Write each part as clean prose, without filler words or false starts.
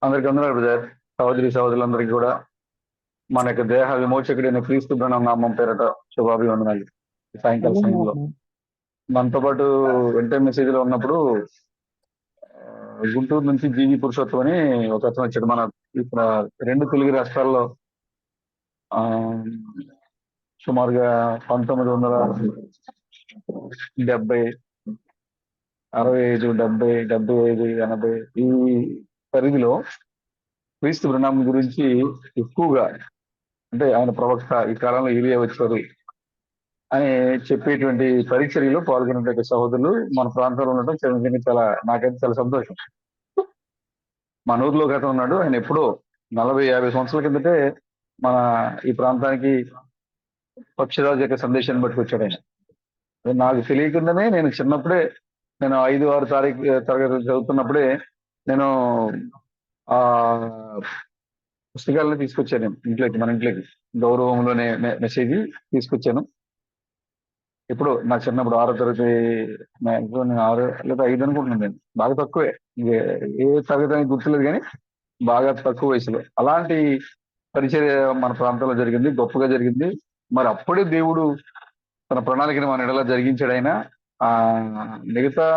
అందరికి వందనాలు బ్రదర్. సహోదరి సహోదరులందరికీ కూడా మన యొక్క దేహ విమోచకుడైన క్రీస్తు బ్రహ్మ నామం పేరట శుభాభివందనాలు. ఈ సాయంకాల సమయంలో మనతో పాటు వెంటనే మెసేజ్ లో ఉన్నప్పుడు గుంటూరు నుంచి జీవి పురుషోత్తం అని ఒక అతను వచ్చాడు. మన ఇక్కడ రెండు తెలుగు రాష్ట్రాల్లో ఆ సుమారుగా 1970, 65, 70, 75, 80 ఈ పరిధిలో క్రీస్తు బ్రహ్మం గురించి ఎక్కువగా, అంటే ఆయన ప్రవక్త, ఈ కాలంలో ఏలియా వచ్చారు అని చెప్పేటువంటి పరిచర్యలో పాల్గొనే సహోదరులు మన ప్రాంతంలో ఉండటం నిజంగా చాలా, నాకైతే చాలా సంతోషం. మన ఊర్లో గత ఉన్నాడు. ఆయన ఎప్పుడో 40-50 సంవత్సరాల కిందటే మన ఈ ప్రాంతానికి పక్షిరాజు యొక్క సందేశాన్ని పట్టుకొచ్చాడు ఆయన. అది నాకు తెలియకుండానే నేను చిన్నప్పుడే, నేను 5-6 తరగతి చదువుతున్నప్పుడే నేను ఆ పుస్తకాలను తీసుకొచ్చాను ఇంట్లోకి, మన ఇంట్లోకి గౌరవంలోనే మెసేజ్ తీసుకొచ్చాను. ఎప్పుడు నా చిన్నప్పుడు 6వ తరగతి, మ్యాక్సిమం నేను 6 లేదా 5 అనుకుంటున్నాను. నేను బాగా తక్కువే, ఏ తరగతి అనేది గుర్తులేదు కానీ బాగా తక్కువ వయసులో అలాంటి పరిచర్య మన ప్రాంతంలో జరిగింది, గొప్పగా జరిగింది. మరి అప్పుడే దేవుడు తన ప్రణాళికను మన ఎడలా జరిగించాడు ఆయన. ఆ మిగతా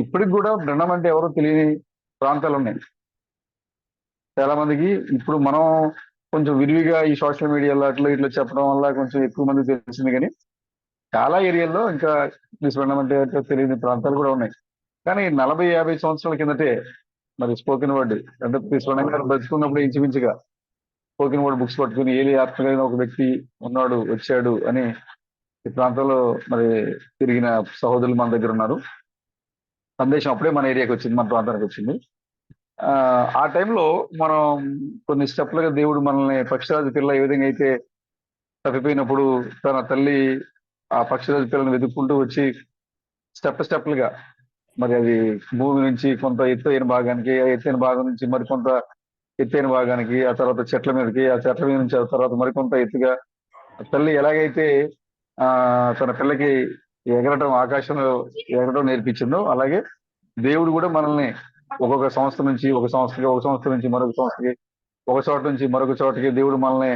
ఇప్పటికి కూడా బ్రహ్మం అంటే ఎవరో తెలియని ప్రాంతాలు ఉన్నాయి చాలా మందికి. ఇప్పుడు మనం కొంచెం విరివిగా ఈ సోషల్ మీడియాలో అట్లా ఇట్లా చెప్పడం వల్ల కొంచెం ఎక్కువ మంది తెలిసింది, కానీ చాలా ఏరియాల్లో ఇంకా బ్రహ్మం అంటే ఏంటో తెలియని ప్రాంతాలు కూడా ఉన్నాయి. కానీ 40-50 సంవత్సరాల కిందటే మరి స్పోకెన్ వర్డ్ అంటే బ్రహ్మం గారు బతుకున్నప్పుడు ఇంచుమించుగా స్పోకెన్ వర్డ్ బుక్స్ పట్టుకుని ఏలి ఆత్మగలిగిన ఒక వ్యక్తి ఉన్నాడు, వచ్చాడు అని ఈ ప్రాంతంలో మరి తిరిగిన సహోదరులు మన దగ్గర ఉన్నారు. సందేశం అప్పుడే మన ఏరియాకి వచ్చింది, మన ప్రాంతానికి వచ్చింది. ఆ టైంలో మనం కొన్ని స్టెప్లుగా దేవుడు మనల్ని పక్షిరాజు పిల్ల ఏ విధంగా అయితే తప్పిపోయినప్పుడు తన తల్లి ఆ పక్షిరాజు పిల్లని వెతుక్కుంటూ వచ్చి స్టెప్లుగా, మరి అది భూమి నుంచి కొంత ఎత్తైన భాగానికి, ఆ ఎత్తైన భాగం నుంచి మరికొంత ఎత్తైన భాగానికి, ఆ తర్వాత చెట్ల మీదకి, ఆ చెట్ల మీద నుంచి ఆ తర్వాత మరికొంత ఎత్తుగా తల్లి ఎలాగైతే ఆ తన పిల్లకి ఎగరటం, ఆకాశంలో ఎగరటం నేర్పించిందో, అలాగే దేవుడు కూడా మనల్ని ఒక్కొక్క సంవత్సరం నుంచి ఒక సంవత్సరం, ఒక సంవత్సరం నుంచి మరొక సంవత్సరకి, ఒక చోట నుంచి మరొక చోటకి దేవుడు మనల్ని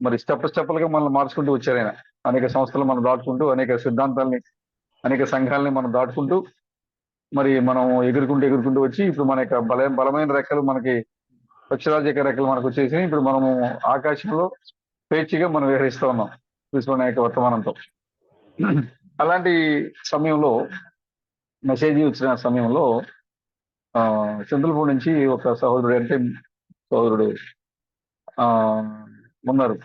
మరి స్టెప్లుగా మనల్ని మార్చుకుంటూ వచ్చారు ఆయన. అనేక సంస్థలు మనం దాటుకుంటూ, అనేక సిద్ధాంతాలని, అనేక సంఘాలని మనం దాటుకుంటూ మరి మనం ఎగురుకుంటూ వచ్చి ఇప్పుడు మన యొక్క బలమైన రెక్కలు, మనకి పక్షిరాజు యొక్క రెక్కలు మనకు వచ్చేసి ఇప్పుడు మనము ఆకాశంలో స్వేచ్ఛగా మనం విహరిస్తూ ఉన్నాం కృష్ణ యొక్క వర్తమానంతో. అలాంటి సమయంలో మెసేజ్ వచ్చిన సమయంలో చంద్రపూడి నుంచి ఒక సహోదరుడు, అంటే సహోదరుడు ఆ ఉన్నారు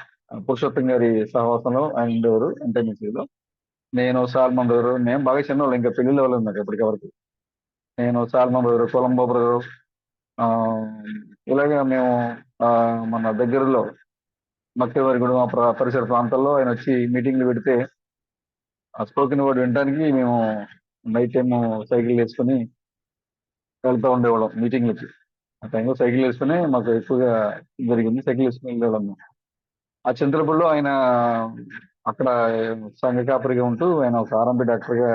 పురుషోత్తం గారి సహవాసంలో. అండ్ ఎవరు అంటే మెసేజ్లో నేను, సాల్మన్ బ్రదరు, మేము బాగా చిన్నవాళ్ళు, ఇంకా పెళ్లిళ్ళ వాళ్ళు ఉన్నారు ఎప్పటికెవరికి. నేను, సాల్మన్ బ్రదరు, కొలంబో బ్రదరు, ఆ ఇలాగా మేము మన దగ్గరలో మక్కివారిగూడెం ఆ పరిసర ప్రాంతాల్లో ఆయన వచ్చి మీటింగ్లు పెడితే ఆ స్పోకెన్ వర్డ్ వినడానికి మేము నైట్ టైం సైకిల్ వేసుకుని వెళ్తూ ఉండేవాళ్ళం మీటింగ్లకి. ఆ టైంలో సైకిల్ వేసుకుని మాకు ఎక్కువగా జరిగింది, సైకిల్ వేసుకుని వెళ్ళేవాళ్ళం. ఆ చింతలపూడిలో ఆయన అక్కడ సంఘ కాపరిగా ఉంటూ ఆయన ఒక ఆర్ఎంపీ డాక్టర్గా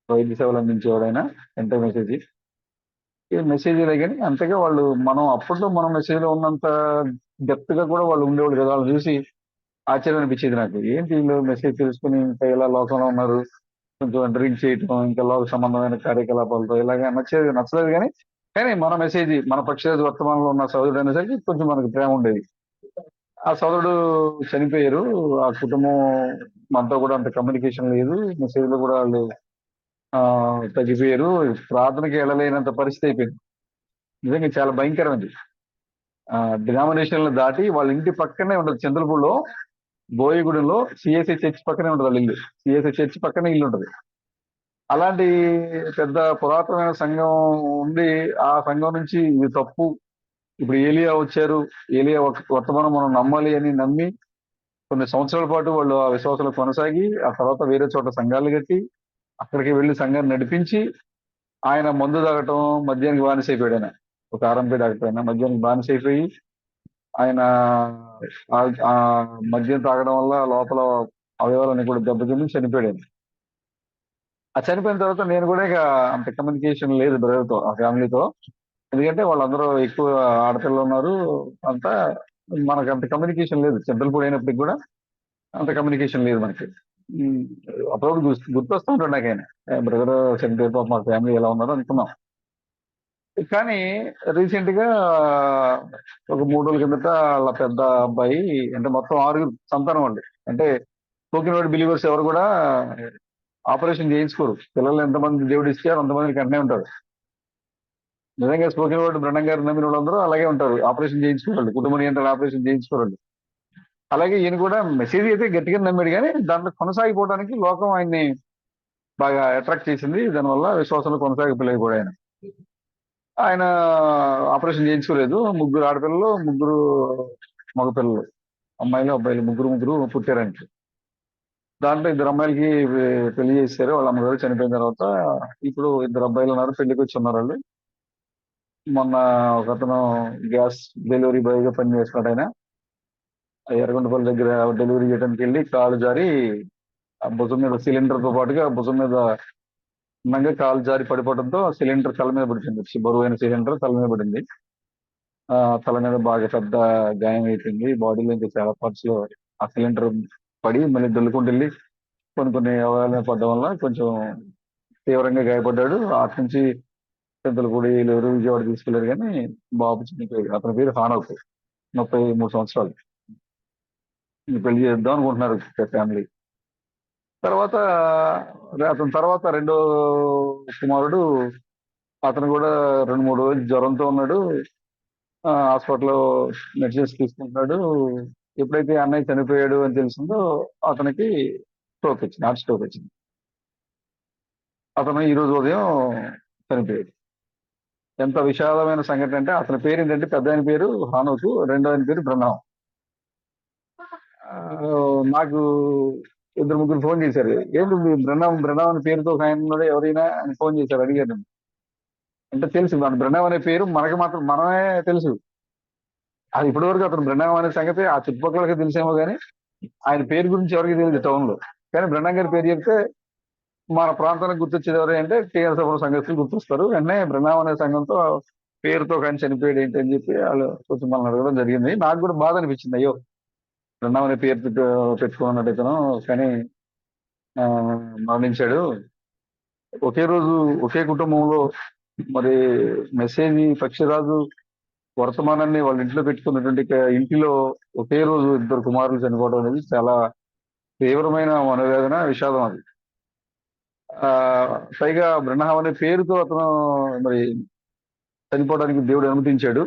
వైద్య సేవలు అందించేవాడు ఆయన. ఎంతో మెసేజ్ ఈ మెసేజ్ కానీ అంతగా వాళ్ళు, మనం అప్పట్లో మనం మెసేజ్ లో ఉన్నంత డెప్త్ గా కూడా వాళ్ళు ఉండేవాళ్ళు కదా. వాళ్ళు చూసి ఆశ్చర్యం అనిపించేది నాకు. ఏంటి వీళ్ళు మెసేజ్ తెలుసుకుని ఇంకా ఇలా లోకంలో ఉన్నారు, కొంచెం డ్రింక్ చేయటం, ఇంకా లోక సంబంధమైన కార్యకలాపాలతో ఇలాగా నచ్చలేదు. కానీ కానీ మన మెసేజ్, మన పక్షి వర్తమానంలో ఉన్న సోదరుడు అనేసరికి కొంచెం మనకు ప్రేమ ఉండేది. ఆ సోదరుడు చనిపోయారు. ఆ కుటుంబం మనతో కూడా అంత కమ్యూనికేషన్ లేదు, మెసేజ్ లో కూడా వాళ్ళు ఆ తగ్గిపోయారు. ప్రార్థనకి వెళ్ళలేనంత పరిస్థితి అయిపోయింది. నిజంగా చాలా భయంకరమైంది. డినామినేషన్లు దాటి వాళ్ళ ఇంటి పక్కనే ఉండదు చంద్రపూడిలో, బోయగూడెంలో సిఎస్ఐ చర్చ్ పక్కనే ఉంటుంది వాళ్ళ ఇల్లు. సిఎస్ఐ చర్చ్ పక్కనే ఇల్లు ఉంటుంది. అలాంటి పెద్ద పురాతనమైన సంఘం ఉండి ఆ సంఘం నుంచి ఇది తప్పు, ఇప్పుడు ఏలియా వచ్చారు, ఏలియా వర్తమానం మనం నమ్మాలి అని నమ్మి కొన్ని సంవత్సరాల పాటు వాళ్ళు ఆ విశ్వాసంలో కొనసాగి ఆ తర్వాత వేరే చోట సంఘాలు కట్టి అక్కడికి వెళ్లి సంఘాన్ని నడిపించి ఆయన మందు తాగటం, మద్యానికి బానిస అయిపోయాడు ఆయన. ఒక ఆర్ఎంపీ డాక్టర్ అయినా మద్యానికి బానిస అయిపోయి ఆయన ఆ మద్యం తాగడం వల్ల లోపల అవయవాలన్నీ కూడా దెబ్బతిని చనిపోయాడు ఆయన. ఆ చనిపోయిన తర్వాత నేను కూడా ఇక అంత కమ్యూనికేషన్ లేదు బ్రదర్తో, ఆ ఫ్యామిలీతో. ఎందుకంటే వాళ్ళందరూ ఎక్కువ ఆడపిల్లలు ఉన్నారు. అంతా మనకు అంత కమ్యూనికేషన్ లేదు. చింతలపూడి అయినప్పటికి కూడా అంత కమ్యూనికేషన్ లేదు మనకి. ఉమ్, అప్పుడప్పుడు గుర్తొస్తూ ఉంటాడు నాకు ఆయన. బ్రదర్ చనిపోయి పాపం మా ఫ్యామిలీ ఎలా ఉన్నారో అనుకున్నాం. కానీ రీసెంట్ గా ఒక 3 రోజుల కిందట వాళ్ళ పెద్ద అబ్బాయి, అంటే మొత్తం 6 సంతానం వాళ్ళు. అంటే స్పోకెన్ వర్డ్ బిలీవర్స్ ఎవరు కూడా ఆపరేషన్ చేయించుకోరు. పిల్లలు ఎంతమంది దేవుడు ఇస్తే అంతమంది కంటనే ఉంటారు. నిజంగా స్పోకెన్ వర్డ్ బ్రహ్మం గారు నమ్మిన వాళ్ళందరూ అలాగే ఉంటారు. ఆపరేషన్ చేయించుకోవాలి, కుటుంబ నియంత్రణ ఆపరేషన్ చేయించుకోవాలి. అలాగే ఈయన కూడా మెసేజ్ అయితే గట్టిగా నమ్మాడు, కానీ దాంట్లో కొనసాగిపోవడానికి లోకం ఆయన్ని బాగా అట్రాక్ట్ చేసింది. దానివల్ల విశ్వాసంలో కొనసాగిపోలేకపోయాడు ఆయన. ఆయన ఆపరేషన్ చేయించుకోలేదు. 3 ఆడపిల్లలు, 3 మగపిల్లలు, అమ్మాయిలు అబ్బాయిలు, ముగ్గురు ముగ్గురు పుట్టారంట. దాంట్లో 2 అమ్మాయిలకి పెళ్లి చేశారు. వాళ్ళ అమ్మగారు చనిపోయిన తర్వాత ఇప్పుడు 2 అబ్బాయిలు ఉన్నారు, పెళ్లికి వచ్చి ఉన్నారు వాళ్ళు. మొన్న ఒక అతను గ్యాస్ డెలివరీ బాయ్ గా పనిచేస్తున్నాడు ఆయన. ఆ ఎర్రగొండపల్లి దగ్గర డెలివరీ చేయడానికి వెళ్ళి కాలు జారి ఆ భుజం మీద సిలిండర్ తో పాటుగా భుజం మీద ఉండగా కాలు జారి పడిపోవడంతో సిలిండర్ తల మీద పడిపోయింది. బరువైన సిలిండర్ తల మీద పడింది. ఆ తల మీద బాగా పెద్ద గాయం అయిపోయింది. బాడీలో ఇంకా చాలా పార్ట్స్ లో ఆ సిలిండర్ పడి మళ్ళీ దొల్లుకుంటూ వెళ్ళి కొన్ని కొన్ని అవయాల మీద పడడం వల్ల కొంచెం తీవ్రంగా గాయపడ్డాడు. అటు నుంచి చింతలపూడి, ఏలూరు, విజయవాడ తీసుకెళ్లారు, కానీ బాబు చనిపోయాడు. అతని పేరు హానోక్, 33 సంవత్సరాలు. ఇంక పెళ్లి చేద్దాం అనుకుంటున్నారు ఫ్యామిలీ. తర్వాత అతని తర్వాత రెండో కుమారుడు, అతను కూడా 2-3 రోజులు జ్వరంతో ఉన్నాడు. హాస్పిటల్లో మెడిసిన్స్ తీసుకుంటున్నాడు. ఎప్పుడైతే అన్నయ్య చనిపోయాడు అని తెలిసిందో అతనికి స్ట్రోక్ వచ్చింది, హార్ట్ స్ట్రోక్ వచ్చింది. అతను ఈ రోజు ఉదయం చనిపోయాడు. ఎంత విషాదమైన సంఘటన అంటే, అతని పేరు ఏంటంటే, పెద్ద ఆయన పేరు హానోకు, రెండో ఆయన పేరు బ్రహ్నాం. నాకు 2-3 ఫోన్ చేశారు. ఏంటి మీ బ్రహ్నాం బ్రహ్నాం అనే పేరుతో ఒక ఆయన ఉన్నాడు, ఎవరైనా అని ఫోన్ చేశారు, అడిగారు నన్ను. అంటే తెలుసు మన బ్రహ్నాం అనే పేరు మనకి మాత్రం మనమే తెలుసు. అది ఇప్పటి వరకు అతను బ్రహ్నాం అనే సంగతి ఆ చుట్టుపక్కలకి తెలిసేమో, కానీ ఆయన పేరు గురించి ఎవరికి తెలియదు టౌన్ లో. కానీ బ్రహ్నాం గారి పేరు చెప్తే మన ప్రాంతానికి గుర్తొచ్చేది ఎవరు అంటే టీఆర్ సభ సంఘస్థులు గుర్తొస్తారు. వెంటనే బ్రహ్నాం అనే సంఘంతో పేరుతో కానీ చనిపోయాడు ఏంటి అని చెప్పి వాళ్ళు కొంచెం మనల్ని అడగడం జరిగింది. నాకు కూడా బాధ అనిపించింది. అయ్యో, బ్రహ్నాం అనే పేరు పెట్టుకున్నట్టు ఇతను, కానీ ఆ, మరణించాడు. ఒకే రోజు ఒకే కుటుంబంలో మరి మెసేజ్ పక్షిరాజు వర్తమానాన్ని వాళ్ళ ఇంట్లో పెట్టుకున్నటువంటి ఇంటిలో ఒకే రోజు 2 కుమారులు చనిపోవడం అనేది చాలా తీవ్రమైన మనోవేదన, విషాదం అది. ఆ పైగా బ్రహ్మం అనే పేరుతో అతను మరి చనిపోవడానికి దేవుడు అనుమతించాడు.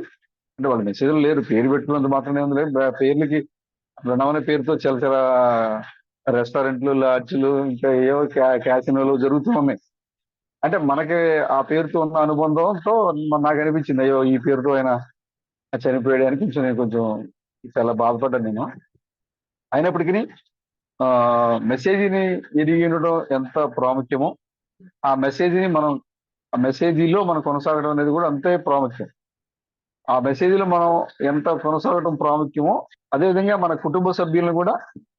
అంటే వాళ్ళ మెసేజ్లు లేరు, పేరు పెట్టుకున్నంత మాత్రమే ఉంది. పేర్లకి బ్రహ్మం అనే పేరుతో చాలా చాలా రెస్టారెంట్లు, లాడ్జ్లు, ఇంకా ఏవో క్యాసినోలు జరుగుతూ ఉన్నాయి. అంటే మనకి ఆ పేరుతో ఉన్న అనుబంధంతో నాకు అనిపించింది, అయ్యో ఈ పేరుతో ఆయన చనిపోయాడు అని నేను కొంచెం చాలా బాధపడ్డాను నేను. అయినప్పటికీ ఆ మెసేజ్ని ఎరిగి ఉండడం ఎంత ప్రాముఖ్యమో, ఆ మెసేజ్ని మనం ఆ మెసేజీలో మనం కొనసాగడం అనేది కూడా అంతే ప్రాముఖ్యం. ఆ మెసేజ్లో మనం ఎంత కొనసాగడం ప్రాముఖ్యమో, అదేవిధంగా మన కుటుంబ సభ్యులను కూడా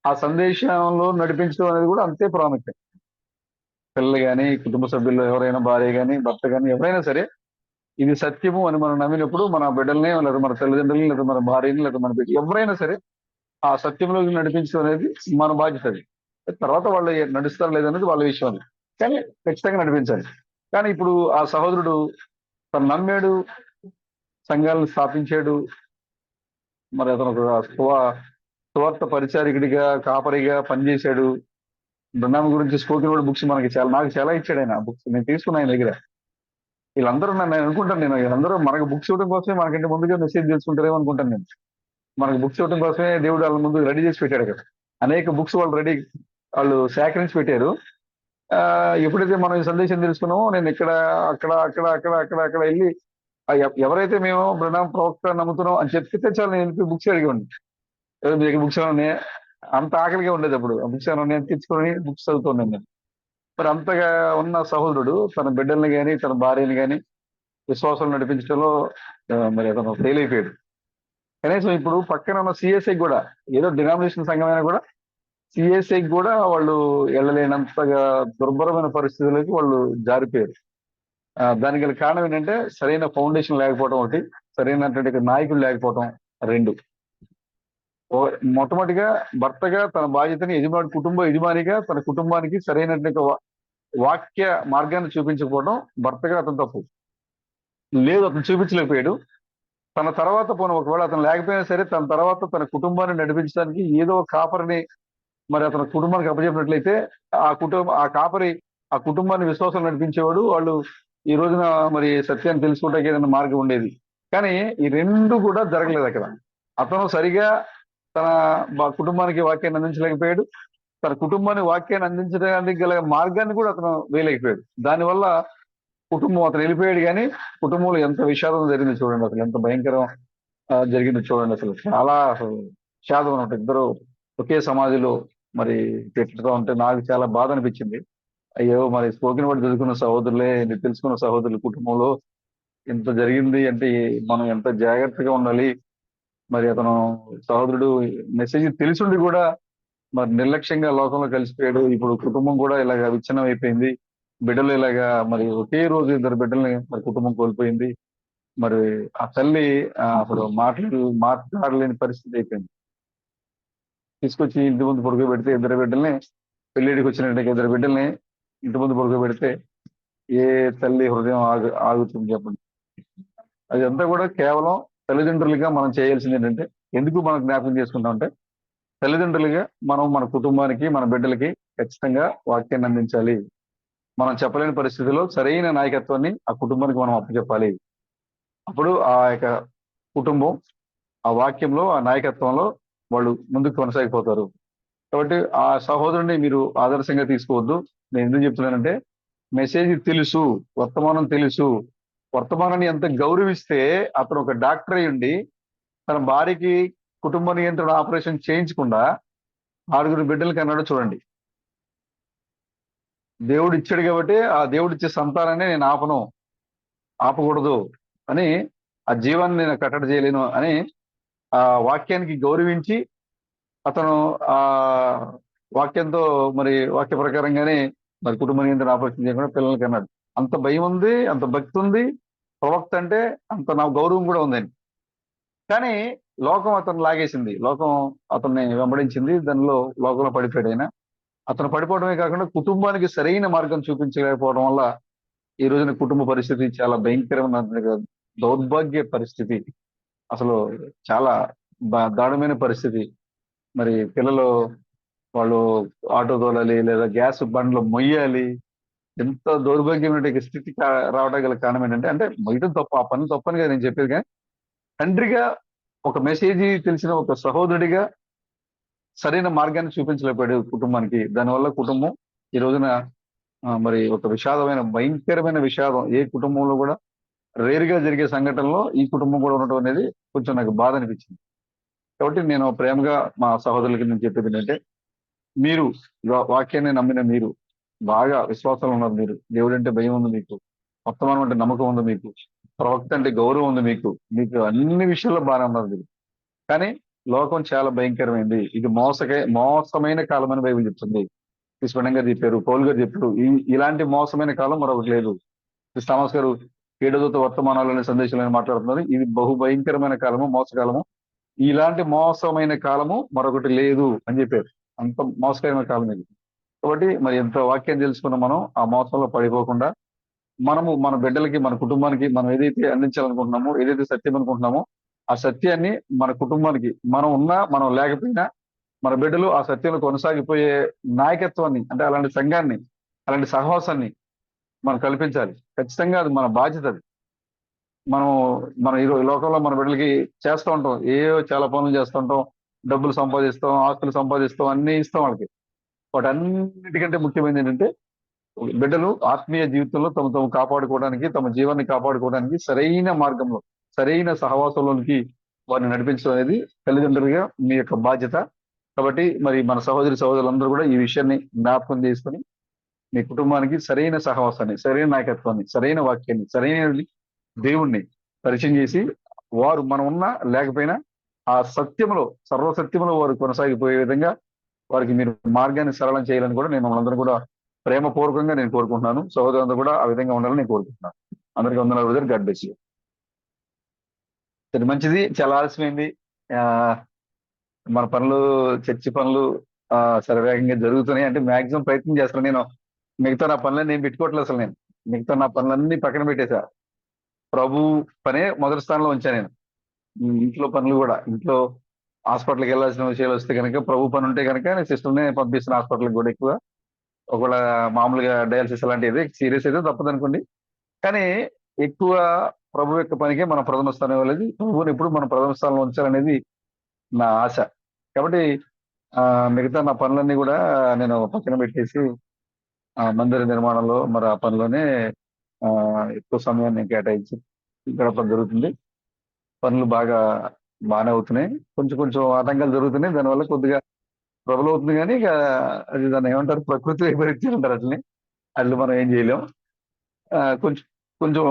ఆ సందేశంలో నడిపించడం అనేది కూడా అంతే ప్రాముఖ్యం. పిల్లలు కానీ, కుటుంబ సభ్యుల్లో ఎవరైనా, భార్య కానీ, భర్త కానీ, ఎవరైనా సరే ఇది సత్యము అని మనం నమ్మినప్పుడు మన బిడ్డల్ని, లేదా మన తల్లిదండ్రులని, లేదా మన భార్యని, లేదా మన బిడ్డ ఎవరైనా సరే ఆ సత్యంలోకి నడిపించడం అనేది మన బాధ్యత. అది తర్వాత వాళ్ళు నడుస్తారు లేదనేది వాళ్ళ విషయం అది, కానీ ఖచ్చితంగా నడిపించాలి. కానీ ఇప్పుడు ఆ సహోదరుడు తను నమ్మాడు, సంఘాలను స్థాపించాడు. మరి అతను ఒక సువార్త పరిచారికుడిగా, కాపరిగా పనిచేశాడు. బృందాం గురించి స్పోకెన్ వర్డ్ బుక్స్ నాకు చాలా ఇచ్చాడు ఆయన. బుక్స్ నేను తీసుకున్నా ఆయన దగ్గర. వీళ్ళందరూ నన్ను అనుకుంటాను నేను, వీళ్ళందరూ మనకు బుక్స్ ఇవ్వడం కోసమే, మనకంటే ముందుగా మెసేజ్ తెలుసుకుంటారేమో అనుకుంటాను నేను. మనకు బుక్స్ ఇవ్వడం కోసమే దేవుడు వాళ్ళ ముందు రెడీ చేసి పెట్టాడు కదా. అనేక బుక్స్ వాళ్ళు సేకరించి పెట్టారు. ఎప్పుడైతే మనం ఈ సందేశం తెలుసుకున్నామో, నేను ఇక్కడ అక్కడ అక్కడ అక్కడ అక్కడ అక్కడ వెళ్ళి ఎవరైతే మేము బ్రహ్మ ప్రవక్త నమ్ముతున్నాం అని చెప్తే చాలు, నేను బుక్స్ అడిగేవాడిని. మీ దగ్గర బుక్స్ ఏమైనా ఉన్నాయా? అంత ఆకలిగా ఉండేది అప్పుడు. ఆ బుక్స్ ఏమైనా ఉన్నాయని తెచ్చుకొని బుక్స్ చదువుతున్నాను నేను. మరి అంతగా ఉన్న సహోదరుడు తన బిడ్డల్ని కానీ, తన భార్యని కానీ విశ్వాసం నడిపించడంలో మరి అతను ఫెయిల్ అయిపోయాడు. కనీసం ఇప్పుడు పక్కన ఉన్న సిఎస్ఐ కూడా, ఏదో డినామినేషన్ సంఘమైనా కూడా, సిఎస్ఐ కూడా వాళ్ళు వెళ్ళలేనంతగా దుర్భరమైన పరిస్థితులకి వాళ్ళు జారిపోయారు. దానికి గల కారణం ఏంటంటే సరైన ఫౌండేషన్ లేకపోవడం ఒకటి, సరైనటువంటి నాయకుడు లేకపోవడం రెండు. మొట్టమొదటిగా భర్తగా తన బాధ్యతని కుటుంబ యజమానిగా తన కుటుంబానికి సరైనటువంటి వాక్య మార్గాన్ని చూపించకపోవడం భర్తగా అతను తప్పు. లేదు, అతను చూపించలేకపోయాడు. తన తర్వాత పోను ఒకవేళ అతను లేకపోయినా సరే తన తర్వాత తన కుటుంబాన్ని నడిపించడానికి ఏదో ఒక కాపరిని మరి అతని కుటుంబానికి అప్పచెప్పినట్లయితే ఆ కాపరి ఆ కుటుంబాన్ని విశ్వాసం నడిపించేవాడు. వాళ్ళు ఈ రోజున మరి సత్యాన్ని తెలుసుకోవడానికి ఏదైనా మార్గం ఉండేది. కానీ ఈ రెండు కూడా జరగలేదు అక్కడ. అతను సరిగా తన కుటుంబానికి వాక్యాన్ని అందించలేకపోయాడు. తన కుటుంబాన్ని వాక్యాన్ని అందించడానికి గల మార్గాన్ని కూడా అతను వేయలేకపోయాడు. దానివల్ల కుటుంబం అతను వెళ్ళిపోయాడు. కానీ కుటుంబంలో ఎంత విషాదం జరిగింది చూడండి, అసలు ఎంత భయంకరం జరిగింది చూడండి. అసలు చాలా విషాదం అనమాట. ఇద్దరు ఒకే సమాధిలో మరి పెట్టుతూ ఉంటే నాకు చాలా బాధ అనిపించింది. అయ్యో, మరి స్పోకెన్ వర్డ్ చదువుకున్న సహోదరులే, తెలుసుకున్న సహోదరుల కుటుంబంలో ఇంత జరిగింది అంటే మనం ఎంత జాగ్రత్తగా ఉండాలి. మరి అతను సహోదరుడు మెసేజ్ తెలిసిండి కూడా మరి నిర్లక్ష్యంగా లోకంలో కలిసిపోయాడు. ఇప్పుడు కుటుంబం కూడా ఇలాగ విచ్ఛిన్నం అయిపోయింది. బిడ్డలు ఇలాగా మరి ఒకే రోజు ఇద్దరు బిడ్డల్ని మరి కుటుంబం కోల్పోయింది. మరి ఆ తల్లి అప్పుడు మాట్లాడలేని పరిస్థితి అయిపోయింది. తీసుకొచ్చి ఇంటి ముందు పడుకోబెడితే ఇద్దరు బిడ్డల్ని, పెళ్లిడికి వచ్చినట్టు ఇద్దరు బిడ్డల్ని ఇంటి ముందు పడుకోబెడితే ఏ తల్లి హృదయం ఆగుతుంది చెప్పండి. అదంతా కూడా కేవలం తల్లిదండ్రులుగా మనం చేయాల్సింది ఏంటంటే, ఎందుకు మనం జ్ఞాపకం చేసుకుంటాం అంటే, తల్లిదండ్రులుగా మనం మన కుటుంబానికి మన బిడ్డలకి ఖచ్చితంగా వాక్యాన్ని అందించాలి. మనం చెప్పలేని పరిస్థితిలో సరైన నాయకత్వాన్ని ఆ కుటుంబానికి మనం అప్పచెప్పాలి. అప్పుడు ఆ యొక్క కుటుంబం ఆ వాక్యంలో ఆ నాయకత్వంలో వాళ్ళు ముందుకు కొనసాగిపోతారు. కాబట్టి ఆ సహోదరుని మీరు ఆదర్శంగా తీసుకోవద్దు. నేను ఎందుకు చెప్తున్నానంటే, మెసేజ్ తెలుసు, వర్తమానం తెలుసు. వర్తమానాన్ని ఎంత గౌరవిస్తే అతను ఒక డాక్టర్ అయి ఉండి తన భార్యకి కుటుంబ నియంత్రణ ఆపరేషన్ చేయించకుండా 6 బిడ్డలు కన్నాడు చూడండి. దేవుడు ఇచ్చాడు కాబట్టి ఆ దేవుడు ఇచ్చే సంతానాన్ని నేను ఆపకూడదు అని, ఆ జీవాన్ని నేను కట్టడి చేయలేను అని ఆ వాక్యానికి గౌరవించి అతను ఆ వాక్యంతో మరి వాక్య ప్రకారంగానే మరి కుటుంబ నియంత్రణ ఆపరేషన్ చేయకుండా పిల్లలకి అన్నాడు. అంత భయం ఉంది, అంత భక్తి ఉంది. ప్రవక్త అంటే అంత నా గౌరవం కూడా ఉందండి. కానీ లోకం అతను లాగేసింది. లోకం అతన్ని వెంబడించింది. దానిలో లోకంలో పడిపోయాడు ఆయన. అతను పడిపోవడమే కాకుండా కుటుంబానికి సరైన మార్గం చూపించలేకపోవడం వల్ల ఈ రోజున కుటుంబ పరిస్థితి చాలా భయంకరమైన దౌర్భాగ్య పరిస్థితి. అసలు చాలా దారుణమైన పరిస్థితి. మరి పిల్లలు వాళ్ళు ఆటో తోలాలి లేదా గ్యాస్ బండ్లు మొయ్యాలి. ఎంత దౌర్భాగ్యమైన స్థితి రావడం గల కారణం ఏంటంటే, అంటే మొయ్యడం తప్ప, ఆ పని తప్పని కదా నేను చెప్పేది. కానీ తండ్రిగా ఒక మెసేజ్ తెలిసిన ఒక సహోదరుడిగా సరైన మార్గాన్ని చూపించలేకపోయాడు కుటుంబానికి. దానివల్ల కుటుంబం ఈ రోజున మరి ఒక భయంకరమైన విషాదం. ఏ కుటుంబంలో కూడా రేరుగా జరిగే సంఘటనలో ఈ కుటుంబం కూడా ఉండటం అనేది కొంచెం నాకు బాధ అనిపించింది. కాబట్టి నేను ప్రేమగా మా సహోదరులకి నేను చెప్పేది ఏంటంటే, మీరు వాక్యాన్ని నమ్మిన మీరు, బాగా విశ్వాసాలు ఉన్నారు మీరు, దేవుడు అంటే భయం ఉంది మీకు, వర్తమానం అంటే నమ్మకం ఉంది మీకు, ప్రవక్త అంటే గౌరవం ఉంది మీకు, మీకు అన్ని విషయాల్లో బాగానే ఉన్నారు మీరు. కానీ లోకం చాలా భయంకరమైంది. ఇది మోసమైన కాలం అని బైబిల్ చెప్తుంది. స్పష్టంగా గారు చెప్పారు, పౌలు గారు చెప్పారు, ఇలాంటి మోసమైన కాలం మరొకటి లేదు. థామస్ గారు 7వ దూత వర్తమానాలనే సందేశాలను మాట్లాడుతున్నారు. ఇది బహు భయంకరమైన కాలము, మోసకాలము. ఇలాంటి మోసమైన కాలము మరొకటి లేదు అని చెప్పారు. అంత మోసకరమైన కాలం ఇది. కాబట్టి మరి ఎంత వాక్యం తెలుసుకున్న మనం ఆ మోసంలో పడిపోకుండా మనము మన బిడ్డలకి, మన కుటుంబానికి మనం ఏదైతే అందించాలనుకుంటున్నామో, ఏదైతే సత్యం అనుకుంటున్నామో ఆ సత్యాన్ని మన కుటుంబానికి మనం ఉన్నా మనం లేకపోయినా మన బిడ్డలు ఆ సత్యంలో కొనసాగిపోయే నాయకత్వాన్ని, అంటే అలాంటి సంఘాన్ని, అలాంటి సహవాసాన్ని మనం కల్పించాలి. ఖచ్చితంగా అది మన బాధ్యత. అది మనం ఈ లోకంలో మన బిడ్డలకి చేస్తూ ఉంటాం, చాలా పనులు చేస్తూ ఉంటాం, డబ్బులు సంపాదిస్తాం, ఆస్తులు సంపాదిస్తాం, అన్ని ఇస్తాం వాళ్ళకి. వాటన్నిటికంటే ముఖ్యమైనది ఏంటంటే, బిడ్డలు ఆత్మీయ జీవితంలో తమ కాపాడుకోవడానికి, తమ జీవాన్ని కాపాడుకోవడానికి సరైన మార్గంలో, సరైన సహవాసంలోనికి వారిని నడిపించడం అనేది తల్లిదండ్రులుగా మీ యొక్క బాధ్యత. కాబట్టి మరి మన సహోదరులందరూ కూడా ఈ విషయాన్ని జ్ఞాపకం చేసుకొని మీ కుటుంబానికి సరైన సహవాసాన్ని, సరైన నాయకత్వాన్ని, సరైన వాక్యాన్ని, సరైన దేవుణ్ణి పరిచయం చేసి వారు మనం ఉన్నా లేకపోయినా ఆ సత్యంలో, సర్వసత్యంలో వారు కొనసాగిపోయే విధంగా వారికి మీరు మార్గాన్ని సరళం చేయాలని కూడా నేను మనందరం కూడా ప్రేమపూర్వకంగా నేను కోరుకుంటున్నాను. సహోదరులందరూ కూడా ఆ విధంగా ఉండాలని నేను కోరుకుంటున్నాను. అందరికీ వందనాలు బ్రదర్. God bless you. సరే, మంచిది. చాలా ఆలస్యమైంది. ఆ, మన పనులు, చర్చి పనులు శరవేగంగా జరుగుతున్నాయి. అంటే మాక్సిమం ప్రయత్నం చేస్తాను నేను. మిగతా నా పనులన్నీ నేను పెట్టుకోవట్లేదు అసలు. నేను మిగతా నా పనులన్నీ పక్కన పెట్టేశా. ప్రభు పనే మొదటి స్థానంలో ఉంచా నేను. ఇంట్లో పనులు కూడా, ఇంట్లో హాస్పిటల్కి వెళ్ళాల్సిన విషయాలు వస్తే కనుక, ప్రభు పని ఉంటే కనుక నేను సిస్టర్నే పంపిస్తున్న హాస్పిటల్కి కూడా ఎక్కువ. ఒకవేళ మామూలుగా డయాలసిస్ అలాంటిది సీరియస్ అయితే తప్పదు అనుకోండి. కానీ ఎక్కువ ప్రభు యొక్క పనికే మనం ప్రథమ స్థానం ఇవ్వాలి. ప్రభువుని ఎప్పుడు మనం ప్రథమ స్థానంలో ఉంచాలనేది నా ఆశ. కాబట్టి మిగతా నా పనులన్నీ కూడా నేను పక్కన పెట్టేసి మందిర నిర్మాణంలో మరి ఆ పనిలోనే ఎక్కువ సమయాన్ని కేటాయించి గడపడం జరుగుతుంది. పనులు బాగానే అవుతున్నాయి. కొంచెం కొంచెం ఆటంకాలు జరుగుతున్నాయి. దానివల్ల కొద్దిగా ట్రబుల్ అవుతుంది. కానీ ఇక అది దాన్ని ఏమంటారు, ప్రకృతి వైపరీత్యం అంటారు అట్లని. అట్లా మనం ఏం చేయలేం. కొంచెం కొంచెం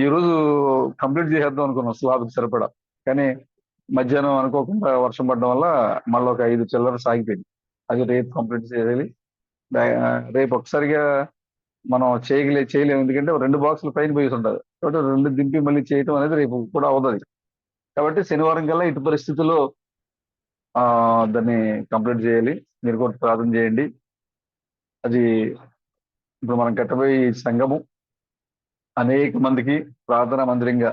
ఈ రోజు కంప్లీట్ చేసేద్దాం అనుకున్నాం స్లాబ్కి సరిపడా. కానీ మధ్యాహ్నం అనుకోకుండా వర్షం పడడం వల్ల మళ్ళీ ఒక 5 చిల్లర సాగిపోయింది. అది రేపు కంప్లీట్ చేయాలి. రేపు ఒకసారిగా మనం చేయలేము. ఎందుకంటే 2 బాక్సులు పైన పోయి ఉంటుంది. కాబట్టి 2 దింపి మళ్ళీ చేయటం అనేది రేపు కూడా అవుతుంది. కాబట్టి శనివారం కల్లా ఇటు పరిస్థితుల్లో దాన్ని కంప్లీట్ చేయాలి. మీరు కూడా ప్రార్థన చేయండి. అది ఇప్పుడు మనం కట్టబోయే ఈ సంఘము అనేక మందికి ప్రార్థనా మందిరంగా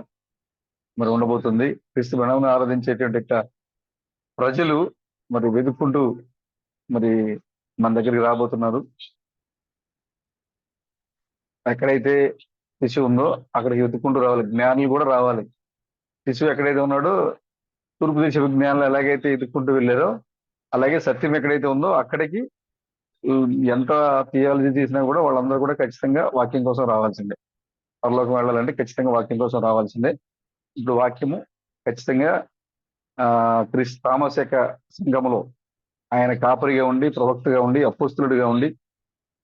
మరి ఉండబోతుంది. క్రీస్తు ప్రణామను ఆరాధించేటువంటి ప్రజలు మరి వెతుక్కుంటూ మరి మన దగ్గరికి రాబోతున్నారు. ఎక్కడైతే శిశువు ఉందో అక్కడికి వెతుక్కుంటూ రావాలి. జ్ఞానులు కూడా రావాలి. శిశువు ఎక్కడైతే ఉన్నాడో, తూర్పు దేశ జ్ఞానులు ఎలాగైతే ఎదుక్కుంటూ వెళ్ళారో, అలాగే సత్యం ఎక్కడైతే ఉందో అక్కడికి ఎంత థియాలజీ తీసినా కూడా వాళ్ళందరూ కూడా ఖచ్చితంగా వాక్యం కోసం రావాల్సిందే. పరలోకం వెళ్ళాలంటే ఖచ్చితంగా వాక్యం కోసం రావాల్సిందే. ఇప్పుడు వాక్యము ఖచ్చితంగా క్రిస్ థామస్ యొక్క సంఘములో ఆయన కాపరిగా ఉండి, ప్రవక్తగా ఉండి, అపోస్తులుడిగా ఉండి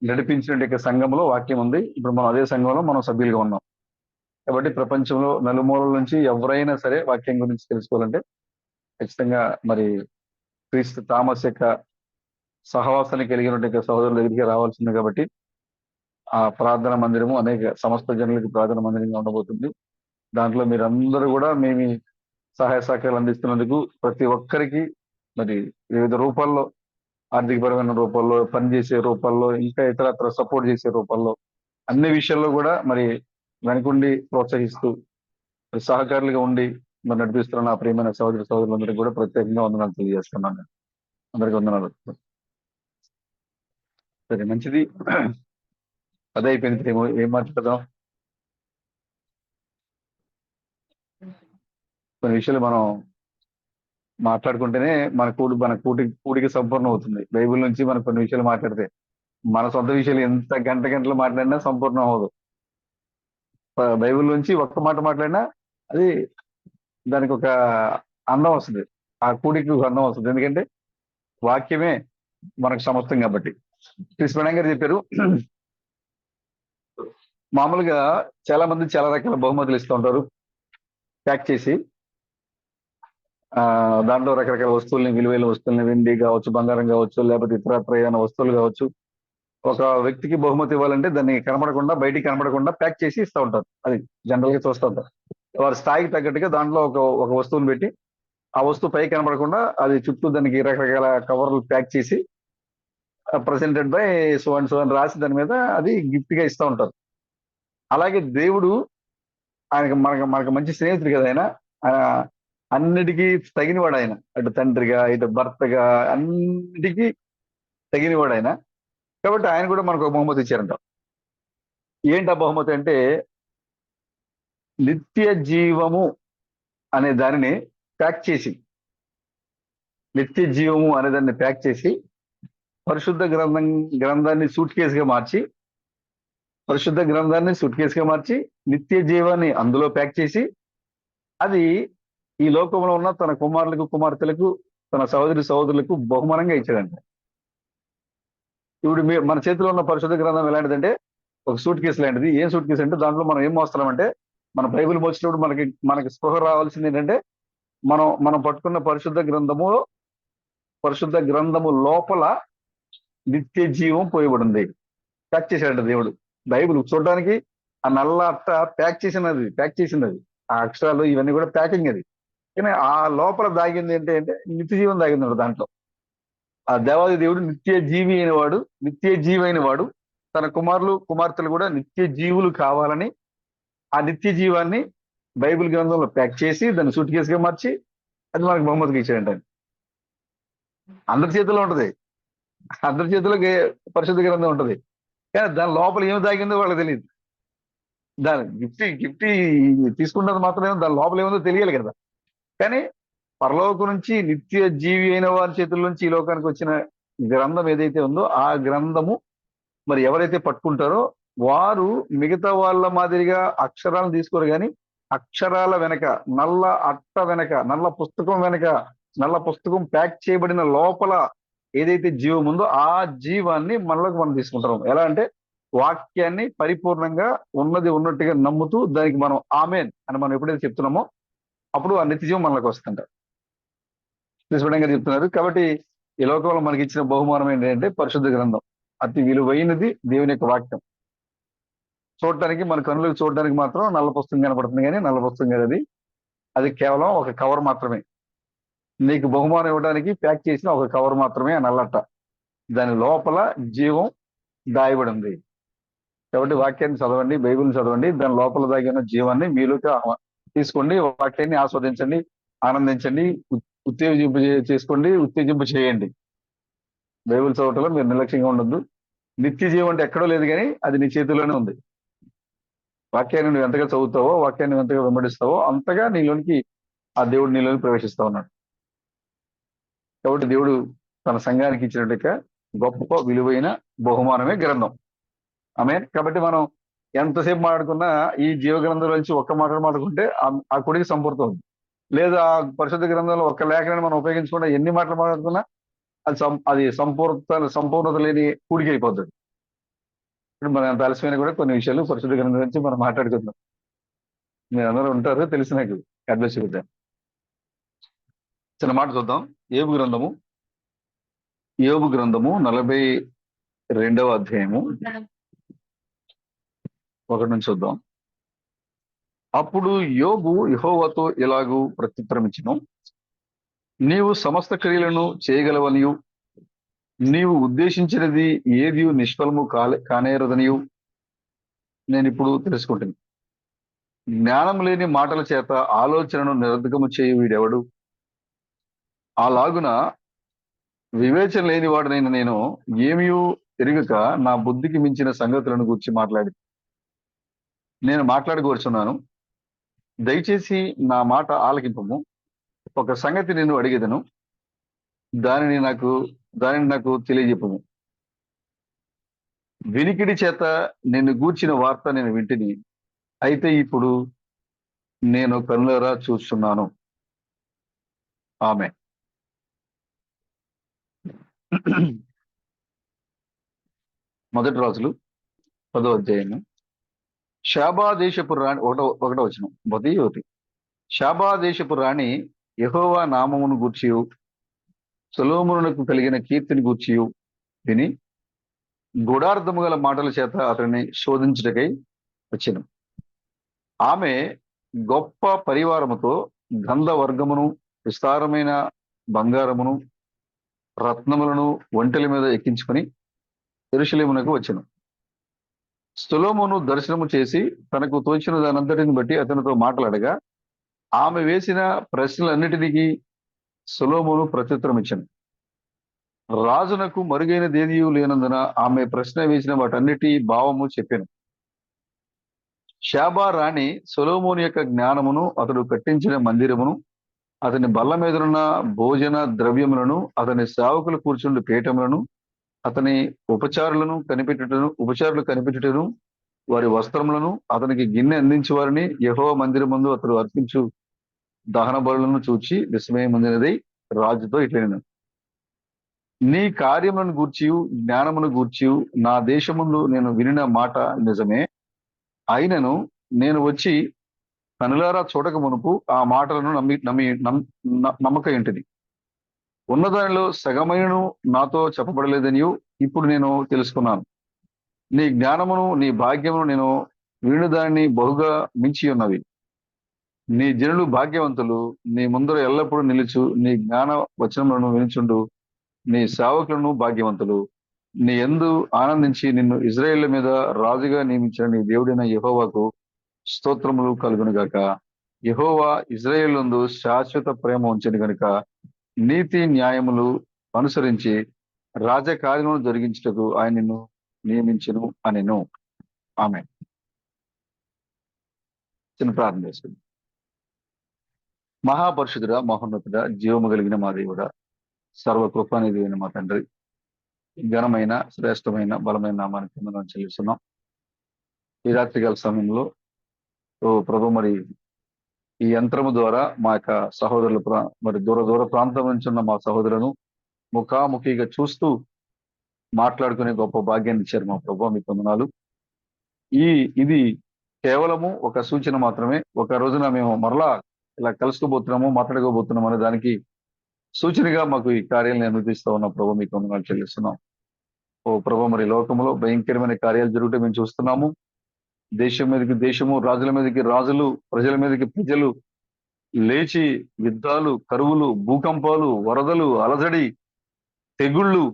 నడిపించిన సంఘంలో వాక్యం ఉంది. ఇప్పుడు మనం అదే సంఘంలో మనం సభ్యులుగా ఉన్నాం. కాబట్టి ప్రపంచంలో నలుమూలల నుంచి ఎవరైనా సరే వాక్యం గురించి తెలుసుకోవాలంటే ఖచ్చితంగా మరి క్రీస్తు థామస్ యొక్క సహవాసాన్ని కలిగినటువంటి సహోదరుల దగ్గరికి రావాల్సింది. కాబట్టి ఆ ప్రార్థన మందిరము అనేక సమస్త జనులకి ప్రార్థన మందిరంగా ఉండబోతుంది. దాంట్లో మీరందరూ కూడా మేము సహాయ సహకారాలు అందిస్తున్నందుకు ప్రతి ఒక్కరికి మరి వివిధ రూపాల్లో, ఆర్థికపరమైన రూపాల్లో, పనిచేసే రూపాల్లో, ఇంకా ఇతరత్ర సపోర్ట్ చేసే రూపాల్లో, అన్ని విషయాల్లో కూడా మరి వెనకుండి ప్రోత్సహిస్తూ మరి సహకారులుగా ఉండి మరి నడిపిస్తున్న నా ప్రియమైన సహోదరులందరికీ కూడా ప్రత్యేకంగా వందనాలు తెలియజేస్తున్నాను. అందరికీ వందనాలు. సరే, మంచిది. అదే అయిపోయింది. ఏం మాట్లాడదాం? కొన్ని విషయాలు మనం మాట్లాడుకుంటేనే మన కూడికి సంపూర్ణం అవుతుంది. బైబిల్ నుంచి మనం కొన్ని విషయాలు మాట్లాడితే, మన సొంత విషయాలు ఎంత గంటలు మాట్లాడినా సంపూర్ణం అవ్వదు. బైబిల్ నుంచి ఒక్క మాట మాట్లాడినా అది దానికి ఒక అందం వస్తుంది. ఆ కూడికి ఒక అందం వస్తుంది. ఎందుకంటే వాక్యమే మనకు సమస్తం కాబట్టి. కృష్ణ గారు చెప్పారు, మామూలుగా చాలా మంది చాలా రకాల బహుమతులు ఇస్తూ ఉంటారు ప్యాక్ చేసి. దాంట్లో రకరకాల వస్తువుల్ని, విలువైన వస్తువుల్ని, వెండి కావచ్చు, బంగారం కావచ్చు, లేకపోతే ఇతర ఏదైనా వస్తువులు కావచ్చు, ఒక వ్యక్తికి బహుమతి ఇవ్వాలంటే దాన్ని కనబడకుండా, బయటికి కనబడకుండా ప్యాక్ చేసి ఇస్తూ ఉంటారు. అది జనరల్ గా చూస్తూ ఉంటారు. వారి స్థాయికి తగ్గట్టుగా దాంట్లో ఒక వస్తువుని పెట్టి, ఆ వస్తువు పైకి కనబడకుండా అది చుట్టూ దానికి రకరకాల కవర్లు ప్యాక్ చేసి presented by so and so అని రాసి దాని మీద అది గిఫ్ట్ గా ఇస్తూ ఉంటారు. అలాగే దేవుడు మనకు మంచి స్నేహితుడు కదా ఆయన. అన్నిటికీ తగినవాడు ఆయన. అటు తండ్రిగా, ఇటు భర్తగా, అన్నిటికీ తగినవాడు ఆయన. కాబట్టి ఆయన కూడా మనకు ఒక బహుమతి ఇచ్చారంట. ఏంటి ఆ బహుమతి అంటే, నిత్య జీవము అనే దానిని ప్యాక్ చేసి, నిత్య జీవము అనే దాన్ని ప్యాక్ చేసి, పరిశుద్ధ గ్రంథాన్ని సూట్ కేసుగా మార్చి, పరిశుద్ధ గ్రంథాన్ని సూట్ కేసుగా మార్చి, నిత్య జీవాన్ని అందులో ప్యాక్ చేసి, అది ఈ లోకంలో ఉన్న తన కుమారులకు, కుమార్తెలకు, తన సహోదరులకు బహుమానంగా ఇచ్చాడంట. ఇప్పుడు మన చేతిలో ఉన్న పరిశుద్ధ గ్రంథం ఎలాంటిదంటే ఒక సూట్ కేసు లాంటిది. ఏం సూట్ కేసు అంటే దాంట్లో మనం ఏం మోస్తున్నామంటే, మన బైబిల్ మోసినప్పుడు మనకి స్పృహ రావాల్సింది ఏంటంటే, మనం పట్టుకున్న పరిశుద్ధ గ్రంథము లోపల నిత్య జీవం పోయబడింది. ప్యాక్ చేశాడంట దేవుడు. బైబిల్ చూడడానికి ఆ నల్ల అట్ట ప్యాక్ చేసినది ఆ అక్షరాలు ఇవన్నీ కూడా ప్యాకింగ్ అది. కానీ ఆ లోపల దాగింది ఏంటంటే నిత్య జీవం దాగింది అన్నమాట దాంట్లో. ఆ దేవాది దేవుడు నిత్య జీవి అయిన వాడు తన కుమారులు కుమార్తెలు కూడా నిత్య జీవులు కావాలని ఆ నిత్య జీవాన్ని బైబిల్ గ్రంథంలో ప్యాక్ చేసి దాన్ని సూట్ కేసుగా మార్చి అది మనకు బహుమతికి ఇచ్చాడంట ఆయన. అందరి చేతిలో ఉంటది, అందరి చేతిలో పరిశుద్ధ గ్రంథం ఉంటది, కానీ దాని లోపల ఏమి దాగిందో వాళ్ళకి తెలియదు. దాని గిఫ్ట్ తీసుకున్నది మాత్రమే, దాని లోపల ఏముందో తెలియాలి కదా. కానీ పరలోకం నుంచి నిత్య జీవి అయిన వారి చేతుల నుంచి ఈ లోకానికి వచ్చిన గ్రంథం ఏదైతే ఉందో ఆ గ్రంథము మరి ఎవరైతే పట్టుకుంటారో వారు మిగతా వాళ్ళ మాదిరిగా అక్షరాలను తీసుకోరు, కానీ అక్షరాల వెనక నల్ల అట్ట వెనక నల్ల పుస్తకం ప్యాక్ చేయబడిన లోపల ఏదైతే జీవం ఉందో ఆ జీవాన్ని మనలోకి మనం తీసుకుంటాం. ఎలా అంటే వాక్యాన్ని పరిపూర్ణంగా ఉన్నది ఉన్నట్టుగా నమ్ముతూ దానికి మనం ఆమెన్ అని మనం ఎప్పుడైతే చెప్తున్నామో అప్పుడు ఆ నిత్య జీవం మనలోకి వస్తుంట. తీసుకోవడంగా చెప్తున్నారు. కాబట్టి ఈ లోకంలో మనకి ఇచ్చిన బహుమానం ఏంటంటే పరిశుద్ధ గ్రంథం. అతి విలువైనది దేవుని యొక్క వాక్యం. చూడటానికి మన కనులకు చూడడానికి మాత్రం నల్ల పుస్తకం కనపడుతుంది, కానీ నల్ల పుస్తకం కాదు అది. అది కేవలం ఒక కవర్ మాత్రమే. నీకు బహుమానం ఇవ్వడానికి ప్యాక్ చేసిన ఒక కవర్ మాత్రమే ఆ నల్లట. దాని లోపల జీవం దాయబడి ఉంది. కాబట్టి వాక్యాన్ని చదవండి, బైబిల్ని చదవండి, దాని లోపల దాగిన జీవాన్ని మీలోకి తీసుకోండి, వాక్యాన్ని ఆస్వాదించండి, ఆనందించండి, ఉత్తేజింపు చేయండి. బైబిల్ చదవటంలో మీరు నిర్లక్ష్యంగా ఉండొద్దు. నిత్య జీవం అంటే ఎక్కడో లేదు, కానీ అది నీ చేతిలోనే ఉంది. వాక్యాన్ని నువ్వు ఎంతగా చదువుతావో, వాక్యాన్ని ఎంతగా వెంబడిస్తావో అంతగా నీలోనికి ఆ దేవుడు నీలోని ప్రవేశిస్తా ఉన్నాడు. కాబట్టి దేవుడు తన సంఘానికి ఇచ్చినట్టుగా గొప్ప విలువైన బహుమానమే గ్రంథం. ఆమేన్. కాబట్టి మనం ఎంతసేపు మాట్లాడుకున్నా ఈ జీవ గ్రంథంలో నుంచి ఒక్క మాట మాట్లాడుకుంటే ఆ కొడికి సంపూర్తి ఉంది. లేదా ఆ పరిశుద్ధ గ్రంథంలో ఒక్క లేఖనాన్ని మనం ఉపయోగించకుండా ఎన్ని మాటలు మాట్లాడుకున్నా అది సంపూర్ణత లేని కూడికి అయిపోతుంది. ఇప్పుడు మనం అంత ఆలస్యమైన కూడా కొన్ని విషయాలు పరిశుద్ధ గ్రంథం నుంచి మనం మాట్లాడుకుందాం. మీరు అందరూ ఉంటారు తెలిసి నాకు అడ్వైస్ ఇద్దాం. చిన్న మాట చూద్దాం. యోబు గ్రంథము 42వ అధ్యాయము 1 నుంచి చూద్దాం. అప్పుడు యోబు యెహోవాతో ఇలాగూ ప్రత్యుత్తరమిచ్చెను, నీవు సమస్త క్రియలను చేయగలవనియు నీవు ఉద్దేశించినది ఏది నిష్ఫలము కానేరదనియు నేను ఇప్పుడు తెలుసుకుంటాను. జ్ఞానం లేని మాటల చేత ఆలోచనను నిరర్ధకము చేయు వీడెవడు? అలాగున వివేచన లేని వాడినైన నేను ఏమియూ ఎరుగక నా బుద్ధికి మించిన సంగతులను గురించి నేను మాట్లాడకూర్చున్నాను. దయచేసి నా మాట ఆలకింపము. ఒక సంగతి నేను అడిగేదను, దానిని నాకు తెలియజెప్పము. వినికిడి చేత నిన్ను గూర్చిన వార్త నేను వింటిని, అయితే ఇప్పుడు నేను కనులారా చూస్తున్నాను. ఆమె మొదటి రాజులు 10వ అధ్యాయము. షాబా దేశపు రాణి 1వ వచనం. మొదటి షాబా దేశపు రాణి యెహోవా నామమును గూర్చియు సొలొమోనునకు కలిగిన కీర్తిని గూర్చియు విని గూఢార్థము గల మాటల చేత అతనిని శోధించుటకై వచ్చెను. ఆమె గొప్ప పరివారముతో గంధవర్గమును విస్తారమైన బంగారమును రత్నములను ఒంటెల మీద ఎక్కించుకొని యెరూషలేమునకు వచ్చెను. సొలొమోను దర్శనము చేసి తనకు తోచిన దానంతటిని బట్టి అతనితో మాట్లాడగా ఆమె వేసిన ప్రశ్నలన్నిటికీ సొలొమోను ప్రత్యుత్తరం ఇచ్చెను. రాజునకు మరుగైన దేనియు లేనందున ఆమె ప్రశ్న వేసిన వాటన్నిటి భావము చెప్పెను. షాబా రాణి సొలొమోను యొక్క జ్ఞానమును, అతడు కట్టించిన మందిరమును, అతని బల్ల మీదనున్న భోజన ద్రవ్యములను, అతని సేవకులు కూర్చుండు పీఠములను, అతని ఉపచారులు కనిపెట్టుటను, వారి వస్త్రములను, అతనికి గిన్నె అందించే వారిని, యెహోవా మందిరమందు అతడు అర్పించు దహన బలులను చూచి విస్మయముందినదై రాజుతో ఇట్లనెను, నీ కార్యములను గూర్చియు జ్ఞానమును గూర్చియు నా దేశముందు నేను వినిన మాట నిజమే. అయినను నేను వచ్చి కనులారా చూడక మునుపు ఆ మాటలను నమ్మక ఏంటిది. ఉన్నదానిలో సగమైనను నాతో చెప్పబడలేదనియు ఇప్పుడు నేను తెలుసుకున్నాను. నీ జ్ఞానమును నీ భాగ్యమును నేను వీణు దాన్ని బహుగా మించి ఉన్నవి. నీ జనులు భాగ్యవంతులు, నీ ముందర ఎల్లప్పుడూ నిలుచు, నీ జ్ఞాన వచనములను వినుచుండు నీ సేవకులను భాగ్యవంతులు. నీ యందు ఆనందించి నిన్ను ఇజ్రాయేళ్ల మీద రాజుగా నియమించిన నీ దేవుడైన యెహోవాకు స్తోత్రములు కలుగును గాక. యెహోవా ఇజ్రాయేలునందు శాశ్వత ప్రేమ ఉంచెను గనుక నీతి న్యాయములు అనుసరించి రాజకార్యములను జరిగించుటకు ఆయన నిన్ను నియమించెను అనెను. ఆమె చిన్న ప్రార్థన చేసుకుంది. మహాపరిషుడుడా, మహోన్నతుడా, జీవము కలిగిన మా దేవుడా, సర్వకృపానిధి అయిన మా తండ్రి, ఘనమైన శ్రేష్టమైన బలమైన నామానికి మనం చెల్లిస్తున్నాం. ఈ రాత్రికాల సమయంలో ఓ ప్రభు, మరి ఈ యంత్రము ద్వారా మా యొక్క సహోదరుల మరి దూర దూర ప్రాంతం నుంచి ఉన్న మా సహోదరులను ముఖాముఖిగా చూస్తూ మాట్లాడుకునే గొప్ప భాగ్యాన్ని ఇచ్చారు మా ప్రభు, మీ వందనాలు. ఇది కేవలము ఒక సూచన మాత్రమే. ఒక రోజున మేము మరలా ఇలా కలుసుకోబోతున్నాము, మాట్లాడుకోబోతున్నాము అనే దానికి సూచనగా మాకు ఈ కార్యాలను అనుమతిస్తూ ఉన్న ప్రభు, మీకు వందనాలు చెల్లిస్తున్నాం. ఓ ప్రభు, మరి లోకంలో భయంకరమైన కార్యాలు జరుగుతూ మేము చూస్తున్నాము. దేశం మీదకి దేశము, రాజుల మీదకి రాజులు, ప్రజల మీదకి ప్రజలు లేచి యుద్ధాలు, కరువులు, భూకంపాలు, వరదలు, అలజడి, తెగుళ్ళు,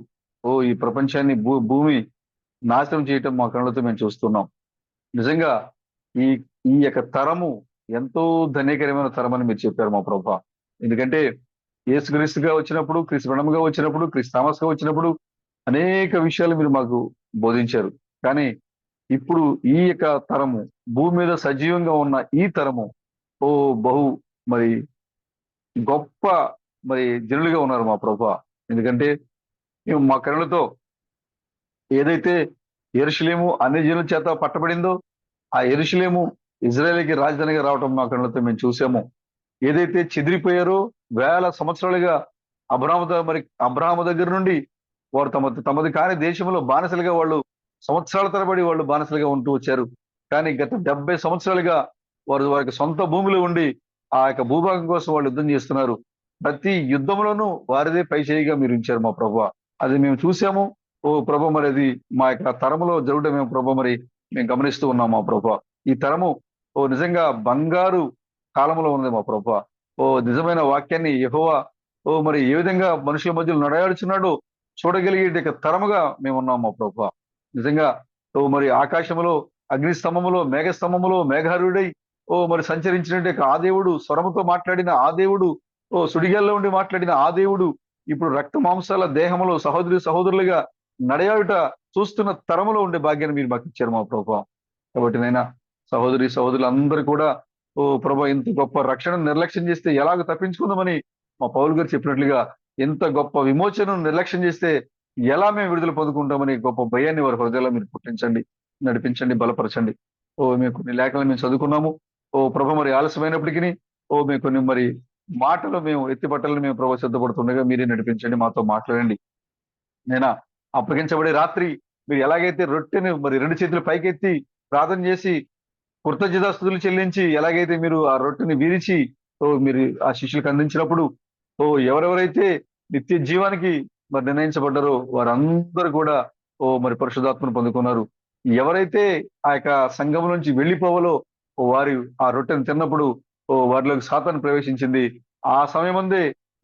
ఈ ప్రపంచాన్ని భూమి నాశనం చేయటం మా కళ్ళతో మేము చూస్తున్నాం. నిజంగా ఈ ఈ యొక్క తరము ఎంతో ధన్యకరమైన తరం అని మీరు చెప్పారు మా ప్రభా. ఎందుకంటే యేసుక్రీస్తుగా వచ్చినప్పుడు, క్రీస్తు ప్రణముగా వచ్చినప్పుడు, క్రీస్తు థామస్గా వచ్చినప్పుడు అనేక విషయాలు మీరు మాకు బోధించారు. కానీ ఇప్పుడు ఈ యొక్క తరము, భూమి మీద సజీవంగా ఉన్న ఈ తరము బహు మరి గొప్ప మరి జనులుగా ఉన్నారు మా ప్రభా. ఎందుకంటే మేము మా కళ్ళతో ఏదైతే యెరూషలేము అన్ని జనుల చేత పట్టబడిందో, ఆ యెరూషలేము ఇజ్రాయేల్కి రాజధానిగా రావటం మా కళ్ళతో మేము చూసాము. ఏదైతే చెదిరిపోయారో వేల సంవత్సరాలుగా అబ్రాహాము దగ్గర నుండి వారు తమది కాని దేశంలో బానిసలుగా వాళ్ళు సంవత్సరాల తరబడి వాళ్ళు బానిసలుగా ఉంటూ వచ్చారు. కానీ గత 70 సంవత్సరాలుగా వారికి సొంత భూమిలో ఉండి ఆ యొక్క భూభాగం కోసం వాళ్ళు యుద్ధం చేస్తున్నారు. ప్రతి యుద్ధంలోనూ వారిదే పై చేయిగా మీరు ఉంచారు మా ప్రభు. అది మేము చూసాము. ఓ ప్రభు, మరి అది మా యొక్క తరములో జరుగుట మేము ప్రభు మరి మేము గమనిస్తూ ఉన్నాం మా ప్రభు. ఈ తరము నిజంగా బంగారు కాలంలో ఉంది మా ప్రభు. నిజమైన వాక్యాన్ని యెహోవా మరి ఏ విధంగా మనుషుల మధ్యలో నడయాడుచున్నాడో చూడగలిగే తరముగా మేము ఉన్నాం మా ప్రభు. నిజంగా మరి ఆకాశములో అగ్నిస్తంభములో మేఘస్తంభములో మేఘారుడై మరి సంచరించినట్టు ఆ దేవుడు, స్వరముతో మాట్లాడిన ఆ దేవుడు, సుడిగాల్లో ఉండి మాట్లాడిన ఆ దేవుడు ఇప్పుడు రక్త మాంసాల దేహములో సహోదరులుగా నడయాడుట చూస్తున్న తరములో ఉండే భాగ్యాన్ని మీరు మాకు ఇచ్చారు మా ప్రభు. కాబట్టి నైనా సహోదరులందరూ కూడా ప్రభు, ఇంత గొప్ప రక్షణ నిర్లక్ష్యం చేస్తే ఎలాగ తప్పించుకుందామని మా పౌలు గారు చెప్పినట్లుగా ఇంత గొప్ప విమోచనను నిర్లక్ష్యం చేస్తే ఎలా మేము విడుదల పొందుకుంటామని గొప్ప భయాన్ని వారి హృదయాల్లో మీరు పుట్టించండి, నడిపించండి, బలపరచండి. మేము కొన్ని లేఖలు మేము చదువుకున్నాము. ప్రభు, మరి ఆలస్యమైనప్పటికీ మేము కొన్ని మరి మాటలు మేము ఎత్తిపట్టాలని మేము ప్రభు సిద్ధపడుతుండగా మీరే నడిపించండి, మాతో మాట్లాడండి. నేనా అప్పగించబడే రాత్రి మీరు ఎలాగైతే రొట్టెని మరి 2 చేతులు పైకెత్తి ప్రార్థన చేసి కృతజ్ఞతాస్తుతులు చెల్లించి ఎలాగైతే మీరు ఆ రొట్టెని విరిచి మీరు ఆ శిష్యులకు అందించినప్పుడు ఎవరెవరైతే నిత్య జీవానికి మరి నిర్ణయించబడ్డారో వారందరూ కూడా మరి పరిశుద్ధాత్మను పొందుకున్నారు. ఎవరైతే ఆ యొక్క సంఘం నుంచి వెళ్ళిపోవాలో వారు ఆ రొట్టెను తిన్నప్పుడు వారిలోకి సాతాను ప్రవేశించింది. ఆ సమయమందే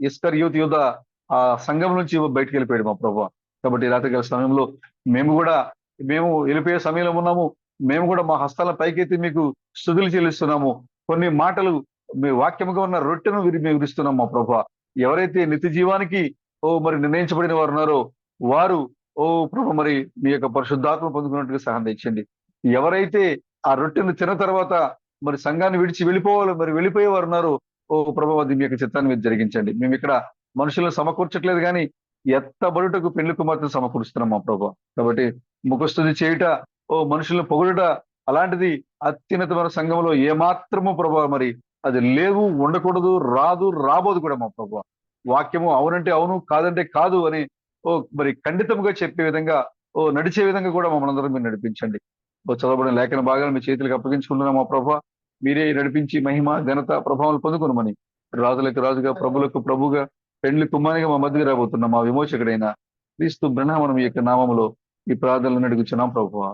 ఇస్కరియోతు యూదా ఆ సంఘం నుంచి బయటికి వెళ్ళిపోయాడు మా ప్రభు. కాబట్టి రాత్రికాల సమయంలో మేము వెళ్ళిపోయే సమయంలో ఉన్నాము. మేము కూడా మా హస్తాలను పైకెత్తి మీకు స్తుతులు చెల్లిస్తున్నాము. కొన్ని మాటలు మీ వాక్యముగా ఉన్న రొట్టెను మేము విరుస్తున్నాం మా ప్రభు. ఎవరైతే నిత్య జీవానికి మరి నిర్ణయించబడిన వారు ఉన్నారో వారు ప్రభు మరి మీ యొక్క పరిశుద్ధాత్మ పొందుకున్నట్టుగా సహాయం తెచ్చండి. ఎవరైతే ఆ రొట్టెను తిన్న తర్వాత మరి సంఘాన్ని విడిచి వెళ్ళిపోయేవారు ఉన్నారో ప్రభు, అది మీ యొక్క చిత్తాన్ని మీరు జరిగించండి. మేము ఇక్కడ మనుషులను సమకూర్చట్లేదు కానీ ఎత్తబడుటకు పెళ్లి కుమార్తెను సమకూరుస్తున్నాం మా ప్రభు. కాబట్టి ముఖస్తుతి చేయుట, మనుషులను పొగుడుట అలాంటిది అత్యున్నతమైన సంఘంలో ఏమాత్రము ప్రభు మరి అది లేవు, ఉండకూడదు, రాబోదు కూడా మా ప్రభు. వాక్యము అవునంటే అవును, కాదంటే కాదు అని మరి ఖండితంగా చెప్పే విధంగా నడిచే విధంగా కూడా మమ్మల్ని అందరం మీరు నడిపించండి. చదవబడిన లేఖన భాగాలు మీ చేతులకు అప్పగించుకుంటున్నాం మా ప్రభు. మీరే నడిపించి మహిమ ఘనత ప్రభావాలు పొందుకున్నామని రాజులకు రాజుగా ప్రభులకు ప్రభుగా పెండ్లి కుమారిగా మా మధ్యకి రాబోతున్న మా విమోచకుడైన క్రీస్తు బ్రహ్మణం యొక్క నామములో ఈ ప్రార్థనలు నడుగుచున్నాం ప్రభువా.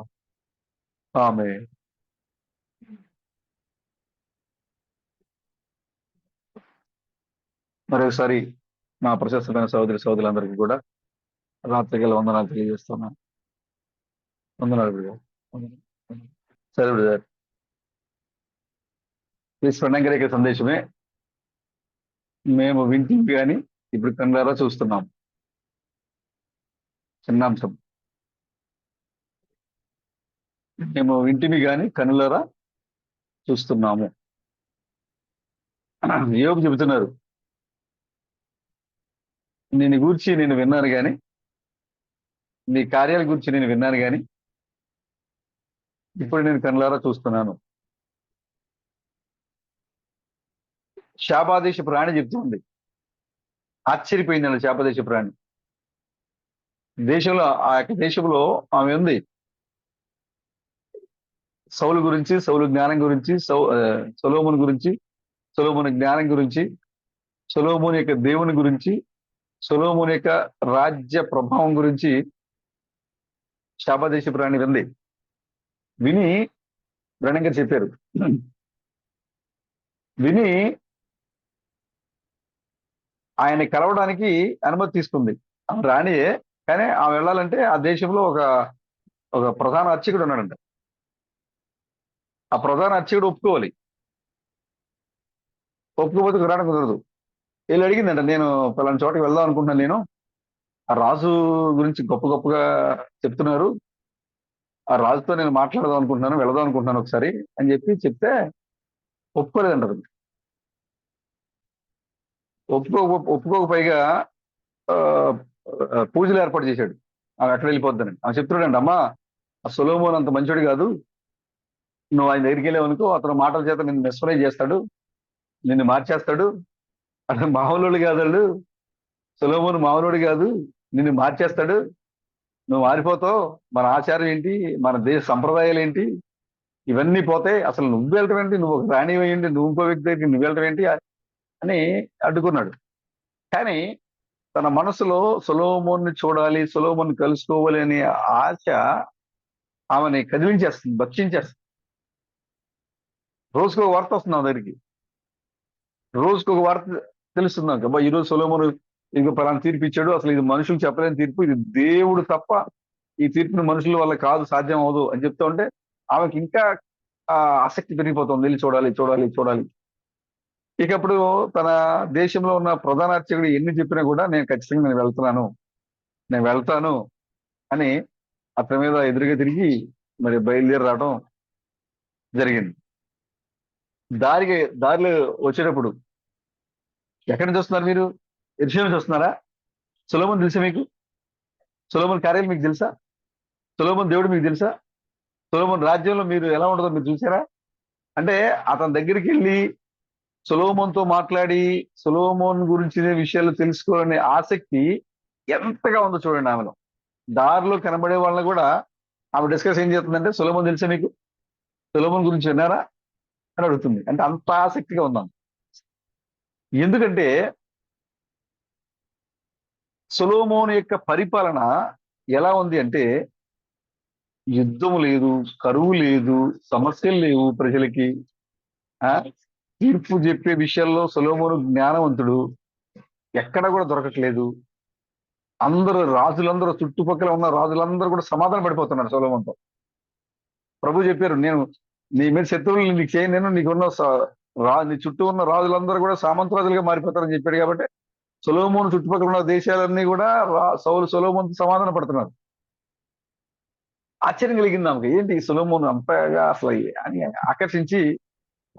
ఆమేన్. మరొకసారి మా ప్రశస్తమైన సోదరులందరికీ కూడా రాత్రికాల వందనాలు తెలియజేస్తున్నాను. వందనాలు బ్రదర్. వందనాలు. సరే బ్రదర్. ఈ స్వర్ణంగరేఖ సందేశమే మేము వింటివి కానీ ఇప్పుడు కళ్ళారా చూస్తున్నాం. చిన్నాంశం. మేము వింటివి కానీ కనులారా చూస్తున్నాము. యోబు చెబుతున్నారు, నేను గూర్చి నేను విన్నాను కానీ, నీ కార్యాల గురించి నేను విన్నాను కానీ ఇప్పుడు నేను కనులారా చూస్తున్నాను. శాపాదేశ ప్రాణి చెప్తుంది. ఆశ్చర్యపోయిందండి శాపదేశ ప్రాణి. దేశంలో ఆ యొక్క దేశంలో ఆమె ఉంది. సౌలు గురించి, సౌలు జ్ఞానం గురించి, సొలొమోను గురించి, సొలొమోను జ్ఞానం గురించి, సొలొమోను యొక్క దేవుని గురించి, సొలొమోను యొక్క రాజ్య ప్రభావం గురించి శాపదేశ ప్రాణి వింది. విని బ్రహ్నంగా చెప్పారు. విని ఆయన కలవడానికి అనుమతి తీసుకుంది. ఆమె రాణియే, కానీ ఆమె వెళ్ళాలంటే ఆ దేశంలో ఒక ప్రధాన అర్చకుడు ఉన్నాడంట. ఆ ప్రధాన అర్చకుడు ఒప్పుకోవాలి. ఒప్పుకోకపోతే రావడం కుదరదు. వీళ్ళు అడిగిందంట, నేను పలానా చోటకి వెళ్దాం అనుకుంటున్నాను, నేను ఆ రాజు గురించి గొప్ప గొప్పగా చెప్తున్నారు, ఆ రాజుతో నేను మాట్లాడదాం అనుకుంటున్నాను, వెళదాం అనుకుంటున్నాను ఒకసారి అని చెప్తే ఒప్పుకోలేదంటారు. ఒప్పుకోకపోయిగా ఆ, పూజలు ఏర్పాటు చేశాడు. ఆమె ఎక్కడ వెళ్ళిపోద్దని. ఆమె చెప్తున్నాడండి, అమ్మా ఆ సొలొమోను అంత మంచోడు కాదు, నువ్వు ఆయన దగ్గరికి వెళ్ళావు అనుకో, అతను మాటల చేత నిన్ను మెస్మరైజ్ చేస్తాడు, నిన్ను మార్చేస్తాడు. అతను మామూలు కాదు, వాళ్ళు సొలొమోను మామూలు కాదు, నిన్ను మార్చేస్తాడు, నువ్వు మారిపోతావు, మన ఆచారం ఏంటి, మన దేశ సంప్రదాయాలు ఏంటి, ఇవన్నీ పోతాయి, అసలు నువ్వు వెళ్ళటం ఏంటి, నువ్వు ఒక రాణి అయ్యండి, నువ్వు ఇంకో వ్యక్తి దగ్గరికి నువ్వు వెళ్ళటం ఏంటి అని అడ్డుకున్నాడు. కానీ తన మనసులో సొలొమోన్ని చూడాలి, సొలొమోన్ని కలుసుకోవాలి అనే ఆశ ఆమెని కదిలించేస్తుంది, భక్షించేస్తుంది. రోజుకు ఒక వార్త వస్తుంది ఆ దగ్గరికి, రోజుకు ఒక వార్త తెలుస్తుంది. అబ్బా ఈరోజు సొలొమోను ఇంకో పలానా తీర్పు ఇచ్చాడు, అసలు ఇది మనుషులు చెప్పలేని తీర్పు, ఇది దేవుడు తప్ప ఈ తీర్పుని మనుషుల వల్ల కాదు, సాధ్యం అవదు అని చెప్తా ఉంటే ఆమెకి ఇంకా ఆసక్తి పెరిగిపోతుంది. వెళ్ళి చూడాలి చూడాలి చూడాలి. ఇక అప్పుడు తన దేశంలో ఉన్న ప్రధాన అర్చకుడు ఎన్ని చెప్పినా కూడా నేను ఖచ్చితంగా నేను వెళ్తాను అని అతని మీద ఎదురుగా తిరిగి మరి బయలుదేరి రావడం జరిగింది. దారిలో వచ్చేటప్పుడు ఎక్కడి నుంచి వస్తున్నారు మీరు? ఎరుషలేము నుంచి వస్తున్నారా? సొలొమోను తెలుసా మీకు? సొలొమోను కార్యాలు మీకు తెలుసా? సొలొమోను దేవుడు మీకు తెలుసా? సొలొమోను రాజ్యంలో మీరు ఎలా ఉంటుందో మీరు చూసారా? అంటే అతని దగ్గరికి వెళ్ళి సొలొమోనుతో మాట్లాడి సొలొమోను గురించిన విషయాలు తెలుసుకోవాలనే ఆసక్తి ఎంతగా ఉందో చూడండి ఆమెలో. దారిలో కనబడే వాళ్ళని కూడా ఆమె డిస్కస్ ఏం చేస్తుందంటే, సొలొమోను తెలుసా మీకు? సొలొమోను గురించి విన్నారా అని అడుగుతుంది. అంటే అంత ఆసక్తిగా ఉందాం. ఎందుకంటే సొలొమోను యొక్క పరిపాలన ఎలా ఉంది అంటే, యుద్ధం లేదు, కరువు లేదు, సమస్యలు లేవు ప్రజలకి. ఆ తీర్పు చెప్పే విషయాల్లో సొలొమోను జ్ఞానవంతుడు, ఎక్కడ కూడా దొరకట్లేదు. రాజులందరూ చుట్టుపక్కల ఉన్న రాజులందరూ కూడా సమాధానం పడిపోతున్నారు సొలొమోనుతో. ప్రభు చెప్పారు, నేను నీ మీద శత్రువులు నీకు చేయను, నేను నీకున్న నీ చుట్టూ ఉన్న రాజులందరూ కూడా సామంతరాజులుగా మారిపోతారని చెప్పాడు. కాబట్టి సొలొమోను చుట్టుపక్కల ఉన్న దేశాలన్నీ కూడా సొలొమోనుతో సమాధాన పడుతున్నారు. ఆశ్చర్యం కలిగింది ఆమెకి, ఏంటి సొలొమోను అంతగా అసలు అని ఆకర్షించి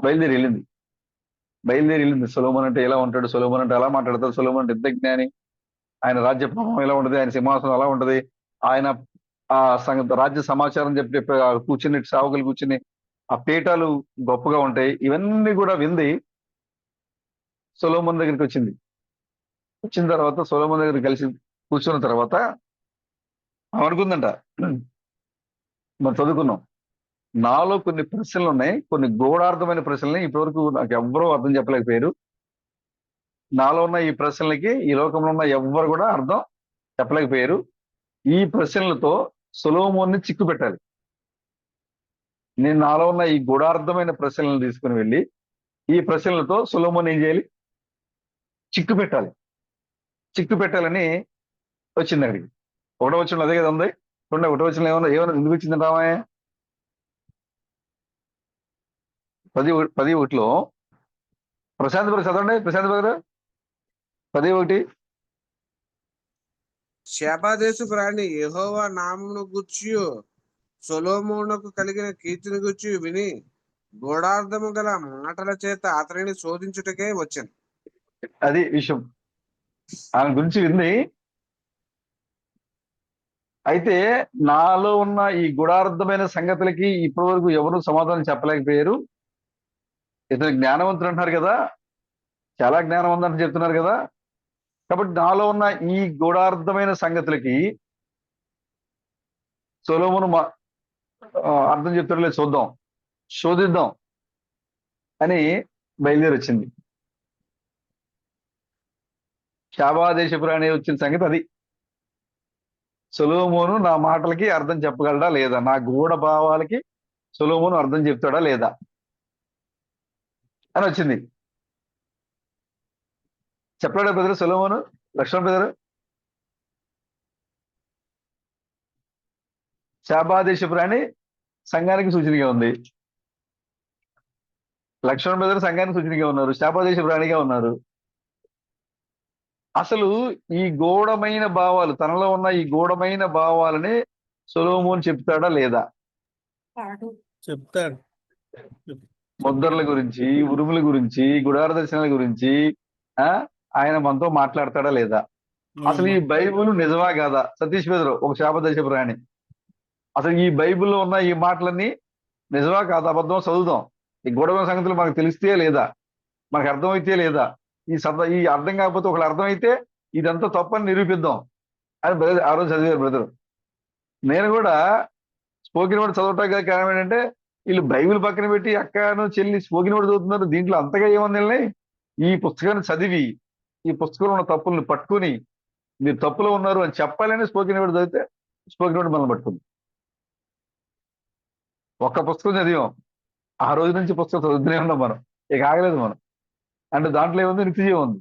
బయలుదేరి వెళ్ళింది. సొలొమోను అంటే ఎలా ఉంటాడు, సొలొమోను అంటే అలా మాట్లాడతాడు, సొలొమోను అంటే ఎంత జ్ఞాని, ఆయన రాజ్య ప్రభావం ఎలా ఉంటది, ఆయన సింహాసనం ఎలా ఉంటది, ఆయన రాజ్య సమాచారం చెప్పి కూర్చుని సావుకులు కూర్చుని ఆ పీఠాలు గొప్పగా ఉంటాయి. ఇవన్నీ కూడా వింది సొలొమోను దగ్గరికి వచ్చిన తర్వాత సొలొమోను దగ్గర కలిసి కూర్చున్న తర్వాత అనుకుందంట, మనం చదువుకున్నాం, నాలో కొన్ని ప్రశ్నలు ఉన్నాయి, కొన్ని గూఢార్థమైన ప్రశ్నలని ఇప్పటివరకు నాకు ఎవ్వరూ అర్థం చెప్పలేకపోయారు. నాలో ఉన్న ఈ ప్రశ్నలకి ఈ లోకంలో ఉన్న ఎవ్వరు కూడా అర్థం చెప్పలేకపోయారు. ఈ ప్రశ్నలతో సొలొమోన్ని చిక్కు పెట్టాలి. నేను నాలో ఉన్న ఈ గూఢార్థమైన ప్రశ్నలను తీసుకుని వెళ్ళి ఈ ప్రశ్నలతో సొలొమోన్ ఏం చేయాలి? చిక్కు పెట్టాలి. చిక్కు పెట్టాలని వచ్చింది అక్కడికి. ఒకటో వచ్చిన అదే కదా ఉంది. ఒకటో వచ్చిన ఏమన్నా ఏమన్నా ఎందుకు వచ్చింది రామాయ? 10:1 ప్రశాంత్ బ్రదర్ చదవండి. ప్రశాంత్ బ్రదర్ 10:1. శేబాదేశపు రాణి యెహోవా నామమును గూర్చి సొలొమోనుకు కలిగిన కీర్తిని గూర్చి విని గూఢార్థము గల మాటల చేత అతనిని శోధించుటకే వచ్చాను. అది విషయం. ఆమె గురించి వింది. అయితే నాలో ఉన్న ఈ గుడార్థమైన సంగతులకి ఇప్పటి వరకు ఎవరు సమాధానం చెప్పలేకపోయారు. ఇతను జ్ఞానవంతుడు అంటున్నారు కదా, చాలా జ్ఞానం ఉందని చెప్తున్నారు కదా. కాబట్టి నాలో ఉన్న ఈ గూఢార్థమైన సంగతులకి సొలొమోను అర్థం చెప్తారో లేదు చూద్దాం, శోధిద్దాం అని బయలుదేరి వచ్చింది. శాబాదేశపు రాణి వచ్చిన సంగతి అది. సొలొమోను నా మాటలకి అర్థం చెప్పగలడా లేదా, నా గూఢ భావాలకి సొలొమోను అర్థం చెప్తాడా లేదా అని వచ్చింది. చెప్పాడా బ్రదర్ సొలొమోను? లక్ష్మణ్ బ్రదర్, శాబాదేశపు రాణి సంఘానికి సూచనగా ఉంది. లక్ష్మణ్ బ్రదర్ సంఘానికి సూచనగా ఉన్నారు, శాబాదేశపు రాణిగా ఉన్నారు. అసలు ఈ గూఢమైన భావాలు, తనలో ఉన్న ఈ గూఢమైన భావాలని సొలొమోను చెప్తాడా లేదా? చెప్తాడు. ముద్రల గురించి, ఉరుముల గురించి, గుడార దర్శనాల గురించి ఆయన మనతో మాట్లాడతాడా లేదా? అసలు ఈ బైబుల్ నిజమా కాదా? సతీష్ బెదరు ఒక శాపదేశపు రాణి, అసలు ఈ బైబిల్లో ఉన్న ఈ మాటలన్నీ నిజమా కాదా, అబద్ధం చదువుదాం. ఈ గూఢమైన సంగతులు మనకు తెలిస్తే లేదా, మనకు అర్థమైతే లేదా, ఈ అర్థం కాకపోతే ఒకళ్ళు అర్థమైతే ఇదంతా తప్పని నిరూపిద్దాం అని బ్రదర్ ఆ రోజు చదివారు బ్రదర్. నేను కూడా స్పోకెన్ వర్డ్ చదవటానికి కారణం ఏంటంటే, వీళ్ళు బైబిల్ పక్కన పెట్టి అక్కను చెల్లి స్పోకెన్ వర్డ్ చదువుతున్నారు, దీంట్లో అంతగా ఏముంది, ఈ పుస్తకాన్ని చదివి ఈ పుస్తకంలో ఉన్న తప్పుల్ని పట్టుకుని మీరు తప్పులో ఉన్నారు అని చెప్పాలని స్పోకెన్ వర్డ్ చదివితే స్పోకెన్ వర్డ్ మనం పట్టుకుంది. ఒక్క పుస్తకం చదివాం, ఆ రోజు నుంచి పుస్తకం చదువుతూనే ఉన్నాం మనం, ఇక ఆగలేదు మనం. అంటే దాంట్లో ఏముంది, నిత్యజీవం ఉంది.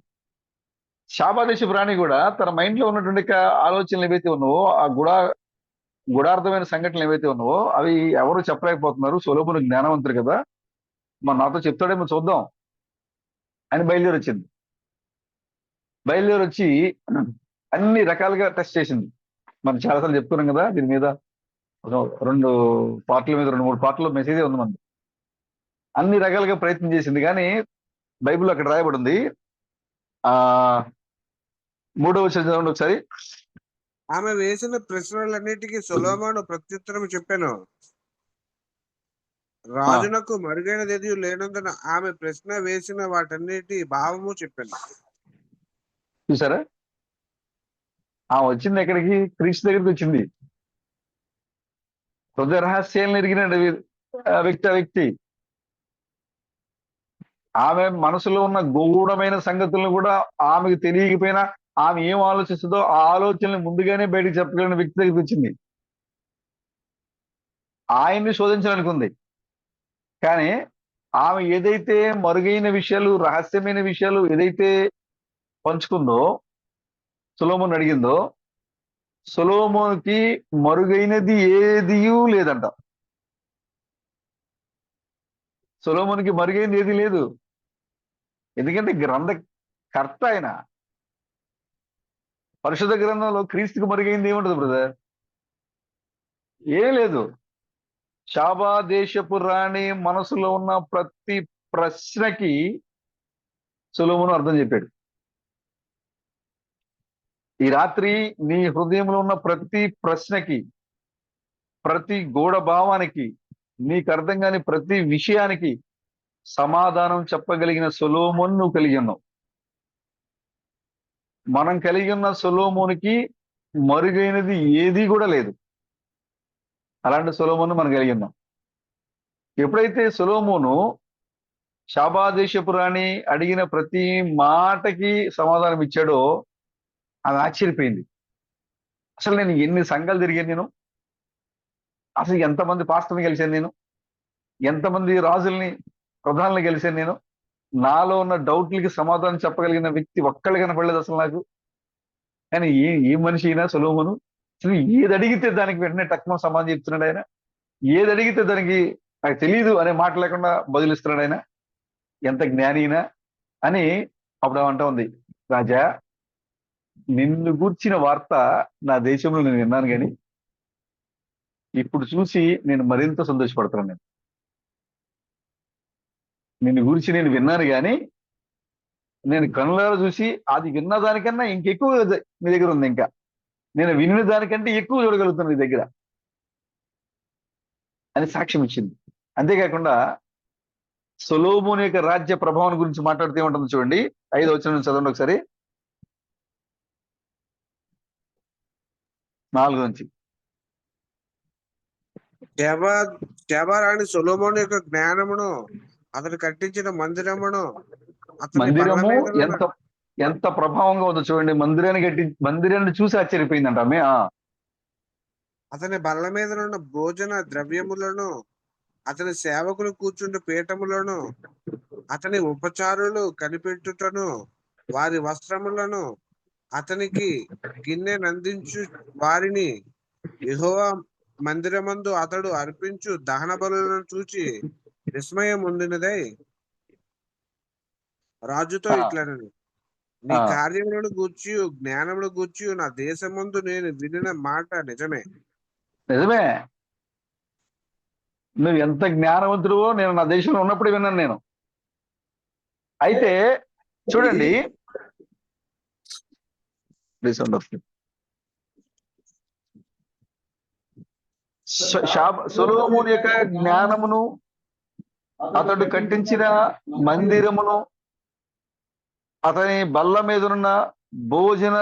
శాబాదేశపు రాణి కూడా తన మైండ్ లో ఉన్నటువంటి ఆలోచనలు ఏవైతే ఉన్నావో, ఆ గుడార్థమైన సంఘటనలు ఏవైతే ఉన్నావో అవి ఎవరు చెప్పలేకపోతున్నారు. సొలొమోను జ్ఞానవంతుడు కదా, మన నాతో చెప్తాడేమో చూద్దాం అని బయలుదేరి వచ్చింది. బయలుదేరి వచ్చి అన్ని రకాలుగా టెస్ట్ చేసింది. మనం చాలాసార్లు చెప్పుకున్నాం కదా దీని మీద, 2 పార్ట్ల మీద 2-3 పార్ట్లో మెసేజే ఉంది మనది. అన్ని రకాలుగా ప్రయత్నం చేసింది, కానీ బైబిల్ అక్కడ రాయబడి ఉంది. 3వ వచనం చదవండి ఒకసారి. ఆమె వేసిన ప్రశ్నలన్నిటికీ సొలొమోను ప్రత్యుత్తరం చెప్పాను. రాజునకు మరుగైనది ఏది లేనందున ఆమె ప్రశ్న వేసిన వాటన్నిటి భావము చెప్పాను. చూసారా, వచ్చింది ఎక్కడికి? క్రీస్తు దగ్గరికి వచ్చింది. హృదయ రహస్యాలను ఎరిగిన వ్యక్తి. ఆమె మనసులో ఉన్న గూఢమైన సంగతులను కూడా ఆమెకు తెలియకపోయినా ఆమె ఏం ఆలోచిస్తుందో ఆ ఆలోచనలు ముందుగానే బయటకు చెప్పగలిగిన వ్యక్తి దగ్గరికి వచ్చింది. ఆయన్ని శోధించాలనుకుంది, కానీ ఆమె ఏదైతే మరుగైన విషయాలు, రహస్యమైన విషయాలు ఏదైతే పంచుకుందో, సొలొమోను అడిగిందో, సొలొమోనుకి మరుగైనది ఏది లేదంట. సొలొమోనుకి మరుగైనది ఏది లేదు, ఎందుకంటే గ్రంథకర్త ఆయన. పరిశుద్ధ గ్రంథంలో క్రీస్తుకు మరుగైంది ఏముంటది బ్రదర్? ఏం లేదు. శాబాదేశపు రాణి మనసులో ఉన్న ప్రతి ప్రశ్నకి సొలొమోను అర్థం చెప్పాడు. ఈ రాత్రి నీ హృదయంలో ఉన్న ప్రతి ప్రశ్నకి, ప్రతి గూఢ భావానికి, నీకు అర్థం కాని ప్రతి విషయానికి సమాధానం చెప్పగలిగిన సొలొమోను నువ్వు కలిగి ఉన్నావు. మనం కలిగి ఉన్న సొలొమోనుకి మరుగైనది ఏది కూడా లేదు. అలాంటి సొలొమోను మనం కలిగి ఉన్నాం. ఎప్పుడైతే సొలొమోను శాబాదేశపు రాణి అడిగిన ప్రతి మాటకి సమాధానం ఇచ్చాడో అది ఆశ్చర్యపోయింది. అసలు నేను ఎన్ని సంఘాలు తిరిగాను, నేను అసలు ఎంతమంది పాస్టర్ని కలిశాను, నేను ఎంతమంది రాజుల్ని, ప్రధానుల్ని కలిశాను, నేను నాలో ఉన్న డౌట్లకి సమాధానం చెప్పగలిగిన వ్యక్తి ఒక్కళ్ళు కనపడలేదు అసలు నాకు. కానీ ఏ మనిషి అయినా సొలొమోను అసలు ఏది అడిగితే దానికి వెంటనే టక్కున సమాధానం చెప్తున్నాడు ఆయన. ఏది అడిగితే దానికి నాకు తెలియదు అనే మాట లేకుండా బదులిస్తున్నాడు ఆయన. ఎంత జ్ఞాని అయినా అని అప్పుడు అంటా ఉంది, రాజా నిన్ను గూర్చిన వార్త నా దేశంలో నేను విన్నాను కానీ ఇప్పుడు చూసి నేను మరింత సంతోషపడుతున్నాను. నిన్ను గురించి నేను విన్నాను కానీ నేను కనులారా చూసి అది విన్న దానికన్నా ఇంకెక్కువ మీ దగ్గర ఉంది. ఇంకా నేను విన్న దానికంటే ఎక్కువ చూడగలుగుతాను నీ దగ్గర అని సాక్ష్యం ఇచ్చింది. అంతేకాకుండా సొలొమోను యొక్క రాజ్య ప్రభావం గురించి మాట్లాడితే ఏమంటుంది చూడండి, 5వ వచనం నుంచి చదవండి ఒకసారి, 4 నుంచి. శేబారాణి సొలొమోను యొక్క జ్ఞానమును, అతడు కట్టించిన మందిరమును, అతని బల్ల మందిరము మీద ఎంత ఎంత ప్రభావంగా ఉందో చూడండి. మందిరాన్ని చూసి ఆశ్చర్యపోయిందంట ఆమె. అతని బల్ల మీద ఉన్న భోజన ద్రవ్యములను, అతని సేవకులు కూర్చుండే పీఠములను, అతని ఉపచారులు కనిపెట్టుటను, వారి వస్త్రములను, అతనికి గిన్నె నందించు వారిని, యెహోవా మందిరమందు అతడు అర్పించు దహన బలులను చూచి విస్మయం ఉండినదై రాజుతో ఆ, ఇట్లనెను, నీ ఆ, కార్యములను గూర్చి జ్ఞానమును గూర్చి నా దేశమందు నేను వినిన మాట నిజమే. నిజమే. నువ్వు ఎంత జ్ఞానవంతుడువో నేను నా దేశంలో ఉన్నప్పుడు విన్నాను నేను. అయితే చూడండి, సొలొమోను యొక్క జ్ఞానమును, అతడు కట్టించిన మందిరమును, అతని బల్ల మీదనున్న భోజన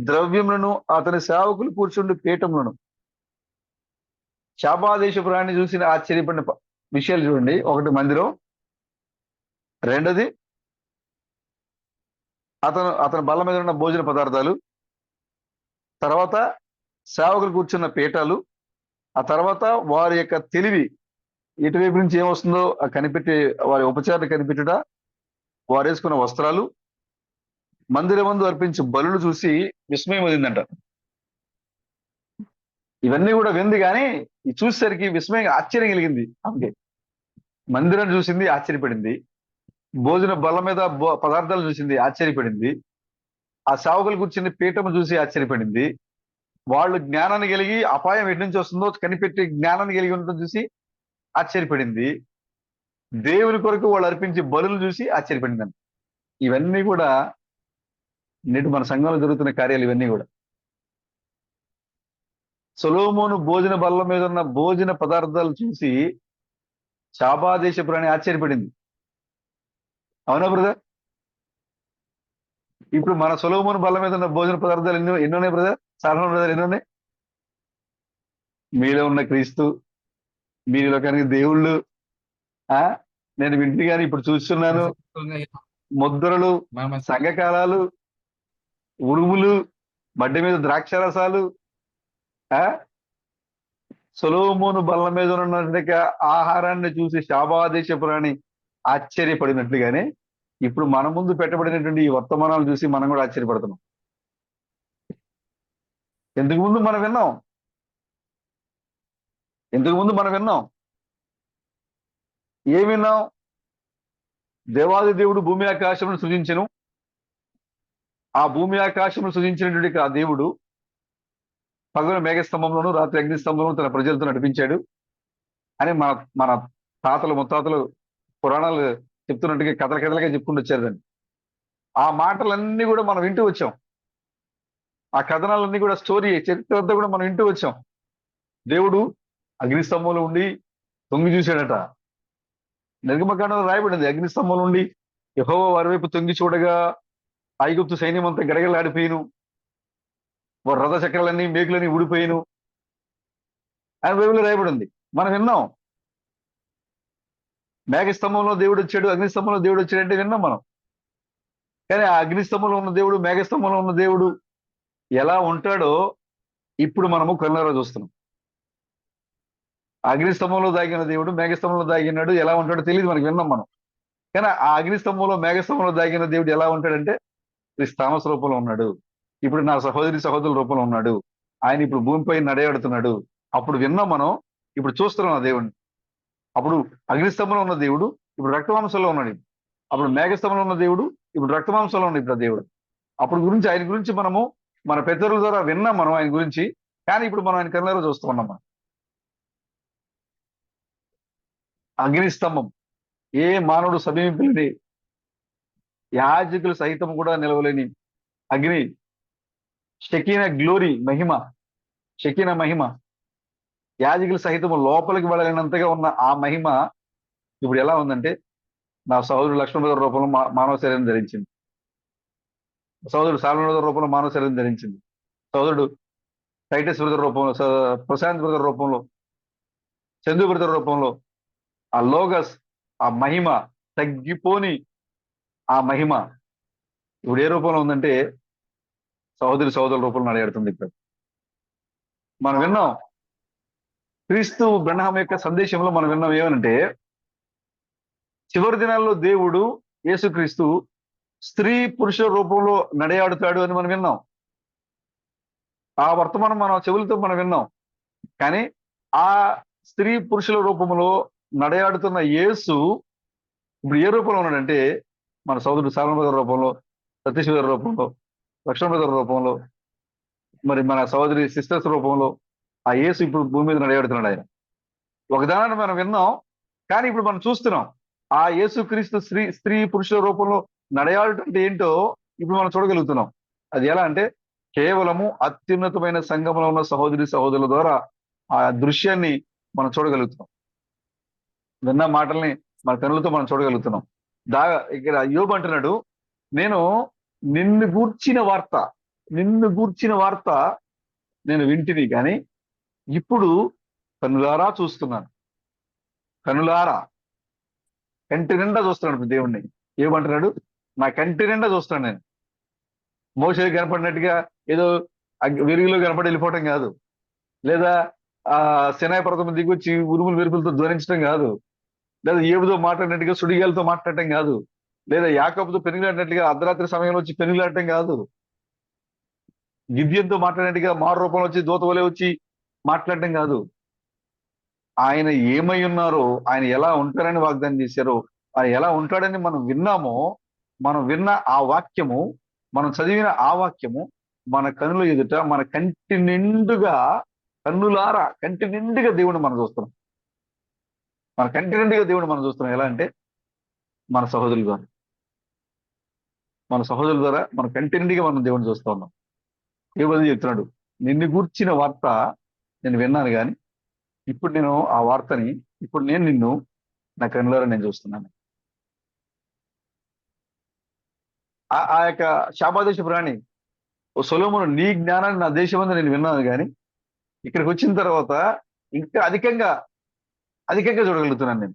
ద్రవ్యములను, అతని సేవకులు కూర్చుండి పీఠములను, శాపాదేశపు రాణి చూసిన ఆశ్చర్యపడిన విషయాలు చూడండి. ఒకటి మందిరం, రెండోది అతని బల్ల మీద ఉన్న భోజన పదార్థాలు, తర్వాత సేవకులు కూర్చున్న పీఠాలు, ఆ తర్వాత వారి యొక్క తెలివి ఎటువైపు నుంచి ఏమొస్తుందో ఆ కనిపెట్టి వారి ఉపచారాన్ని కనిపెట్టుట, వారు వేసుకున్న వస్త్రాలు, మందిరమందు అర్పించే బలులు చూసి విస్మయం వదిందంట. ఇవన్నీ కూడా వింది కానీ ఇది చూసేసరికి విస్మయం ఆశ్చర్యం కలిగింది ఆమెకి. మందిరం చూసింది, ఆశ్చర్యపడింది. భోజన బల్ల మీద పదార్థాలు చూసింది, ఆశ్చర్యపడింది. ఆ సేవకులు కూర్చుని పీఠము చూసి ఆశ్చర్యపడింది. వాళ్ళు జ్ఞానాన్ని కలిగి అపాయం ఎటు నుంచి వస్తుందో కనిపెట్టి జ్ఞానాన్ని కలిగి ఉండటం చూసి ఆశ్చర్యపడింది. దేవుని కొరకు వాళ్ళు అర్పించే బలులు చూసి ఆశ్చర్యపడిందండి. ఇవన్నీ కూడా నేటి మన సంఘంలో జరుగుతున్న కార్యాలు. ఇవన్నీ కూడా సొలొమోను భోజన బల్ల మీద ఉన్న భోజన పదార్థాలు చూసి శాపాదేశపు రాణి ఆశ్చర్యపడింది. అవునా బ్రదర్? ఇప్పుడు మన సొలొమోను బల్ల మీద ఉన్న భోజన పదార్థాలు ఎన్నోన్నాయి బ్రదర్? సాధారణ బ్రదర్ ఎన్నోన్నాయి? మీలో ఉన్న క్రీస్తు, మీ లోకానికి దేవుళ్ళు, నేను వింటి గాని ఇప్పుడు చూస్తున్నాను, ముద్రలు, సంఘకాలాలు, ఉరుములు, మడ్డి మీద ద్రాక్షరసాలు, సొలొమోను బల్ల మీద ఉన్నటువంటి ఆహారాన్ని చూసి శాపాదేశపు రాణి ఆశ్చర్యపడినట్లుగానే ఇప్పుడు మన ముందు పెట్టబడినటువంటి ఈ వర్తమానాలు చూసి మనం కూడా ఆశ్చర్యపడుతున్నాం. ఇంతకు ముందు మనం విన్నాం ఏం విన్నాం? దేవాది దేవుడు భూమి ఆకాశమును సృజించెను. ఆ భూమి ఆకాశమును సృజించినటువంటి ఆ దేవుడు పగలు మేఘస్తంభంలోను రాత్రి అగ్నిస్తంభంలోను తన ప్రజలతో నడిపించాడు అని మన తాతలు ముత్తాతలు పురాణాలు చెప్తున్నట్టుగా కథలుగా చెప్పుకుంటూ వచ్చారు దాన్ని. ఆ మాటలన్నీ కూడా మనం వింటూ వచ్చాం. ఆ కథనాలన్నీ కూడా చరిత్ర అంతా కూడా మనం వింటూ వచ్చాం. దేవుడు అగ్నిస్తంభంలో ఉండి తొంగి చూశాడట. నిర్గమకాండంలో రాయబడింది, అగ్నిస్తంభంలో ఉండి యెహోవా వారి వైపు తొంగి చూడగా ఐగుప్తు సైన్యం అంతా గడగడలాడిపోయిను, వారి రథ చక్రాలన్నీ మేకులన్నీ ఊడిపోయిను అని బైబిల్లో రాయబడింది. మనం విన్నాం. మేఘస్తంభంలో దేవుడు వచ్చాడు, అగ్నిస్తంభంలో దేవుడు వచ్చాడు అంటే విన్నాం మనం. కానీ ఆ అగ్నిస్తంభంలో ఉన్న దేవుడు, మేఘస్తంభంలో ఉన్న దేవుడు ఎలా ఉంటాడో ఇప్పుడు మనము కళ్ళారా చూస్తున్నాం. అగ్నిస్తంభంలో దాగిన దేవుడు మేఘస్తంభంలో దాగినాడు, ఎలా ఉంటాడో తెలియదు మనకి, విన్నాం మనం. కానీ ఆ అగ్నిస్తంభంలో మేఘస్తంభంలో దాగిన దేవుడు ఎలా ఉంటాడంటే తామస రూపంలో ఉన్నాడు. ఇప్పుడు నా సహోదరి సహోదరుల రూపంలో ఉన్నాడు. ఆయన ఇప్పుడు భూమిపై నడయాడుతున్నాడు. అప్పుడు విన్నాం మనం, ఇప్పుడు చూస్తున్నాం ఆ దేవుడిని. అప్పుడు అగ్నిస్తంభంలో ఉన్న దేవుడు ఇప్పుడు రక్తమాంసంలో ఉన్నాడు. అప్పుడు మేఘస్తంభంలో ఉన్న దేవుడు ఇప్పుడు రక్తమాంసంలో ఉన్నాడు ఇప్పుడు ఆ దేవుడు. అప్పుడు గురించి ఆయన గురించి మనము మన పెద్దల ద్వారా విన్నాం మనం ఆయన గురించి. కానీ ఇప్పుడు మనం ఆయన కళ్ళారా చూస్తూ ఉన్నాం మనం. అగ్నిస్తంభం ఏ మానవుడు సమీపించలేని, యాజకులు సహితం కూడా నిలవలేని అగ్ని, షకీన గ్లోరీ మహిమ, షకీన మహిమ, యాజకులు సహితం లోపలికి వెళ్ళలేనంతగా ఉన్న ఆ మహిమ ఇప్పుడు ఎలా ఉందంటే నా సహోదరుడు లక్ష్మణ గారి రూపంలో మానవ శరీరం ధరించింది. సహోదరుడు సాల్మన్ గారి రూపంలో మానవ శరీరం ధరించింది. సహోదరుడు టైటస్ బ్రదర్ రూపంలో, ప్రశాంత్ బ్రదర్ రూపంలో, చందు బ్రదర్ రూపంలో ఆ లోగస్, ఆ మహిమ, తగ్గిపోని ఆ మహిమ ఇప్పుడు ఏ రూపంలో ఉందంటే సహోదరుల రూపంలో నడియాడుతుంది. ఇప్పుడు మనం విన్నాం క్రీస్తు బ్రహ్మ యొక్క సందేశంలో మనం విన్నాం ఏమనంటే చివరి దినాల్లో దేవుడు యేసుక్రీస్తు స్త్రీ పురుషుల రూపంలో నడయాడుతాడు అని మనం విన్నాం. ఆ వర్తమానం మన చెవులతో మనం విన్నాం. కానీ ఆ స్త్రీ పురుషుల రూపంలో నడయాడుతున్న యేసు ఇప్పుడు ఏ రూపంలో ఉన్నాడంటే మన సోదరుడు సాల్మన్ గారి రూపంలో, సతీష్ గారి రూపంలో, లక్ష్మణ గారి రూపంలో, మరి మన సహోదరి సిస్టర్స్ రూపంలో ఆ యేసు ఇప్పుడు భూమి మీద నడయాడుతున్నాడు. ఆయన ఒకదానాన్ని మనం విన్నాం, కానీ ఇప్పుడు మనం చూస్తున్నాం ఆ యేసు క్రీస్తు స్త్రీ పురుషుల రూపంలో నడయాడుతుంటే ఏంటో ఇప్పుడు మనం చూడగలుగుతున్నాం. అది ఎలా అంటే కేవలము అత్యున్నతమైన సంఘంలో ఉన్న సహోదరుల ద్వారా ఆ దృశ్యాన్ని మనం చూడగలుగుతున్నాం. విన్న మాటల్ని మన కనులతో మనం చూడగలుగుతున్నాం. ఇక్కడ యోబు అంటున్నాడు, నేను నిన్ను గూర్చిన వార్త నేను వింటిని కానీ ఇప్పుడు కనులారా చూస్తున్నాను. కనులారా, కంటి నిండా చూస్తున్నాడు దేవుణ్ణి. ఏమంటున్నాడు, నా కంటి నిండా చూస్తున్నాను నేను. మోషే కనపడినట్టుగా ఏదో వెలుగులో కనపడి వెళ్ళిపోవటం కాదు, లేదా ఆ సినాయి పర్వతం దిగొచ్చి ఉరుములు మెరుపులతో ధ్వనించడం కాదు, లేదా ఏబుతో మాట్లాడినట్టుగా సుడిగాలతో మాట్లాడటం కాదు, లేదా యాకోబుతో పెనుగులాడినట్టుగా అర్ధరాత్రి సమయంలో వచ్చి పెనుగులాడటం కాదు, గిద్యంతో మాట్లాడినట్టుగా మారు రూపంలో వచ్చి దూత వలె వచ్చి మాట్లాడటం కాదు. ఆయన ఏమై ఉన్నారో, ఆయన ఎలా ఉంటారని వాగ్దానం చేశారో, ఆయన ఎలా ఉంటాడని మనం విన్నామో, మనం విన్న ఆ వాక్యము, మనం చదివిన ఆ వాక్యము మన కనుల ఎదుట మన కంటి నిండుగా, కన్నులారా కంటి నిండుగా దేవుడిని మనం చూస్తున్నాం. మన కంటి నిండుగా దేవుడిని మనం చూస్తున్నాం. ఎలా అంటే మన సహోదరుల ద్వారా మన కంటి నిండుగా మనం దేవుడిని చూస్తూ ఉన్నాం. ఏ బదులు చెప్తున్నాడు, నిన్ను గూర్చిన వార్త నేను విన్నాను కానీ ఇప్పుడు నేను నిన్ను నా కన్నులారా నేను చూస్తున్నాను. ఆ యొక్క శాపాదేశ ప్రాణి సొలొమోను, నీ జ్ఞానాన్ని నా దేశం అంతా నేను విన్నాను కానీ ఇక్కడికి వచ్చిన తర్వాత ఇంకా అధికంగా చూడగలుగుతున్నాను నేను.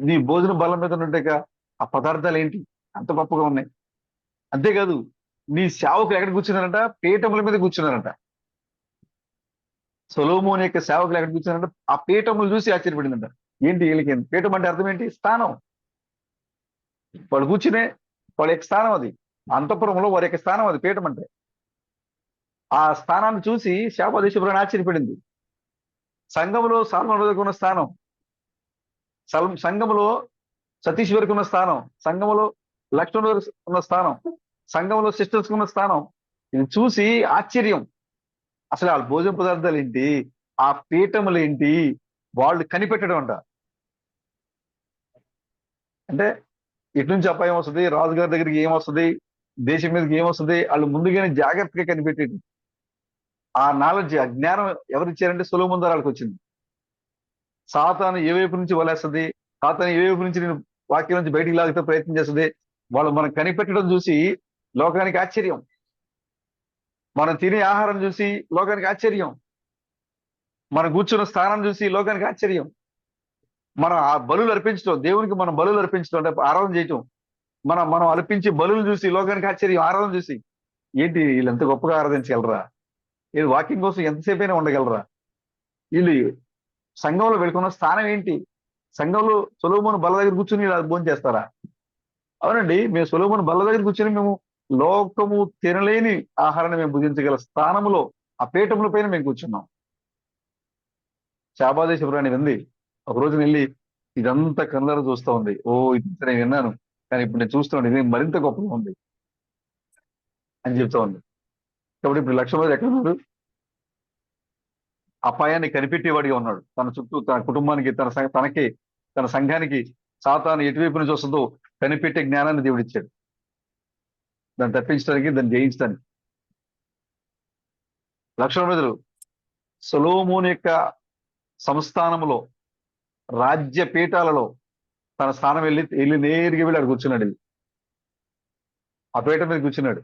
నీ భోజన బలం మీద ఉంటే ఆ పదార్థాలు ఏంటి అంత గొప్పగా ఉన్నాయి. అంతేకాదు నీ సేవకులు ఎక్కడ కూర్చున్నారంట, పీఠముల మీద కూర్చున్నారంట. సొలొమోను యొక్క సేవకులు ఎక్కడ కూర్చున్నారంట, ఆ పీఠములు చూసి ఆశ్చర్యపడిందంట. ఏంటి వీళ్ళకి పీఠం అంటే అర్థం ఏంటి? స్థానం. వాళ్ళు కూర్చునే వాళ్ళ యొక్క స్థానం అది. అంతఃపురంలో వారి యొక్క స్థానం అది పీఠం అంటే. ఆ స్థానాన్ని చూసి శాపదేశపురాన్ని ఆశ్చర్యపడింది. సంఘంలో సాల్మన్ వరకు ఉన్న స్థానం, సంఘంలో సతీష్ వరకు ఉన్న స్థానం, సంఘంలో లక్ష్మణ్ వరకు ఉన్న స్థానం, సంఘంలో సిస్టర్స్ ఉన్న స్థానం, ఇది చూసి ఆశ్చర్యం. అసలు వాళ్ళ భోజన పదార్థాలు ఏంటి, ఆ పీఠములు ఏంటి, వాళ్ళు కనిపెట్టడం అంట. అంటే ఇటు నుంచి అపాయం వస్తుంది, రాజుగారి దగ్గరికి ఏమొస్తుంది, దేశం మీదకి ఏమొస్తుంది, వాళ్ళు ముందుగానే జాగ్రత్తగా కనిపెట్టేది. ఆ నాలెడ్జ్, ఆ జ్ఞానం ఎవరు ఇచ్చారంటే సొలొమోను ద్వారా వాళ్ళకి వచ్చింది. సాతాను ఏ వైపు నుంచి వలేస్తుంది, సాతాను ఏ వైపు నుంచి నేను వాక్యం నుంచి బయటికి లాగితే ప్రయత్నం చేస్తుంది, వాళ్ళు మనం కనిపెట్టడం చూసి లోకానికి ఆశ్చర్యం. మనం తినే ఆహారం చూసి లోకానికి ఆశ్చర్యం. మనం కూర్చున్న స్థానం చూసి లోకానికి ఆశ్చర్యం. మనం ఆ బలులు అర్పించడం, దేవునికి మనం బలులు అర్పించడం అంటే ఆరాధన చేయటం, మనం అర్పించే బలులు చూసి లోకానికి ఆశ్చర్యం. ఆరాధన చూసి ఏంటి వీళ్ళు ఎంత గొప్పగా ఆరాధించగలరా, వీళ్ళు వాకింగ్ కోసం ఎంతసేపు అయినా ఉండగలరా, వీళ్ళు సంఘంలో వెళ్తున్న స్థానం ఏంటి, సంఘంలో సొలొమోను బల దగ్గర కూర్చుని భోజనం చేస్తారా, అవునండి, మేము సొలొమోను బల్ల దగ్గర కూర్చొని మేము లోకము తినలేని ఆహారాన్ని మేము భుజించగల స్థానంలో ఆ పీఠముల పైన మేము కూర్చున్నాం. శాపాదేశపురాణి ఉంది. ఒక రోజు వెళ్ళి ఇదంతా కళ్ళారా చూస్తా ఉంది. ఓ ఇదంతా నేను విన్నాను, కానీ ఇప్పుడు నేను చూస్తున్నాను ఇది మరింత గొప్పగా ఉంది అని చెప్తా ఉంది. కాబట్టి ఇప్పుడు లక్ష మంది ఎక్కడ ఉన్నారు? అపాయాన్ని కనిపెట్టేవాడిగా ఉన్నాడు. తన చుట్టూ తన కుటుంబానికి తనకి తన సంఘానికి సాతాను ఎటువైపు నుంచి వస్తుందో కనిపెట్టే జ్ఞానాన్ని దేవుడిచ్చాడు, దాన్ని తప్పించడానికి, దాన్ని జయించడానికి. లక్షల మందిలో సొలొమోను యొక్క సంస్థానంలో, రాజ్య పీఠాలలో తన స్థానం వెళ్ళి నేరుగా వెళ్ళి అక్కడ కూర్చున్నాడు. వెళ్ళి ఆ పీఠ మీద కూర్చున్నాడు.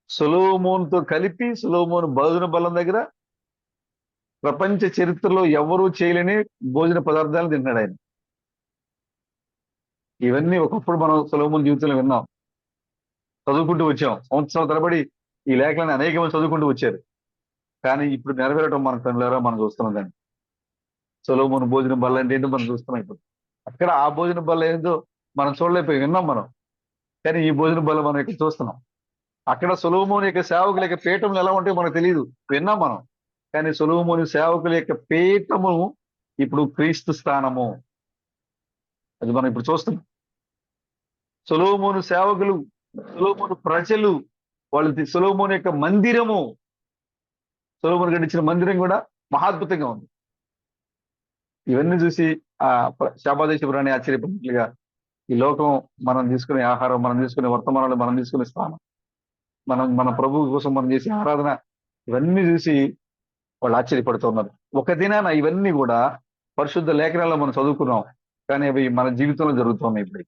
సొలొమోనుతో కలిపి సొలొమోను భోజన బల్లం దగ్గర ప్రపంచ చరిత్రలో ఎవరూ చేయలేని భోజన పదార్థాలు తింటున్నాడు ఆయన. ఇవన్నీ ఒకప్పుడు మనం సొలొమోను జీవితంలో విన్నాం, చదువుకుంటూ వచ్చాం. సంవత్సరాల తరబడి ఈ లేఖలను అనేక మంది చదువుకుంటూ వచ్చారు. కానీ ఇప్పుడు నెరవేరటం మన కళ్ళారా మనం చూస్తున్నాం. దాన్ని సొలొమోను భోజనం బల్ల అంటే ఏంటో మనం చూస్తున్నాం. ఇప్పుడు అక్కడ ఆ భోజన బల్ల ఏంటో మనం చూడలేకపోయి విన్నాం మనం, కానీ ఈ భోజన బల్ల మనం ఇక్కడ చూస్తున్నాం. అక్కడ సొలొమోను యొక్క సేవకుల యొక్క పీఠములు ఎలా ఉంటాయో మనకు తెలియదు, విన్నాం మనం. కానీ సొలొమోను సేవకుల యొక్క పీఠము ఇప్పుడు క్రీస్తు స్థానము, అది మనం ఇప్పుడు చూస్తున్నాం. సొలొమోను సేవకులు, సొలొమోను ప్రజలు, వాళ్ళు సొలొమోను యొక్క మందిరము, సొలొమోను కట్టించిన మందిరం కూడా మహాద్భుతంగా ఉంది. ఇవన్నీ చూసి ఆ శాపాదేశపురాన్ని ఆశ్చర్యపడినట్లుగా ఈ లోకం మనం తీసుకునే ఆహారం, మనం తీసుకునే వర్తమానాలు, మనం తీసుకునే స్థానం, మన ప్రభువు కోసం మనం చేసే ఆరాధన, ఇవన్నీ చూసి వాళ్ళు ఆశ్చర్యపడుతూ ఉన్నారు. ఒక దినాన ఇవన్నీ కూడా పరిశుద్ధ లేఖనాల్లో మనం చదువుకున్నాం, కానీ అవి మన జీవితంలో జరుగుతూ ఉన్నాయి, ఇప్పుడు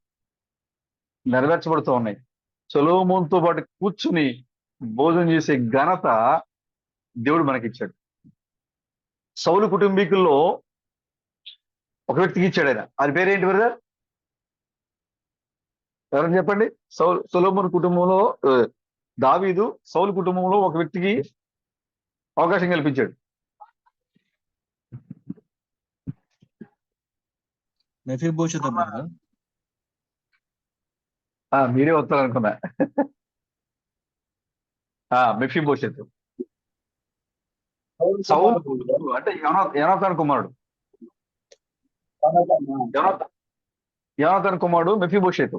నెరవేర్చబడుతూ ఉన్నాయి. సొలొమోనుతో పాటు కూర్చుని భోజనం చేసే ఘనత దేవుడు మనకిచ్చాడు. సౌలు కుటుంబీకుల్లో ఒక వ్యక్తికి ఇచ్చాడు ఆయన. అది పేరేంటి బ్రదర్? ఎవరని చెప్పండి. సొలొమోను కుటుంబంలో దావీదు సౌలు కుటుంబంలో ఒక వ్యక్తికి అవకాశం కల్పించాడు. మెఫీబోషెత్ అన్నారా? మీరే వస్తారనుకున్నా. మెఫీబోషెత్ సౌలు అంటే యోనాతాను కుమారుడు. యోనాతాను కుమారుడు మెఫీబోషెత్.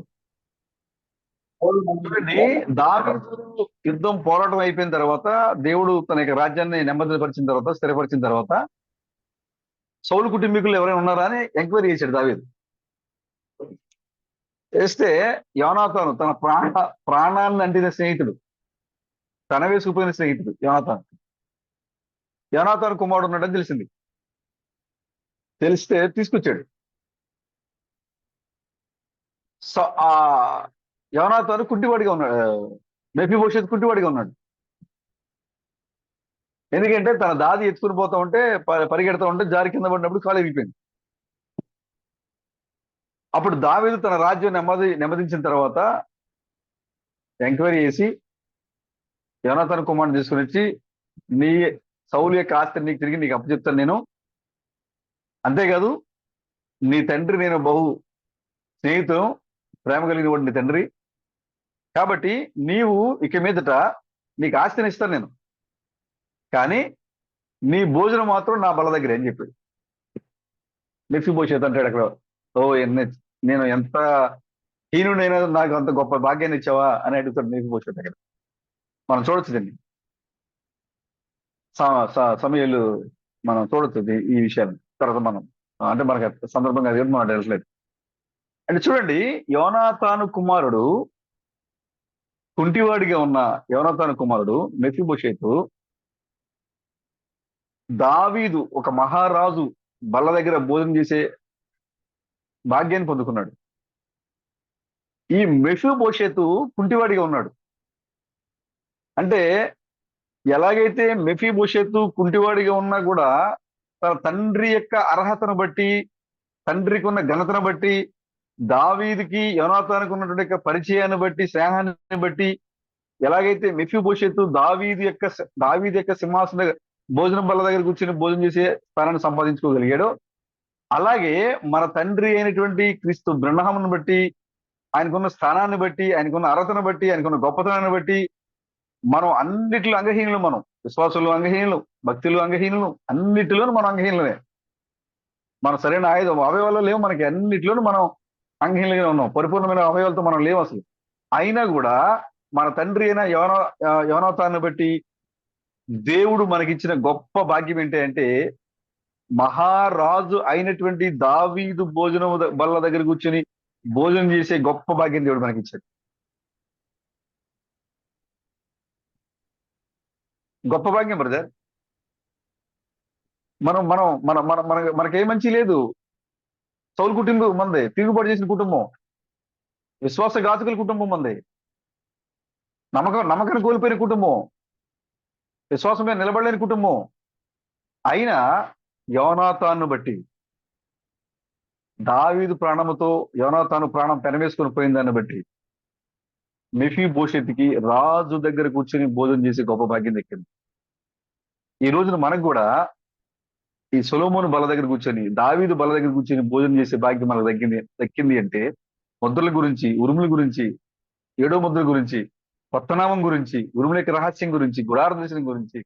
చూడండి, దావీదు యుద్ధం పోరాటం అయిపోయిన తర్వాత, దేవుడు తన యొక్క రాజ్యాన్ని నెమ్మదిపరిచిన తర్వాత, స్థిరపరిచిన తర్వాత, సౌలు కుటుంబీకులు ఎవరైనా ఉన్నారా అని ఎంక్వైరీ చేశాడు దావీదు. చేస్తే యోనాతాను తన ప్రాణాన్ని అంటిన స్నేహితుడు, తన వేసుకుపోయిన స్నేహితుడు యోనాతాను కుమారుడు ఉన్నాడని తెలిసింది. తెలిస్తే తీసుకొచ్చాడు. యోనాతాను కుంటివాడిగా ఉన్నాడు, మెఫీబోషెత్ కుంటివాడిగా ఉన్నాడు. ఎందుకంటే తన దాది ఎత్తుకుని పోతా ఉంటే, పరిగెడతా ఉంటే జారి కింద పడినప్పుడు కాలు విరిగిపోయింది. అప్పుడు దావీదు తన రాజ్యం నెమ్మదించిన తర్వాత ఎంక్వైరీ చేసి యోనాతాను కుమారుని తీసుకుని వచ్చి, నీ సౌలు యొక్క ఆస్తిని నీకు తిరిగి నీకు అప్పచెప్తాను నేను, అంతేకాదు నీ తండ్రి నేను బహు స్నేహితులు, ప్రేమ కలిగిన వాడు నీ తండ్రి, కాబట్టి నీవు ఇక మీదట నీకు ఆస్తిని ఇస్తాను నేను, కానీ నీ భోజనం మాత్రం నా బల దగ్గరే అని చెప్పాడు. మెఫీబోషెత్ అంటాడు అక్కడ, నేను ఎంత హీనుడైనా నాకు అంత గొప్ప భాగ్యాన్ని ఇచ్చావా అని అడుగుతాడు మెఫీబోషెత్. అక్కడ మనం చూడొచ్చు దీన్ని, సమయాలు మనం చూడొచ్చు ఈ విషయాన్ని. తర్వాత మనం అంటే మనకు సందర్భంగా అది మనం వెళ్ళట్లేదు. అంటే చూడండి, యోనాతాను కుమారుడు, కుంటివాడిగా ఉన్న యోనాతాను కుమారుడు మెఫీబోషెతు దావీదు ఒక మహారాజు బల్ల దగ్గర భోజనం చేసే భాగ్యాన్ని పొందుకున్నాడు. ఈ మెఫీబోషెతు కుంటివాడిగా ఉన్నాడు. అంటే ఎలాగైతే మెఫీబోషెతు కుంటివాడిగా ఉన్నా కూడా తన తండ్రి యొక్క అర్హతను బట్టి, తండ్రికి ఉన్న ఘనతను బట్టి, దావీదుకి యోనాతానుకు ఉన్నటువంటి యొక్క పరిచయాన్ని బట్టి, స్నేహాన్ని బట్టి, ఎలాగైతే మెఫీబోషెతు దావీదు యొక్క సింహాసన భోజనం బల్ల దగ్గర కూర్చొని భోజనం చేసే స్థానాన్ని సంపాదించుకోగలిగాడో, అలాగే మన తండ్రి అయినటువంటి క్రీస్తు బ్రహ్మను బట్టి, ఆయనకున్న స్థానాన్ని బట్టి, ఆయనకున్న అర్హతను బట్టి, ఆయనకున్న గొప్పతనాన్ని బట్టి మనం అన్నిటిలో అంగహీనులు. మనం విశ్వాసులు అంగహీనులు, భక్తులు అంగహీనులు, అన్నిటిలోనూ మనం అంగహీనులమే. మన సరైన అవయవాల్లో లేవు. మనకి అన్నిటిలోనూ మనం అంగహీనులుగా ఉన్నాం. పరిపూర్ణమైన అవయవాలతో మనం లేవు అసలు. అయినా కూడా మన తండ్రి అయిన యోనాతాన్ని బట్టి దేవుడు మనకిచ్చిన గొప్ప భాగ్యం ఏంటి అంటే, మహారాజు అయినటువంటి దావీదు భోజనం బల్ల దగ్గర కూర్చొని భోజనం చేసే గొప్ప భాగ్యం దేవుడు మనకిచ్చాడు. గొప్ప భాగ్యం బ్రదర్. మనం మనం మన మన మన మనకే మంచి లేదు. సౌలు కుటుంబం మంది, తిరుగుబాటు చేసిన కుటుంబం, విశ్వాసఘాతకుల కుటుంబం మంది, నమ్మకాన్ని కోల్పోయిన కుటుంబం, విశ్వాసం మీద నిలబడలేని కుటుంబం. అయినా యోనాతాను బట్టి, దావీదు ప్రాణముతో యోనాతాను ప్రాణం పెనవేసుకొని పోయిన దాన్ని బట్టి మెఫీబోషెతుకి రాజు దగ్గర కూర్చొని భోజనం చేసే గొప్ప భాగ్యం దక్కింది. ఈ రోజున మనకు కూడా ఈ సొలొమోను బల్ల దగ్గర కూర్చొని, దావీదు బల్ల దగ్గర కూర్చొని భోజనం చేసే భాగ్యం మనకు దక్కింది అంటే, ముద్రల గురించి, ఉరుముల గురించి, ఏడో ముద్ర గురించి, కొత్తనామం గురించి, ఉరుముల యొక్క రహస్యం గురించి, గుడార దర్శనం గురించి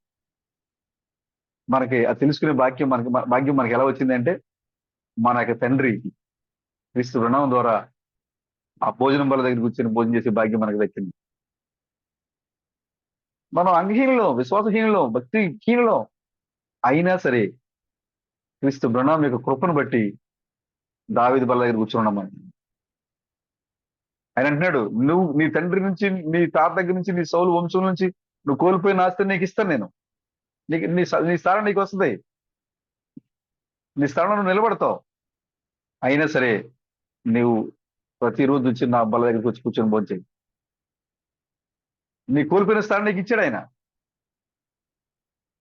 మనకి అది తెలుసుకునే భాగ్యం మనకి ఎలా వచ్చింది అంటే, మన యొక్క తండ్రి క్రీస్తు రుణం ద్వారా ఆ భోజనం బల్ల దగ్గర కూర్చొని భోజనం చేసే భాగ్యం మనకు దక్కింది. మనం అంగహీనులో, విశ్వాసహీనులో, భక్తి హీనులో అయినా సరే క్రీస్తు బృణం యొక్క కృపను బట్టి దావీదు బల్ల దగ్గర కూర్చున్నాం మనం. ఆయన అంటున్నాడు, నువ్వు నీ తండ్రి నుంచి, నీ తాత దగ్గర నుంచి, నీ సౌలు వంశం నుంచి నువ్వు కోల్పోయిన ఆస్తిని నీకు ఇస్తాను నేను. నీ స్థానం నీకు వస్తుంది, నీ స్థానంలో నువ్వు నిలబడతావు. అయినా సరే నువ్వు ప్రతిరోజు వచ్చి నా బల్ల దగ్గరికి వచ్చి కూర్చొని భోంచేయి. నీ కోల్పోయిన స్థానం నీకు ఇచ్చాడు ఆయన.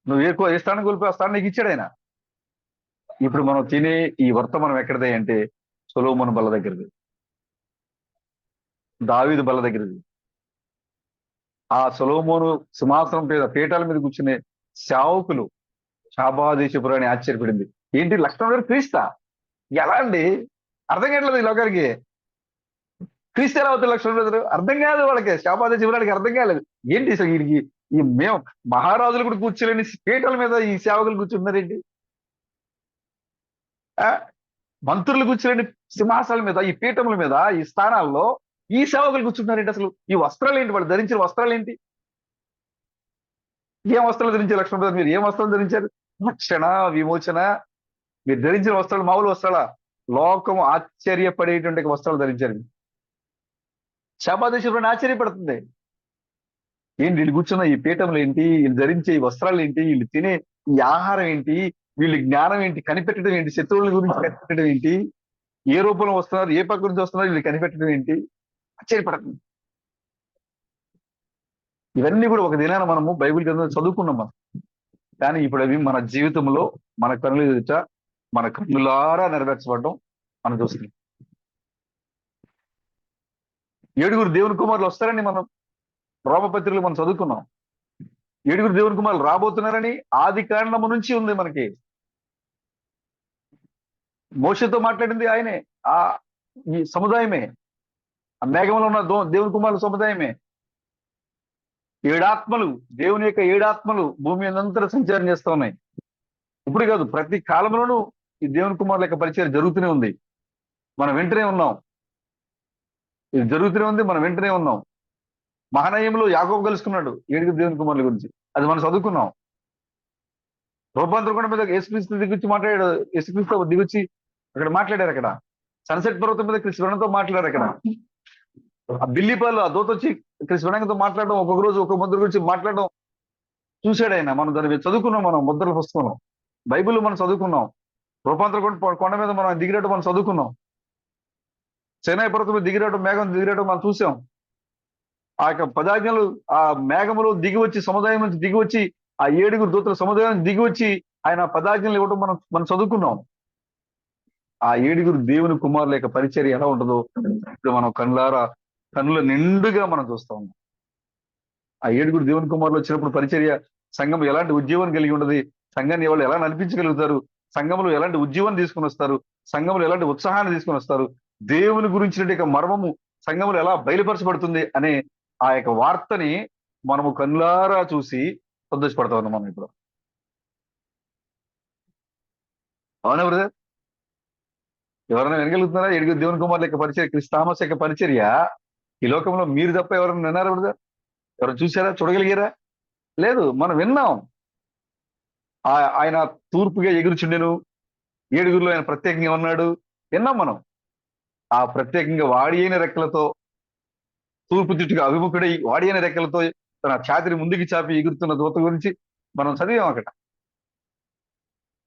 నువ్వు ఏ స్థానం కోల్పోయి ఆ స్థానం నీకు ఇచ్చాడు ఆయన. ఇప్పుడు మనం తినే ఈ వర్తమానం ఎక్కడిదే అంటే సొలొమోను బల్ల దగ్గరది, దావీదు బల్ల దగ్గరది. ఆ సొలొమోను సింహాసనం మీద, పీఠాల మీద కూర్చునే సేవకులు శాబాదేశపురు అని ఆశ్చర్యపడింది. ఏంటి, లక్ష్మణుడు క్రీస్తా? ఎలా అండి? అర్థం కావట్లేదు ఈ లోకానికి. క్రీస్తు ఎలా అవుతుంది లక్ష్మణుడు? అర్థం కాదు వాళ్ళకి. శాబాదేశపురానికి అర్థం కాలేదు. ఏంటి అసలు వీరికి, ఈ మేము మహారాజులు కూడా కూర్చోలేని పీఠాల మీద ఈ సేవకులు కూర్చున్నారేంటి? మంత్రులు కూర్చోలేని సింహాసనాల మీద, ఈ పీఠముల మీద, ఈ స్థానాల్లో ఈ సేవకులు కూర్చుంటున్నారేంటి? అసలు ఈ వస్త్రాలు ఏంటి? వాళ్ళు ధరించిన వస్త్రాలు ఏంటి? ఏం వస్త్రాలు ధరించారు లక్ష్మణ? మీరు ఏం వస్త్రాలు ధరించారు? రక్షణ, విమోచన. మీరు ధరించిన వస్త్రాలు మామూలు వస్త్రాలా? లోకం ఆశ్చర్యపడేటువంటి వస్త్రాలు ధరించారు. శాబాదేశపురాన్ని ఆశ్చర్యపడుతుంది. ఏంటి వీళ్ళు కూర్చున్న ఈ పీఠములు ఏంటి? వీళ్ళు ధరించే ఈ వస్త్రాలు ఏంటి? వీళ్ళు తినే ఈ ఆహారం ఏంటి? వీళ్ళ జ్ఞానం ఏంటి? కనిపెట్టడం ఏంటి? శత్రువుల గురించి కనిపెట్టడం ఏంటి? ఏ రూపంలో వస్తున్నారు, ఏ పక్క నుంచి వస్తున్నారు, వీళ్ళు కనిపెట్టడం ఏంటి? ఆశ్చర్యపడుతుంది. ఇవన్నీ కూడా ఒక దినాన మనము బైబిల్ గ్రంథం చదువుకున్నాం మనం. కానీ ఇప్పుడు అవి మన జీవితంలో, మన కన్నుల ఎదుట, మన కన్నులారా నెరవేర్చబడడం మనం చూస్తున్నాం. 7 దేవుని కుమారులు వస్తారని మనం రోమపత్రికలు మనం చదువుకున్నాం. 7 దేవుని కుమారులు రాబోతున్నారని ఆది కాండము నుంచి ఉంది మనకి. మోషేతో మాట్లాడింది ఆయనే, ఈ సముదాయమే, ఆ మేఘంలో ఉన్న దేవుని కుమారుల సముదాయమే. 7 ఆత్మలు, దేవుని యొక్క 7 ఆత్మలు భూమి అంతటా సంచారం చేస్తూ ఉన్నాయి. ఇప్పుడు కాదు, ప్రతి కాలంలోనూ ఈ దేవుని కుమారుల యొక్క పరిచయం జరుగుతూనే ఉంది. మనం వెంటనే ఉన్నాం. ఇది జరుగుతూనే ఉంది, మనం వెంటనే ఉన్నాం. మహానయంలో యాకోబు కలుసుకున్నాడు 7 దేవుని కుమారుల గురించి, అది మనం చదువుకున్నాం. రూపాంతరకొండ మీద యేసుక్రీస్తు దిగుచ్చి మాట్లాడాడు. యేసుక్రీస్తు దిగుచ్చి అక్కడ మాట్లాడారు. అక్కడ సన్సెట్ పర్వతం మీద కృష్ణతో మాట్లాడారు. అక్కడ ఆ బిల్లిపాలు, ఆ దూత వచ్చి కృష్ణతో మాట్లాడడం, ఒక్కొక్క రోజు ఒక్కొక్క ముద్ర గురించి మాట్లాడడం చూశాడు ఆయన. మనం దాని మీద చదువుకున్నాం. మనం ముద్రల పుస్తకంలో, బైబిల్ మనం చదువుకున్నాం. రూపాంతర కొండ మీద మనం దిగిరటం మనం చదువుకున్నాం. సీనాయి పర్వతం మీద దిగిరటం, మేఘం దిగిరటం మనం చూసాం. ఆ యొక్క 10 ఆజ్ఞలు ఆ మేఘములో దిగి వచ్చి, సముదాయం నుంచి దిగి వచ్చి, ఆ 7 దూతల సముదాయం దిగి వచ్చి ఆయన 10 ఆజ్ఞలు ఇవ్వడం మనం చదువుకున్నాం. ఆ 7 దేవుని కుమారుల యొక్క పరిచర్య ఎలా ఉంటుందో ఇప్పుడు మనం కన్నుల నిండుగా మనం చూస్తా ఉన్నాం. ఆ 7 దేవుని కుమారులు వచ్చినప్పుడు పరిచర్య, సంఘం ఎలాంటి ఉద్యోగం కలిగి ఉండదు, సంఘాన్ని వాళ్ళు ఎలా నడిపించగలుగుతారు, సంఘంలో ఎలాంటి ఉద్యోగం తీసుకుని వస్తారు, సంఘంలో ఎలాంటి ఉత్సాహాన్ని తీసుకుని వస్తారు, దేవుని గురించిన మర్మము సంఘములో ఎలా బయలుపరచబడుతుంది అనే ఆ యొక్క వార్తని మనము కన్నులారా చూసి సంతోషపడతా ఉన్నాం మనం ఇప్పుడు. అవునా బ్రదర్? ఎవరైనా వినగలుగుతున్నారా? ఏడుగురు దేవుని కుమారుల యొక్క పరిచర్య, క్రిస్తు థామస్ యొక్క పరిచర్య ఈ లోకంలో మీరు తప్ప ఎవరైనా విన్నారా బ్రదర్? ఎవరైనా చూసారా? చూడగలిగారా? లేదు. మనం విన్నాం. ఆయన తూర్పుగా ఎగురుచుండెను, ఏడుగురిలో ఆయన ప్రత్యేకంగా ఉన్నాడు, విన్నాం మనం. ఆ ప్రత్యేకంగా వాడి అయిన రెక్కలతో తూర్పు దిట్టుగా అభిముఖుడై వాడి అయిన రెక్కలతో తన ఛాతిని ముందుకి చాపి ఎగురుతున్న దూత గురించి మనం చదివాం అక్కడ.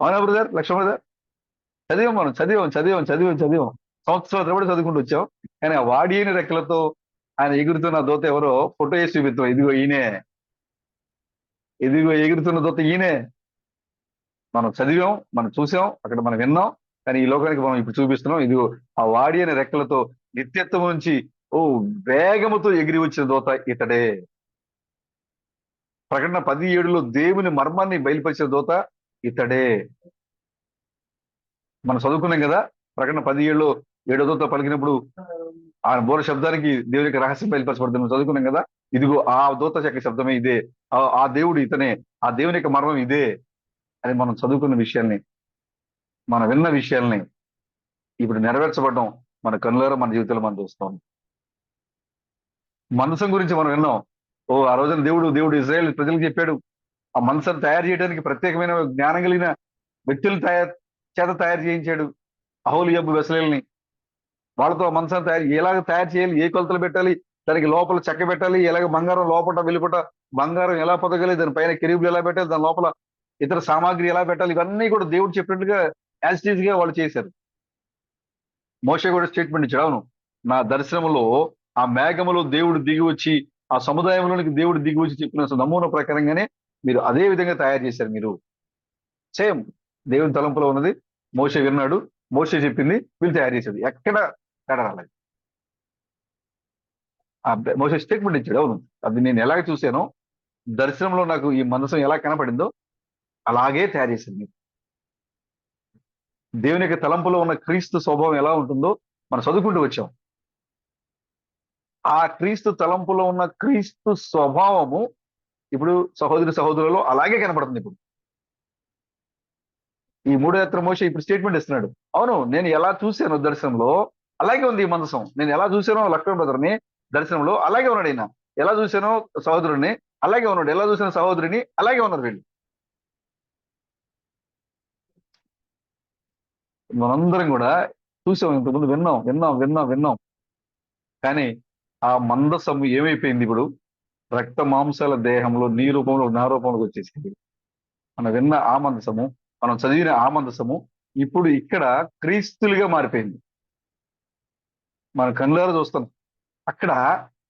అవునా బ్రదర్? లక్ష్మణ బ్రదర్, చదివాం మనం, చదివాం. సంవత్సరాల తరబడి చదువుకుంటూ వచ్చాం. కానీ ఆ వాడి అయిన రెక్కలతో ఆయన ఎగురుతున్న దూత ఎవరో ఫోటో వేసి చూపిస్తాం. ఇదిగో ఈయనే, ఇదిగో ఎగురుతున్న దూత ఈయనే. మనం చదివాం, మనం చూసాం, అక్కడ మనం విన్నాం. కానీ ఈ లోకానికి మనం ఇప్పుడు చూపిస్తున్నాం. ఇదిగో ఆ వాడి అయిన రెక్కలతో నిత్యత్వం నుంచి వేగముతో ఎగిరి వచ్చిన దూత ఇతడే. ప్రకటన 17లో దేవుని మర్మాన్ని బయలుపరిచిన దూత ఇతడే. మనం చదువుకున్నాం కదా, ప్రకటన 17లో 7వ దూత పలికినప్పుడు ఆ బోర శబ్దానికి దేవుని యొక్క రహస్యం బయలుపరచబడుతుంది చదువుకున్నాం కదా. ఇదిగో ఆ దూత యొక్క శబ్దమే ఇదే, ఆ దేవుడు ఇతనే, ఆ దేవుని యొక్క మర్మం ఇదే అని మనం చదువుకున్న విషయాల్ని, మనం విన్న విషయాల్ని ఇప్పుడు నెరవేర్చబడడం మన కన్నులారా మన జీవితంలో మనం చూస్తాం. మందసం గురించి మనం విన్నాం. ఆ రోజున దేవుడు ఇజ్రాయేల్ ప్రజలకు చెప్పాడు, ఆ మందసాన్ని తయారు చేయడానికి ప్రత్యేకమైన జ్ఞానం కలిగిన వ్యక్తులు చేత తయారు చేయించాడు. అహోలియబ్బు బెసలేల్ని వాళ్ళతో ఆ మందసాన్ని ఎలాగ తయారు చేయాలి, ఏ కొలతలు పెట్టాలి, దానికి లోపల చెక్క పెట్టాలి, ఎలాగ బంగారం లోపల వెలుపట బంగారం ఎలా పొదగాలి, దానిపైన కెరూబులు ఎలా పెట్టాలి, దాని లోపల ఇతర సామాగ్రి ఎలా పెట్టాలి, ఇవన్నీ కూడా దేవుడు చెప్పినట్టుగా యాజ్ టీజ్ గా వాళ్ళు చేశారు. మోషే కూడా స్టేట్మెంట్ ఇచ్చాడు, అవును నా దర్శనములో ఆ మేఘములో దేవుడు దిగి వచ్చి, ఆ సముదాయంలోనికి దేవుడు దిగి వచ్చి చెప్పిన నమూనా ప్రకారంగానే మీరు అదే విధంగా తయారు చేశారు. మీరు సేమ్ దేవుని తలంపులో ఉన్నది మోషే విన్నాడు, మోషే చెప్పింది వీళ్ళు తయారు చేశాడు. ఎక్కడ తేడా రాలేదు. మోషే స్టేట్మెంట్ ఇచ్చాడు, అవును అది నేను ఎలాగ చూశానో, దర్శనంలో నాకు ఈ మనసం ఎలా కనపడిందో అలాగే తయారు చేసింది. దేవుని యొక్క తలంపులో ఉన్న క్రీస్తు స్వభావం ఎలా ఉంటుందో మనం చదువుకుంటూ వచ్చాం. ఆ క్రీస్తు తలంపులో ఉన్న క్రీస్తు స్వభావము ఇప్పుడు సహోదరులలో అలాగే కనపడుతుంది. ఇప్పుడు ఈ 3వ యాత్ర మోషే ఇప్పుడు స్టేట్మెంట్ ఇస్తున్నాడు, అవును నేను ఎలా చూశాను దర్శనంలో అలాగే ఉంది ఈ మందసం. నేను ఎలా చూశానో లక్ష్మణ్ బ్రదర్ని దర్శనంలో అలాగే ఉన్నాడు, ఆయన ఎలా చూశానో సహోదరుని అలాగే ఉన్నాడు, ఎలా చూశానో సహోదరుని అలాగే ఉన్నారు వీళ్ళు. మనందరం కూడా చూసాం, ఇంతకుముందు విన్నాం. కానీ ఆ మందసము ఏమైపోయింది? ఇప్పుడు రక్త మాంసాల దేహంలో నీ రూపంలో నా రూపంలోకి వచ్చేసింది. మనం విన్న ఆ మందసము, మనం చదివిన ఆ మందసము ఇప్పుడు ఇక్కడ క్రీస్తులుగా మారిపోయింది. మన కళ్ళారా చూస్తాం. అక్కడ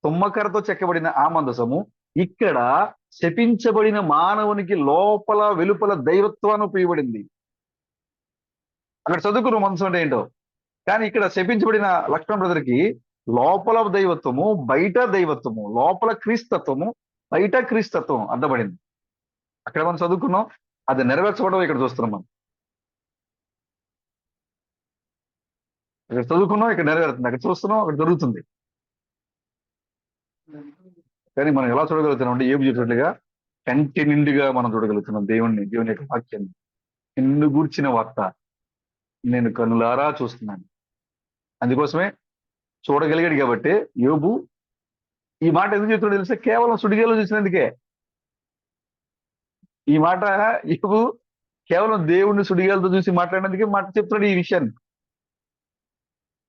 తుమ్మకరతో చెక్కబడిన ఆ మందసము ఇక్కడ శపించబడిన మానవునికి లోపల వెలుపల దైవత్వాన్ని ఉపయోగపడింది. అక్కడ చదువుకున్న మందసం అంటే ఏంటో, కానీ ఇక్కడ శపించబడిన లక్ష్మణ బ్రదర్కి లోపల దైవత్వము, బయట దైవత్వము, లోపల క్రీస్తత్వము, బయట క్రీస్తత్వం అర్థపడింది. అక్కడ మనం చదువుకున్నాం, అది నెరవేర్చబడడం ఇక్కడ చూస్తున్నాం. మనం ఇక్కడ చదువుకున్నాం, ఇక్కడ నెరవేరుతుంది. అక్కడ చూస్తున్నాం, అక్కడ జరుగుతుంది. కానీ మనం ఎలా చూడగలుగుతున్నాం అంటే ఏమి చూసినట్లుగా కంటి నిండుగా మనం చూడగలుగుతున్నాం దేవుని యొక్క వాక్యాన్ని. నిన్ను గూర్చిన వార్త నేను కన్నులారా చూస్తున్నాను. అందుకోసమే చూడగలిగాడు కాబట్టి యోబు ఈ మాట ఎందుకు చెప్తున్నాడు తెలుసా? కేవలం సుడిగాలో చూసినందుకే. ఈ మాట యోబు కేవలం దేవుణ్ణి సుడిగాలతో చూసి మాట్లాడినందుకే మాట చెప్తున్నాడు ఈ విషయాన్ని.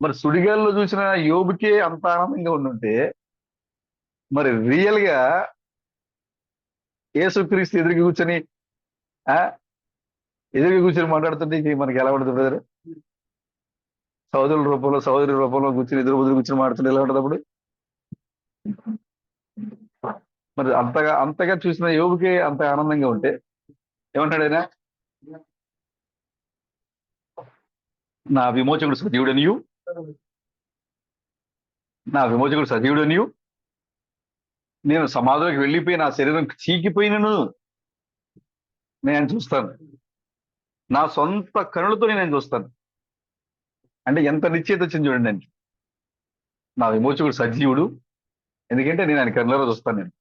మరి సుడిగాల్లో చూసిన యోబుకే అంత ఆనందంగా ఉండుంటే మరి రియల్ గా యేసుక్రీస్తు ఎదురుగా కూర్చొని మాట్లాడుతుంటే మనకి ఎలా ఉంటుంది బ్రదర్? సహోదరి రూపంలో కూర్చొని ఎదురు కూర్చొని మాట్లాడుతుంటే ఎలా ఉంటుంది అప్పుడు? మరి అంతగా చూసిన యోబుకే అంత ఆనందంగా ఉంటే ఏమంటాడు ఆయన? నా విమోచకుడు సజీవుడనియు, నేను సమాధిలోకి వెళ్ళిపోయి నా శరీరం చీకిపోయినను నేను చూస్తాను, నా సొంత కనులతో నేను చూస్తాను. అంటే ఎంత నిశ్చయిత వచ్చింది చూడండి. నా విమోచకుడు సజీవుడు, ఎందుకంటే నేను ఆయన కళ్ళలో చూస్తాను. నేను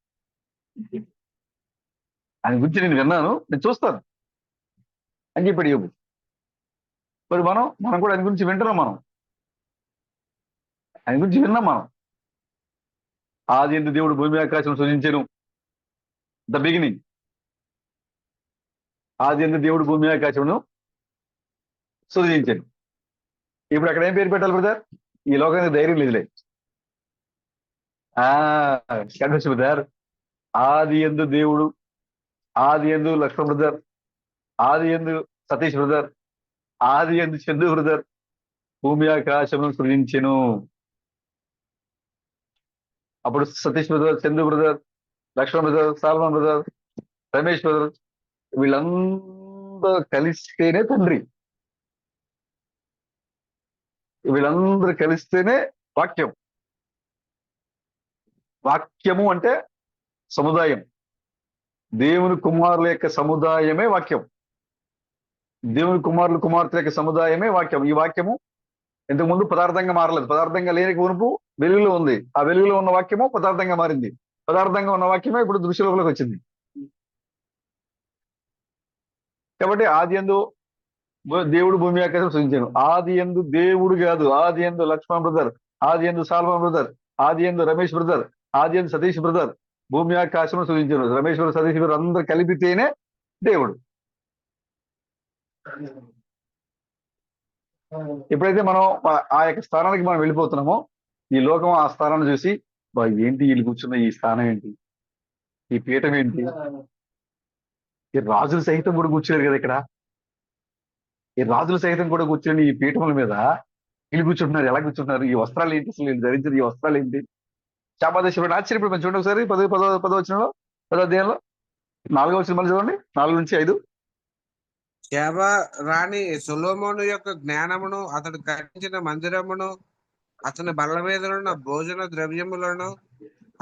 ఆయన గురించి నేను విన్నాను, నేను చూస్తాను అని చెప్పాడు యోబు. మరి మనం కూడా ఆయన గురించి వింటున్నాం. ఆయన గురించి విన్నాం. ఆది యందు దేవుడు భూమి ఆకాశం సృజించెను. The beginning. ఆది యందు దేవుడు భూమి ఆకాశమును సృజించాను. ఇప్పుడు అక్కడ ఏం పేరు పెట్టాలి బ్రదర్? ఈ లోకానికి ధైర్యం లేదులే. బ్రదర్, ఆది యందు దేవుడు, ఆది యందు లక్ష్మణ్ బ్రదర్, ఆది యందు సతీష్ బ్రదర్, ఆది యందు చందు బ్రదర్ భూమి ఆకాశమును సృజించెను. అప్పుడు Satish brother, Chandu brother, Laxman brother, Solomon brother, Ramesh brother వీళ్ళందరూ కలిస్తేనే తండ్రి. వీళ్ళందరూ కలిస్తేనే వాక్యం. వాక్యము అంటే సముదాయం. దేవుని కుమారుల యొక్క సముదాయమే వాక్యం. దేవుని కుమారులు కుమార్తెల యొక్క సముదాయమే వాక్యం. ఈ వాక్యము ఇంతకు ముందు పదార్థంగా మారలేదు. పదార్థంగా లేని మునుపు వెలుగులో ఉంది. ఆ వెలుగులో ఉన్న వాక్యము పదార్థంగా మారింది. పదార్థంగా ఉన్న వాక్యమే ఇప్పుడు దృశ్యలోకి వచ్చింది. కాబట్టి ఆది యందు దేవుడు భూమి ఆకాశం సృజించాను. ఆది యందు దేవుడు కాదు, ఆది యందు లక్ష్మణ్ బ్రదర్, ఆది యందు సాల్మన్ బ్రదర్, ఆది యందు రమేష్ బ్రదర్, ఆది యందు సతీష్ బ్రదర్ భూమి ఆకాశం సృజించాను. రమేష్ బ్రదర్, సతీష్ బ్రదర్ అందరూ కలిపితేనే దేవుడు. ఎప్పుడైతే మనం ఆ యొక్క స్థానానికి మనం వెళ్ళిపోతున్నామో, ఈ లోకం ఆ స్థానాన్ని చూసి ఏంటి వీళ్ళు కూర్చున్న ఈ స్థానం ఏంటి, ఈ పీఠం ఏంటి, ఈ రాజులు సహితం కూడా కూర్చోలేరు కదా ఇక్కడ. ఈ రాజులు సహితం కూడా కూర్చొని ఈ పీఠముల మీద వీళ్ళు కూర్చుంటున్నారు. ఎలా కూర్చుంటున్నారు? ఈ వస్త్రాలు ఏంటి? అసలు వీళ్ళు ధరించిన ఈ వస్త్రాలు ఏంటి? శాపాదేశం ఆశ్చర్యపడి మనం చూడండి ఒకసారి. 10వ వచనంలో, 10వ అధ్యాయంలో 4వ వచనం మళ్ళీ చూడండి, 4 నుంచి 5. షేబ రాణి సొలొమోను యొక్క జ్ఞానమును, అతడు కట్టించిన మందిరమును, అతని బల్ల మీద ఉన్న భోజన ద్రవ్యములను,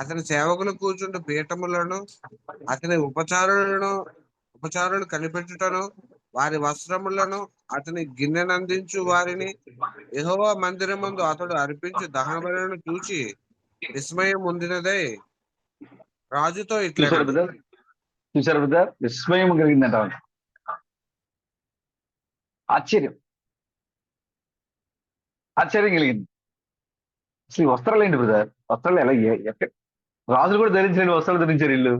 అతని సేవకులు కూర్చుంటూ పీఠములను, అతని ఉపచారులు కనిపెట్టుటను, వారి వస్త్రములను, అతని గిన్నెనందించు వారిని, యెహోవా మందిరమందు అతడు అర్పించు దహన బలులను చూచి విస్మయం ఉండినదై రాజుతో చూసారు ఇట్లా. బ్రదర్? చూసారు బ్రదర్? విస్మయం కలిగిందంట. ఆశ్చర్యం కలిగింది. అసలు ఈ వస్త్రాలు ఏంటి బ్రదర్? వస్త్రాలు ఎలా రాజులు కూడా ధరించలేని వస్త్రాలు ధరించారు వీళ్ళు.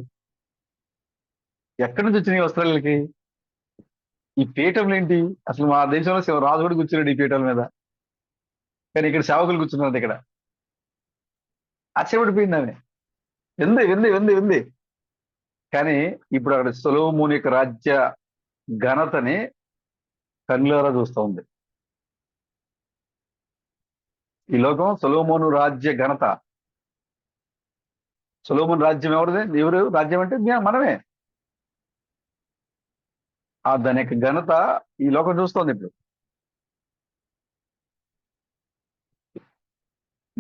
ఎక్కడి నుంచి వచ్చినాయి వస్త్రాలు వీళ్ళకి? ఈ పీఠంలు ఏంటి? అసలు మా దేశంలో రాజు కూడా కూర్చున్నాడు ఈ పీఠాల మీద, కానీ ఇక్కడ సేవకులు కూర్చున్నారు. ఇక్కడ ఆశ్చర్యపడిపోయింది ఆమె. వింది. కానీ ఇప్పుడు అక్కడ సొలొమోను యొక్క రాజ్య ఘనతని కన్నులారా చూస్తూ ఉంది. ఈ లోకం సొలొమోను రాజ్య ఘనత. సొలొమోను రాజ్యం ఎవరిది? ఎవరు రాజ్యం అంటే మనమే. దాని యొక్క ఘనత ఈ లోకం చూస్తోంది. ఇప్పుడు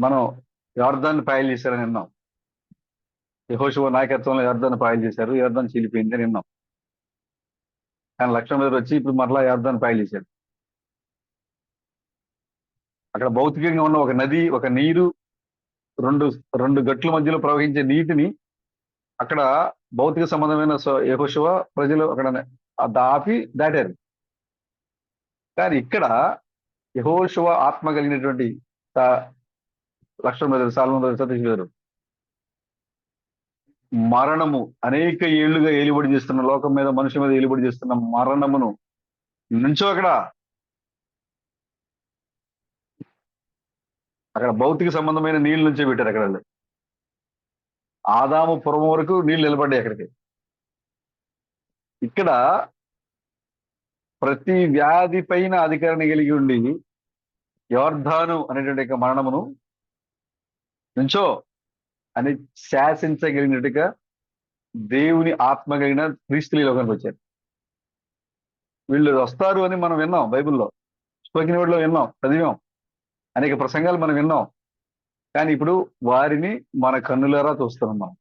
మనం యొర్దాన్ని పాయలు చేశారని విన్నాం. యెహోషువ నాయకత్వంలో యొర్దాన్ని పాయలు చేశారు. యొర్దాన్ చీలిపోయింది అని విన్నాం. కానీ లక్ష్మణ్ మీద వచ్చి ఇప్పుడు మరలా యొర్దాన్ని పాయలు చేశారు. అక్కడ భౌతికంగా ఉన్న ఒక నది, ఒక నీరు, రెండు గట్ల మధ్యలో ప్రవహించే నీటిని అక్కడ భౌతిక సంబంధమైన యెహోషువ ప్రజలు అక్కడ ఆపి దాటారు. కానీ ఇక్కడ యెహోషువ ఆత్మ కలిగినటువంటి Laxman brother, Solomon brother, Satish brother మరణము అనేక ఏళ్లుగా ఏలుబడి చేస్తున్న లోకం మీద, మనుషుల మీద ఏలుబడి చేస్తున్న మరణమును నుంచో అక్కడ భౌతిక సంబంధమైన నీళ్ళ నుంచే పెట్టారు. అక్కడ ఆదాము పురం వరకు నీళ్లు నిలబడ్డాయి అక్కడికి. ఇక్కడ ప్రతి వ్యాధి పైన అధికారాన్ని కలిగి ఉండి యొర్దాను అనేటువంటి మరణమును నుంచో అని శాసించగలిగినట్టుగా దేవుని ఆత్మ కలిగిన క్రీస్తులు లోకానికి వచ్చారు. వీళ్ళు వస్తారు అని మనం విన్నాం. బైబిల్లో స్పోకెన్ వర్డ్ లో విన్నాం, చదివాం, అనేక ప్రసంగాలు మనం విన్నాం. కానీ ఇప్పుడు వారిని మన కన్నులారా చూస్తున్నాం. మనం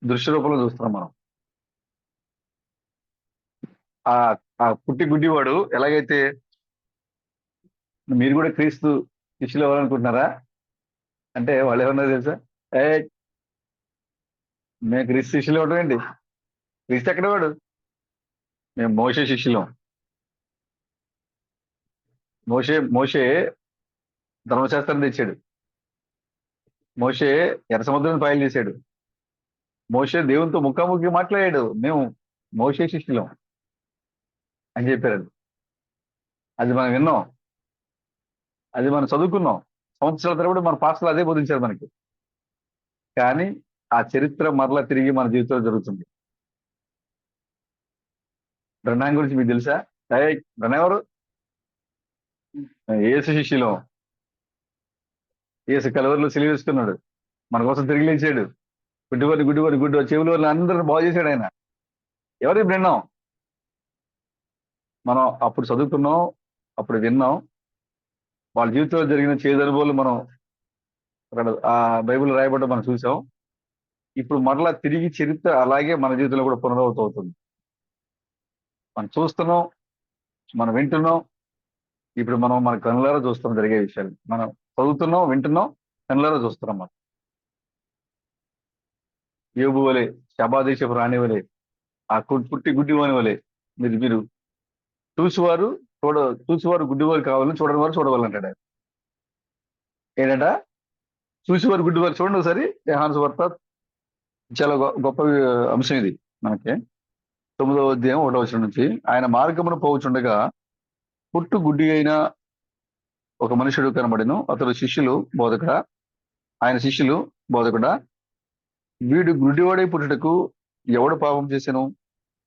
దృశ్య రూపంలో చూస్తున్నాం. మనం ఆ పుట్టి గుడ్డివాడు ఎలాగైతే మీరు కూడా క్రీస్తు శిష్యులు ఎవరు అనుకుంటున్నారా? అంటే వాళ్ళు ఏమన్నారు తెలుసా? ఏ మేము క్రీస్తు శిష్యులు ఇవ్వడం ఏంటి? క్రీస్తు ఎక్కడ వాడు? మేము మోషే శిష్యులం. మోషే ధర్మశాస్త్రం తెచ్చాడు. మోషే ఎర్ర సముద్రం పాయలు చేశాడు. మోషే దేవునితో ముఖాముఖి మాట్లాడాడు. మేము మోషే శిష్యులం అని చెప్పారు. అది మనం విన్నాం, అది మనం చదువుకున్నాం. సంవత్సరాల తరబడి మన పాస్టర్లు అదే బోధించారు మనకి. కానీ ఆ చరిత్ర మరలా తిరిగి మన జీవితంలో జరుగుతుంది. బ్రహ్నాం గురించి మీకు తెలుసా? బ్రహ్మ ఎవరు? యేసు శిష్యులం. యేసు కలవరిలో సిలువ వేసుకున్నాడు, మన కోసం తిరిగి లేచాడు. గుడ్డి చెవుల వల్ల అందరూ బాగు చేశాడు ఆయన. ఎవరి బ్రహ్మం? మనం అప్పుడు చదువుకున్నాం, అప్పుడు విన్నాం. వాళ్ళ జీవితంలో జరిగిన చేదు అనుభవాలు మనం అక్కడ ఆ బైబిల్ రాయబడ్డ మనం చూసాం. ఇప్పుడు మరలా తిరిగి చరిత్ర అలాగే మన జీవితంలో కూడా పునరావృతం అవుతుంది. మనం చూస్తున్నాం, మనం వింటున్నాం. ఇప్పుడు మనం మన కనులారా చూస్తున్నాం జరిగే విషయాలు. మనం చదువుతున్నాం, వింటున్నాం, కనులారా చూస్తున్నాం. మనం యోబు వలె, శబాదేశపు రాణి వలె, ఆ పుట్టి గుడ్డివాని వలె మీరు చూసేవారు చూసేవారు గుడ్డివారు కావాలని, చూడని వారు చూడవాలంటాడు ఆయన. ఏంటంట? చూసేవారు గుడ్డివారు చూడండి ఒకసారి. యోహాను సువార్త చాలా గొప్ప అంశం ఇది మనకి. 9వ అధ్యాయం 1వ వచనం నుంచి, ఆయన మార్గమును పోవుచుండగా పుట్టు గుడ్డి అయిన ఒక మనుషుడు కనబడెను. అతడు ఆయన శిష్యులు బోధకుడా, వీడు గుడ్డివాడై పుట్టుటకు ఎవడు పాపం చేసెను?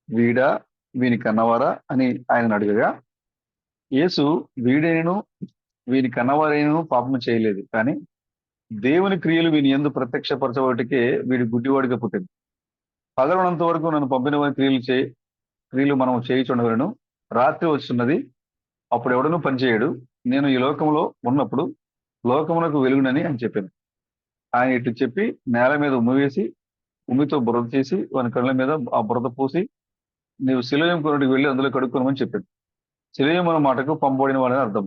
వీడా, వీని కన్నవారా అని ఆయన అడగగా, యేసు వీడైనను వీని కన్నవారైనను పాపము చేయలేదు, కానీ దేవుని క్రియలు వీని యందు ప్రత్యక్షపరచబడికే వీడు గుడ్డివాడిగా పుట్టింది. పగలనంత వరకు నన్ను పంపిన వారి క్రియలు మనం చేయుచుండవలను. రాత్రి వస్తున్నది, అప్పుడు ఎవడనూ పనిచేయడు. నేను ఈ లోకంలో ఉన్నప్పుడు లోకమునకు వెలుగునని అని చెప్పాను. ఆయన ఇటు చెప్పి నేల మీద ఉమ్మితో బురద చేసి వాని కళ్ళ మీద ఆ బురద పూసి, నీవు శిలోయం కొరటికి వెళ్ళి అందులో కడుక్కోనమని చెప్పాను. శిలోయం అన్న మాటకు పంపబడిన వాడని అర్థం.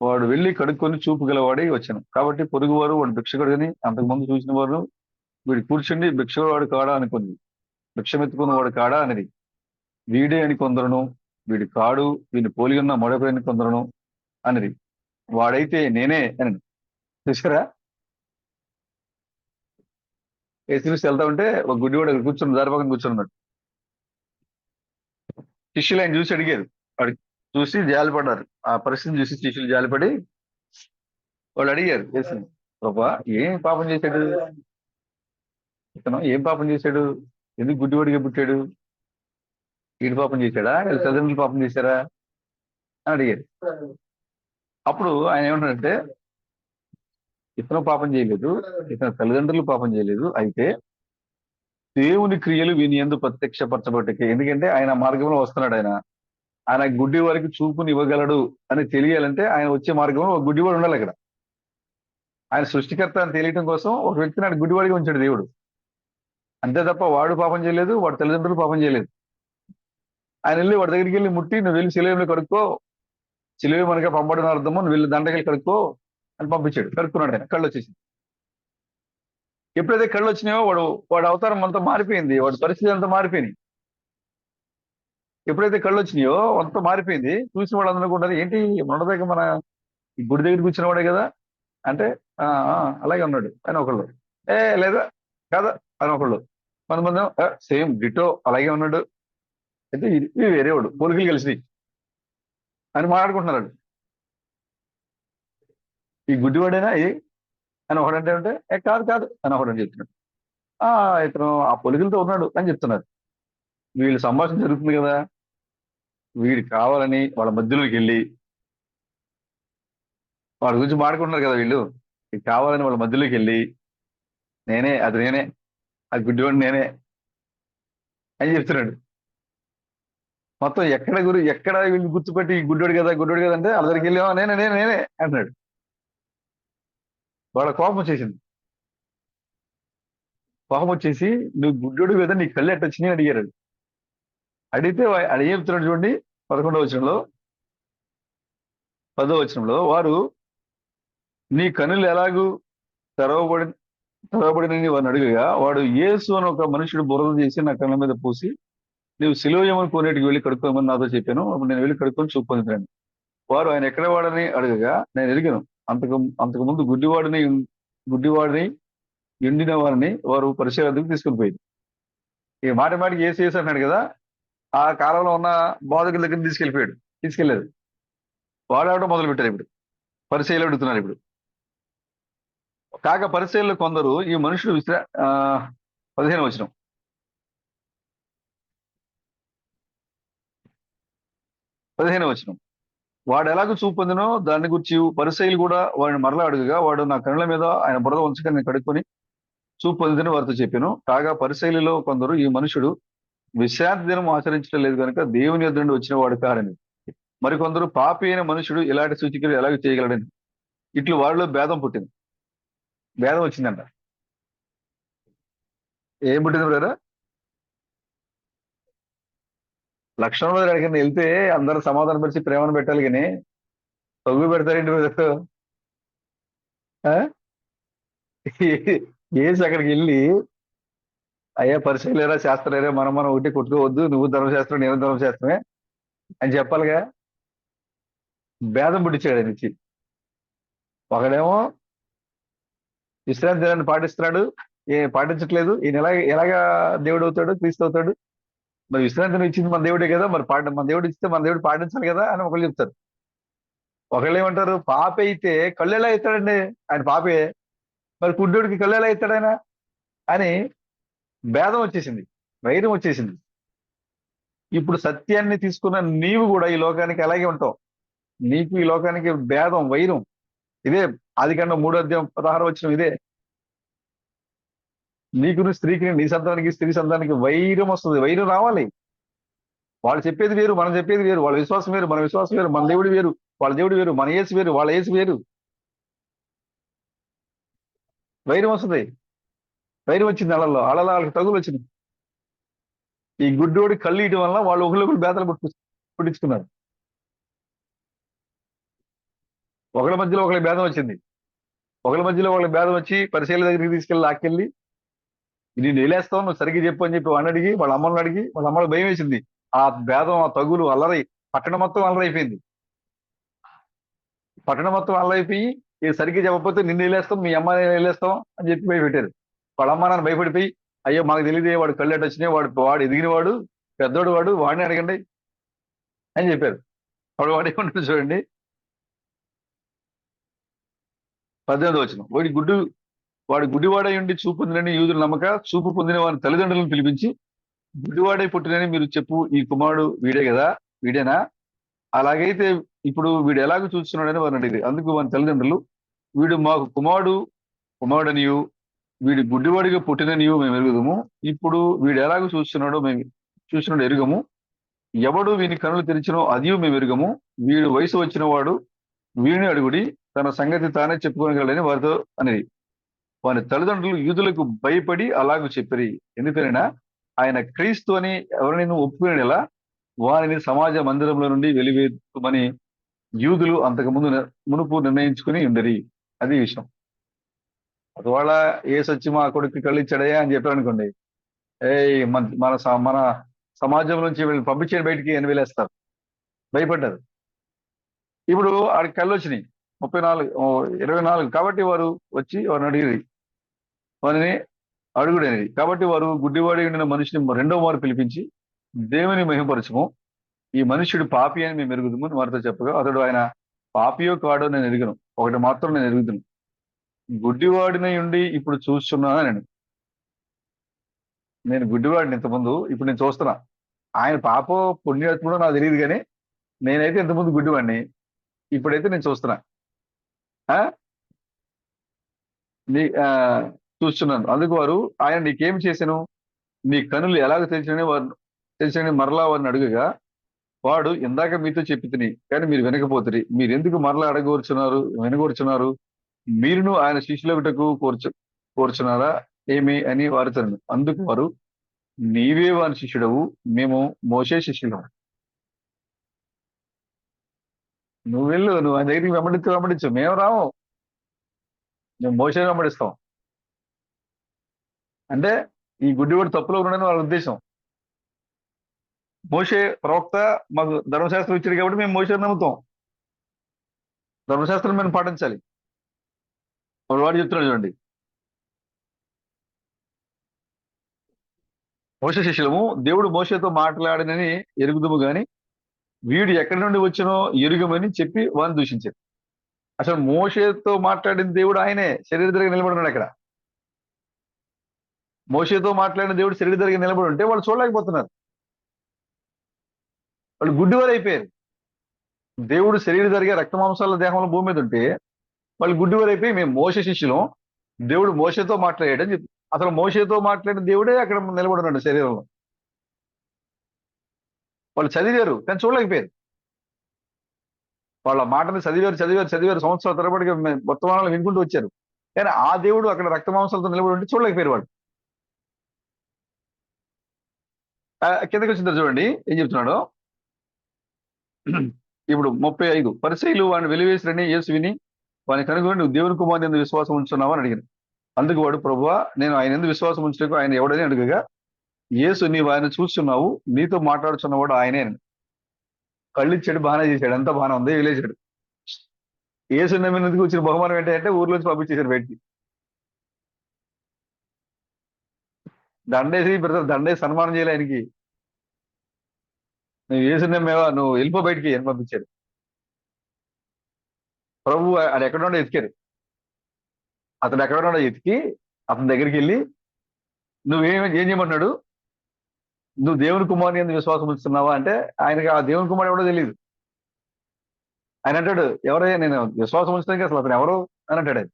వాడు వెళ్ళి కడుక్కొని చూపు గలవాడి వచ్చాను. కాబట్టి పొరుగువారు వాడు భిక్షకుడిని అంతకుముందు చూసిన వారు వీడు కూర్చుండి భిక్షవాడు కాడా అనుకుంది. భిక్షమెత్తుకున్న వాడు కాడా అనేది. వీడే అని కొందరును, వీడు కాడు, వీడిని పోలి ఉన్న మరొకరిని కొందరును అనేది. వాడైతే నేనే అని. చూసారా? యేసుక్రీస్తు వెళ్తా ఉంటే ఒక గుడ్డివాడు అక్కడ కూర్చుని దారి పక్కన కూర్చున్నాడు. శిష్యులు ఆయన చూసి అడిగారు. వాడు చూసి జాలిపడ్డారు. ఆ పరిస్థితిని చూసి శిష్యులు జాలిపడి వాళ్ళు అడిగారు యేసుని, ప్రభా ఏం పాపం చేశాడు ఇతను? ఏం పాపం చేశాడు? ఎందుకు గుడ్డివాడిగా పుట్టాడు? వీడు పాపం చేశాడా, వీళ్ళ తల్లిదండ్రులు పాపం చేశారా అని అడిగారు. అప్పుడు ఆయన ఏమంటాడంటే, ఇతను పాపం చేయలేదు, ఇతని తల్లిదండ్రులు పాపం చేయలేదు, అయితే దేవుని క్రియలు వీని యందు ప్రత్యక్షపరచబట్టకే. ఎందుకంటే ఆయన మార్గంలో వస్తున్నాడు. ఆయన గుడ్డి వారికి చూపుని ఇవ్వగలడు అని తెలియాలంటే ఆయన వచ్చే మార్గంలో ఒక గుడ్డివాడు ఉండాలి అక్కడ. ఆయన సృష్టికర్త అని తెలియటం కోసం ఒక వ్యక్తిని ఆయన గుడ్డివాడిగా ఉంచాడు దేవుడు. అంతే తప్ప వాడు పాపం చేయలేదు, వాడి తల్లిదండ్రులు పాపం చేయలేదు. ఆయన వెళ్ళి వాడి దగ్గరికి వెళ్ళి ముట్టి, నువ్వు వెళ్ళి శిలువలో కడుక్కో, శిలువ మనకి పంపడిన అర్థము, నువ్వు వెళ్ళి దండకెళ్ళి కడుక్కో అని పంపించాడు. కడుక్కున్నాడు. ఆయన కళ్ళు వచ్చేసింది. ఎప్పుడైతే కళ్ళు వచ్చినాయో వాడు అవతారం అంతా మారిపోయింది, వాడి పరిస్థితి అంతా మారిపోయింది. ఎప్పుడైతే కళ్ళు వచ్చినాయో అంతా మారిపోయింది. చూసిన వాళ్ళు అందరూ అనుకుంటారు, ఏంటి మొన్నదాకా మన ఈ గుడి దగ్గర కూర్చున్న వాడే కదా అంటే, అలాగే ఉన్నాడు అని ఒకళ్ళు, లేదా కాదా అని ఒకళ్ళు, కొంతమంది సేమ్ డిటో అలాగే ఉన్నాడు, అయితే ఇది వేరేవాడు, పోలికలు కలిసి అని మాట్లాడుకుంటున్నారు. ఈ గుడ్డివాడేనా అని ఒకడంటే ఉంటే, కాదు అని ఒకడని చెప్తున్నాడు. ఇతను ఆ పొలికలతో ఉన్నాడు అని చెప్తున్నారు. వీళ్ళు సంభాషణ జరుగుతుంది కదా, వీడు కావాలని వాళ్ళ మధ్యలోకి వెళ్ళి వాళ్ళ గురించి మాట్లాడుకుంటున్నారు కదా వీళ్ళు. ఇది కావాలని వాళ్ళ మధ్యలోకి వెళ్ళి, నేనే అది గుడ్డివాడు నేనే అని చెప్తున్నాడు. మొత్తం ఎక్కడ వీళ్ళు గుర్తుపెట్టి గుడ్డోడు కదా అంటే వాళ్ళ దగ్గరికి వెళ్ళి నేనే అంటున్నాడు. వాళ్ళ కోపం వచ్చేసి నువ్వు గుడ్డోడు కదా, నీ కళ్ళు ఎట్టొచ్చినాయి అని అడిగారు. అడిగితే అది ఏం చెప్తున్నాడు చూడండి, 11వ వచనంలో 10వ వచనంలో, వారు నీ కనులు ఎలాగూ తెరవబడి తెరవబడినని వారిని అడుగగా, వాడు యేసు అని ఒక మనుషుడు బురద చేసి నా కళ్ళ మీద పూసి, నీవు సిలువయమని కోనేటికి వెళ్ళి కడుక్కోమని నాతో చెప్పాను. అప్పుడు నేను వెళ్ళి కడుక్కొని చూపు పొందుతాను. వారు ఆయన ఎక్కడ వాడని అడగగా నేను ఎరిగాను. అంతకు అంతకు ముందు గుడ్డివాడిని ఎండిన వారిని వారు పరిశీలనకు తీసుకుని పోయింది. ఈ మాటికి ఏసు ఏసు అన్నాడు కదా, ఆ కాలంలో ఉన్న బోధకుల దగ్గర తీసుకెళ్లేదు. వాడాడటం మొదలు పెట్టారు. ఇప్పుడు పరిశీలన అడుగుతున్నారు. ఇప్పుడు కాక పరిశీలనలో కొందరు ఈ మనుషుడు 15 వచనం, వాడు ఎలాగో చూపు పొందినో దాన్ని గురించి పరిశీలు కూడా వాడిని మరలా అడుగుగా, వాడు నా కళ్ళ మీద ఆయన బురద ఉంచగా నేను కడుక్కొని చూపు పొందిన వారితో చెప్పాను. కాగా పరిశైలిలో కొందరు ఈ మనుషుడు విశ్రాంతి దినం ఆచరించడం లేదు కనుక దేవుని యొద్ద నుండి వచ్చిన వాడు కారని, మరికొందరు పాపి అయిన మనుషుడు ఇలాంటి సూచికలు ఎలాగ చేయగలడని, ఇట్లు వాడిలో భేదం వచ్చిందంట. ఏం పుట్టింది బ్రదర్? లక్షణంలో అడిగిన వెళ్తే అందరూ సమాధానం పరిచి ప్రేమను పెట్టాలి, కానీ తగ్గు పెడతారేంటి బ్రదర్? ఏసి అక్కడికి వెళ్ళి, అయ్యా పరిశీలేరా శాస్త్రలేరా, మనం ఒకటి కొట్టుకోవద్దు, నువ్వు ధర్మశాస్త్రం నేను ధర్మశాస్త్రమే అని చెప్పాలిగా. భేదం పుట్టించాడు ఆయన ఇచ్చి. ఒకడేమో విశ్రాంతి దినాన్ని పాటిస్తున్నాడు, పాటించట్లేదు. ఈయన ఎలాగా దేవుడు అవుతాడు, క్రీస్తు అవుతాడు? మరి విశ్రాంతిని ఇచ్చింది మన దేవుడే కదా, మరి మన దేవుడు ఇస్తే మన దేవుడు పాటించాలి కదా అని ఒకళ్ళు చెప్తారు. ఒకళ్ళు ఏమంటారు, పాప అయితే కళ్ళు ఎలా అవుతాడండి, ఆయన పాపే, మరి కుడ్డోడికి కళ్ళు ఎలా అవుతాడు ఆయన అని భేదం వచ్చేసింది, వైరం వచ్చేసింది. ఇప్పుడు సత్యాన్ని తీసుకున్న నీవు కూడా ఈ లోకానికి అలాగే ఉంటావు. నీకు ఈ లోకానికి భేదం, వైరం ఇదే. ఆదికాండం 3:16 వచనం ఇదే. నీకును స్త్రీకి, నీ సంతానానికి స్త్రీ సంతానానికి వైరం వస్తుంది. వైరం రావాలి. వాళ్ళు చెప్పేది వేరు, మనం చెప్పేది వేరు. వాళ్ళ విశ్వాసం వేరు, మన విశ్వాసం వేరు. మన దేవుడు వేరు, వాళ్ళ దేవుడు వేరు. మన యేసు వేరు, వాళ్ళ యేసు వేరు. వైరం వస్తుంది. వైరం వచ్చింది అళ్ళల్లో వాళ్ళకి తగులు వచ్చింది. ఈ గుడ్డోడి కళ్ళు ఇయటం వల్ల వాళ్ళు ఒకళ్ళు భేదాలు పుట్టించుకున్నారు. ఒకళ్ళ మధ్యలో ఒకళ్ళకి భేదం వచ్చింది. ఒకళ్ళ భేదం వచ్చి పరిశీలన దగ్గరికి తీసుకెళ్ళి లాక్కెళ్ళి, నేను వేలేస్తావు, నువ్వు సరిగ్గా చెప్పు అని చెప్పి వాడిని అడిగి, వాళ్ళ అమ్మని అడిగి, వాళ్ళ అమ్మకి భయం వేసింది. ఆ భేదం, ఆ తగులు అల్లరై పట్టణం మొత్తం అల్లరైపోయింది. పట్టణం మొత్తం అల్లరైపోయి, ఇది సరిగ్గా చెప్పకపోతే నిన్ను వేలేస్తాం, మీ అమ్మని వేలేస్తాం అని చెప్పి భయపెట్టారు. వాళ్ళ అమ్మ నాన్న భయపడిపోయి, అయ్యో మాకు తెలియదే, వాడు కళ్ళెట వచ్చినాయి, వాడు ఎదిగిన వాడు, పెద్దోడు వాడు, వాడిని అడగండి అని చెప్పారు. వాడు ఏమంటారు చూడండి, 18వ వచనం, వాడు గుడ్డివాడై ఉండి చూపు పొందినని యూదులు నమ్మక, చూపు పొందిన వారి తల్లిదండ్రులను పిలిపించి, గుడ్డివాడై పుట్టినని మీరు చెప్పు, ఈ కుమారుడు వీడేనా? అలాగైతే ఇప్పుడు వీడు ఎలాగో చూస్తున్నాడని వారిని అడిగారు. అందుకు వారి తల్లిదండ్రులు, వీడు మాకు కుమారుడనియు, వీడు గుడ్డివాడిగా పుట్టిననియు మేము ఎరుగుదము. ఇప్పుడు వీడు ఎలాగో చూస్తున్నాడో ఎరుగము. ఎవడు వీని కనులు తెరిచినో అదియు మేము ఎరుగము. వీడు వయసు వచ్చిన వాడు, వీడిని అడుగుడి, తన సంగతి తానే చెప్పుకోగలని వారితో అనేది. వారి తల్లిదండ్రులు యూదులకు భయపడి అలాగూ చెప్పిరి. ఎందుకనైనా ఆయన క్రీస్తు అని ఎవరిని ఒప్పుకునేలా వారిని సమాజ మందిరంలో నుండి వెలివేయమని యూదులు మునుపు నిర్ణయించుకుని ఉండరి. అది విషయం. ఒకవేళ ఏసొచ్చి మా కొడుకు కళ్ళిచ్చాడయా అని చెప్పారు అనుకోండి, మన సమాజం నుంచి వీళ్ళని పంపించేది బయటికి అని వెళ్ళేస్తారు. భయపడ్డారు. ఇప్పుడు ఆడికి కళ్ళు వచ్చినాయి 24 కాబట్టి వారు వచ్చి వారిని అడిగి వారిని అడుగుడనేది. కాబట్టి వారు గుడ్డివాడి ఉండిన మనిషిని 2వ మారు పిలిపించి, దేవుని మహిమపరచము, ఈ మనుష్యుడు పాపి అని మేము ఎరుగుదుము అని వారితో చెప్పగా, అతడు ఆయన పాపియో కాడో నేను ఎరుగును, ఒకటి మాత్రం నేను ఎరుగుదును, గుడ్డివాడిని ఉండి ఇప్పుడు చూస్తున్నాను. నేను గుడ్డివాడిని ఇంతకుముందు, ఇప్పుడు నేను చూస్తున్నా. ఆయన పాపో పుణ్యాత్ముడో నాకు తెలియదు, కానీ నేనైతే ఇంతకుముందు గుడ్డివాడిని, ఇప్పుడైతే నేను చూస్తున్నా, చూస్తున్నాను. అందుకు వారు, ఆయన నీకేం చేశాను, నీ కనులు ఎలాగ తెలిసినని మరలా వారిని అడుగగా, వాడు, ఇందాక మీతో చెప్పి తిని కానీ మీరు వినకపోతుంది, మీరు ఎందుకు మరలా వినగోర్చున్నారు, మీరును ఆయన శిష్యులగుటకు కోర్చున్నారా ఏమి అని వారితో. అందుకు వారు, నీవే వాని శిష్యుడవు, మేము మోషే శిష్యులం. నువ్వు ఆయన దగ్గరికి వెంబడించు, మేము రాము. మేము మోషేని వెంబడిస్తాం. అంటే ఈ గుడ్డివాడు తప్పులో ఉన్నాడని వాళ్ళ ఉద్దేశం. మోషే ప్రవక్త, మాకు ధర్మశాస్త్రం ఇచ్చాడు కాబట్టి మేము మోషేని నమ్ముతాం. ధర్మశాస్త్రం మేము పాటించాలి. అప్పుడు వాడు చెప్తున్నాడు చూడండి, మోషే శిష్యులము దేవుడు మోషేతో మాట్లాడినని ఎరుగుదుము గాని వీడు ఎక్కడి నుండి వచ్చినో ఎరుగమని చెప్పి వాడిని దూషించారు. అసలు మోషేతో మాట్లాడిన దేవుడు ఆయనే శరీరధరిగా నిలబడి ఉన్నాడు. అక్కడ మోషేతో మాట్లాడిన దేవుడు శరీరధరిగా నిలబడి ఉంటే వాళ్ళు చూడలేకపోతున్నారు. వాళ్ళు గుడ్డివారు అయిపోయారు. దేవుడు శరీరధరిగా రక్త మాంసాల దేహంలో భూమి మీద ఉంటే వాళ్ళు గుడ్డివారు అయిపోయి మేము మోషే శిష్యులం, దేవుడు మోషేతో మాట్లాడాడని చెప్పి, అసలు మోషేతో మాట్లాడిన దేవుడే అక్కడ నిలబడి ఉన్నాడు శరీరంలో. వాళ్ళు చదివారు కానీ చూడలేకపోయారు. వాళ్ళ మాటని చదివారు సంవత్సరాల తరబడిగా వర్తమానాలు వినుకుంటూ వచ్చారు. కానీ ఆ దేవుడు అక్కడ రక్త మాంసాలతో నిలబడి ఉంటే చూడలేకపోయారు వాళ్ళు. కిందకి వచ్చిన చూడండి ఏం చెప్తున్నాడు. ఇప్పుడు 35 పరిసయ్యులు వాడిని వెలివేసిరని యేసు విని వాడిని కనుగొని నువ్వు దేవుని కుమారుని యందు విశ్వాసం ఉంచున్నావా అని అడిగాను. అందుకు వాడు, ప్రభువా నేను ఆయన ఎందు విశ్వాసం ఉంచడానికి ఆయన ఎవడని అడుగగా, యేసు నీవు ఆయన చూస్తున్నావు, నీతో మాట్లాడుచున్నవాడు ఆయనే అని. కళ్ళిచ్చాడు, బాగానే చేశాడు, అంతా బాగానే ఉంది, వెళ్ళేశాడు. యేసు నమ్మినందుకు వచ్చిన బహుమానం ఏంటంటే ఊర్లోంచి పంపించేశారు బయటికి. దండేసి బ్రదర్ దండేసి సన్మానం చేయాలి ఆయనకి. నువ్వు యేసు నమ్మేవా, నువ్వు వెళ్ళిపో బయటికి అని పంపించాడు. ప్రభు అది ఎక్కడున్నాడో ఎతికారు. అతను ఎక్కడున్నాడో ఎతికి అతని దగ్గరికి వెళ్ళి ఏం చేయమంటున్నాడు, నువ్వు దేవుని కుమారుని యందు విశ్వాసం ఉంచుతున్నావా అంటే ఆయనకి ఆ దేవుని కుమారుడు ఎవడో తెలియదు. ఆయన అంటాడు, ఎవరయ్యా నేను విశ్వాసం ఉంచడానికి అసలు అతను ఎవరు అని అంటాడు ఆయన.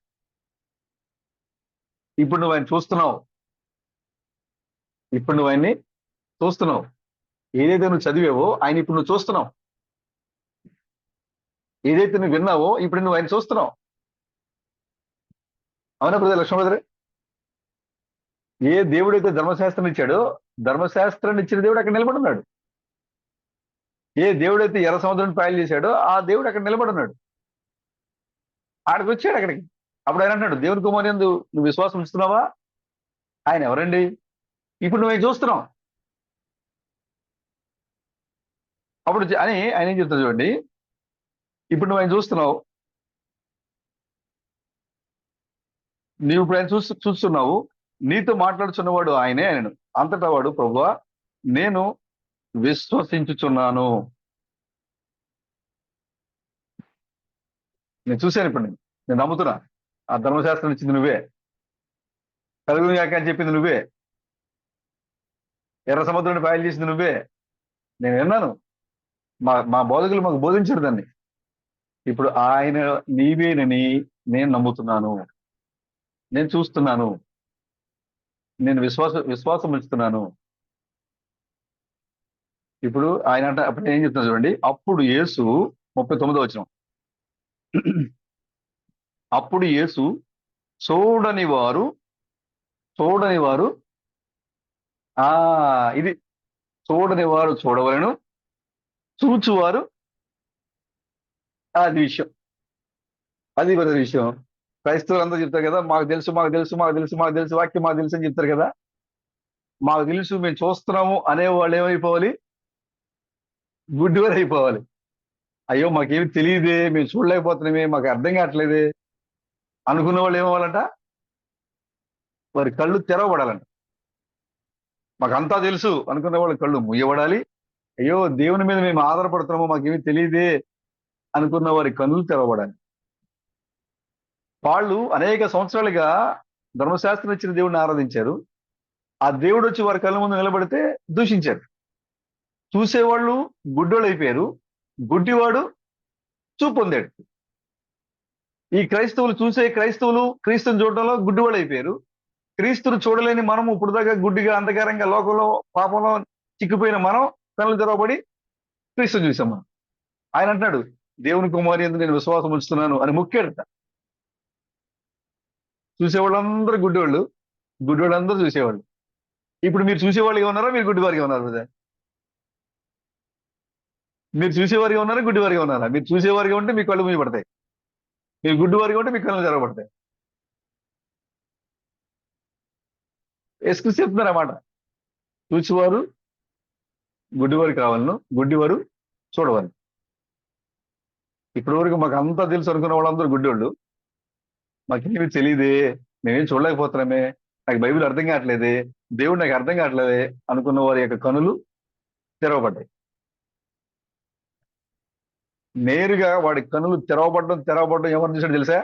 ఇప్పుడు నువ్వు ఆయన చూస్తున్నావు, ఇప్పుడు నువ్వు ఆయన్ని చూస్తున్నావు. ఏదైతే నువ్వు చదివావో ఆయన ఇప్పుడు నువ్వు చూస్తున్నావు. ఏదైతే నువ్వు విన్నావో ఇప్పుడు నువ్వు ఆయన చూస్తున్నావు. అవునా బ్రదర్, లక్ష్మణ బ్రదర్? ఏ దేవుడైతే ధర్మశాస్త్రం ఇచ్చాడో ధర్మశాస్త్రాన్ని ఇచ్చిన దేవుడు అక్కడ నిలబడి ఉన్నాడు. ఏ దేవుడైతే ఎర్ర సముద్రాన్ని పాయలు చేశాడో ఆ దేవుడు అక్కడ నిలబడి ఉన్నాడు. ఆడికి వచ్చాడు అక్కడికి. అప్పుడు ఆయన అంటున్నాడు, దేవుని కుమారుని యందు నువ్వు విశ్వాసం ఉంచుతున్నావా? ఆయన ఎవరండి? ఇప్పుడు నువ్వు చూస్తున్నావు. అప్పుడు అని ఆయన ఏం చెప్తాడు చూడండి, ఇప్పుడు నువ్వు ఆయన చూస్తున్నావు, నీవు ఇప్పుడు ఆయన చూస్తున్నావు, నీతో మాట్లాడుచున్నవాడు ఆయనే ఆయన. అంతటా వాడు, ప్రభువా నేను విశ్వసించుచున్నాను. నేను చూశాను, ఇప్పుడు నేను నమ్ముతున్నా. ఆ ధర్మశాస్త్రం ఇచ్చింది నువ్వే, కలుగును గాక అని చెప్పింది నువ్వే, ఎర్ర సముద్రాన్ని పాయలు చేసింది నువ్వే. నేను విన్నాను, మా బోధకులు మాకు బోధించారు దాన్ని. ఇప్పుడు ఆయన నీవేనని నేను నమ్ముతున్నాను, నేను చూస్తున్నాను, నేను విశ్వాసం ఉంచుతున్నాను. ఇప్పుడు ఆయన అంటే అప్పుడు ఏం చెప్తున్నా చూడండి. అప్పుడు యేసు 39వ వచనం, అప్పుడు యేసు చూడని వారు ఇది చూడని వారు చూడవలను, చూచువారు అది విషయం. అది మన విషయం. క్రైస్తవులు అందరూ చెప్తారు కదా, మాకు తెలుసు వాక్యం మాకు తెలుసు అని చెప్తారు కదా. మాకు తెలుసు, మేము చూస్తున్నాము అనేవాళ్ళు ఏమైపోవాలి? గుడ్డివారు అయిపోవాలి. అయ్యో మాకేమి తెలియదే, మేము చూడలేకపోతున్నామే, మాకు అర్థం కావట్లేదే అనుకున్న వాళ్ళు ఏమవ్వాలంట? వారి కళ్ళు తెరవబడాలంట. మాకు అంతా తెలుసు అనుకున్న వాళ్ళ కళ్ళు ముయ్యబడాలి. అయ్యో దేవుని మీద మేము ఆధారపడుతున్నాము, మాకేమీ తెలియదే అనుకున్న వారి కన్నులు తెరవబడాలి. వాళ్ళు అనేక సంవత్సరాలుగా ధర్మశాస్త్రం ఇచ్చిన దేవుడిని ఆరాధించారు. ఆ దేవుడు వచ్చి వారి కళ్ళ ముందు నిలబడితే దూషించారు. చూసేవాళ్ళు గుడ్డోళ్ళు అయిపోయారు, గుడ్డివాడు చూపు పొందాడు. ఈ క్రైస్తవులు క్రీస్తుని చూడడంలో గుడ్డివాళ్ళు అయిపోయారు. క్రీస్తుని చూడలేని మనము ఇప్పుడు దాకా గుడ్డిగా అంధకారంగా లోకంలో పాపంలో చిక్కిపోయిన మనం కళ్ళు తెరవబడి క్రీస్తుని చూసాం మనం. ఆయన అంటున్నాడు, దేవుని కుమారుని యందు నేను విశ్వాసం ఉంచుతున్నాను అని మొక్కాడట. చూసేవాళ్ళందరూ గుడ్డివాళ్ళందరూ చూసేవాళ్ళు. ఇప్పుడు మీరు చూసేవాళ్ళుగా ఉన్నారా, మీరు గుడ్డివారిగా ఉన్నారు కదా? మీరు చూసేవారిగా ఉన్నారా, గుడ్డివారిగా ఉన్నారా? మీరు చూసేవారిగా ఉంటే మీ కళ్ళు మూయబడతాయి, మీరు గుడ్డివారిగా ఉంటే మీ కళ్ళు తెరవబడతాయి. యేసుక్రీస్తు చెప్తున్నారు అన్నమాట. చూచివారు గుడ్డివారు కావాలను, గుడ్డివారు చూడవాలి. ఇప్పటి వరకు మాకు అంతా తెలుసు అనుకున్న వాళ్ళందరూ గుడ్డోళ్ళు. మాకేమీ తెలియదే, మేమేం చూడలేకపోతున్నామే, నాకు బైబిల్ అర్థం కావట్లేదే, దేవుడు నాకు అర్థం కావట్లేదే అనుకున్న వారి యొక్క కనులు తెరవబడ్డాయి. నేరుగా వాడి కనులు తెరవబడడం ఎవరిని చూశాడు తెలుసా?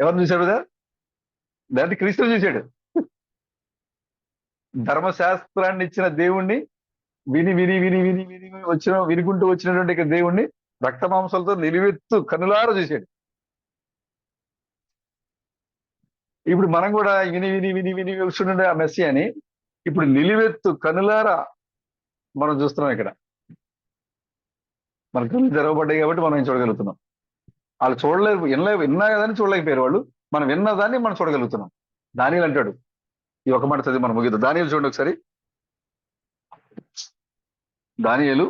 ఎవరిని చూశాడు కదా? దాన్ని క్రీస్తు చూశాడు. ధర్మశాస్త్రాన్ని ఇచ్చిన దేవుణ్ణి విని విని విని విని విని వినుకుంటూ వచ్చినటువంటి ఇక దేవుణ్ణి రక్త మాంసాలతో నిలువెత్తు కనులారా చూశాడు. ఇప్పుడు మనం కూడా విని విని విని విని చూస్తుండే ఆ మెస్సియాని ఇప్పుడు నిలువెత్తు కనులారా మనం చూస్తున్నాం. ఇక్కడ మన కళ్ళు తెరవబడ్డాయి కాబట్టి మనం చూడగలుగుతున్నాం. వాళ్ళు చూడలేరు, విన్నా కదని చూడలేకపోయారు వాళ్ళు. మనం విన్నదాన్ని మనం చూడగలుగుతున్నాం. దానియేలు అంటాడు, ఈ ఒక మాట చదివి మనం ముగిద్దాం. దానియేలు చూడండి ఒకసారి. దానియేలు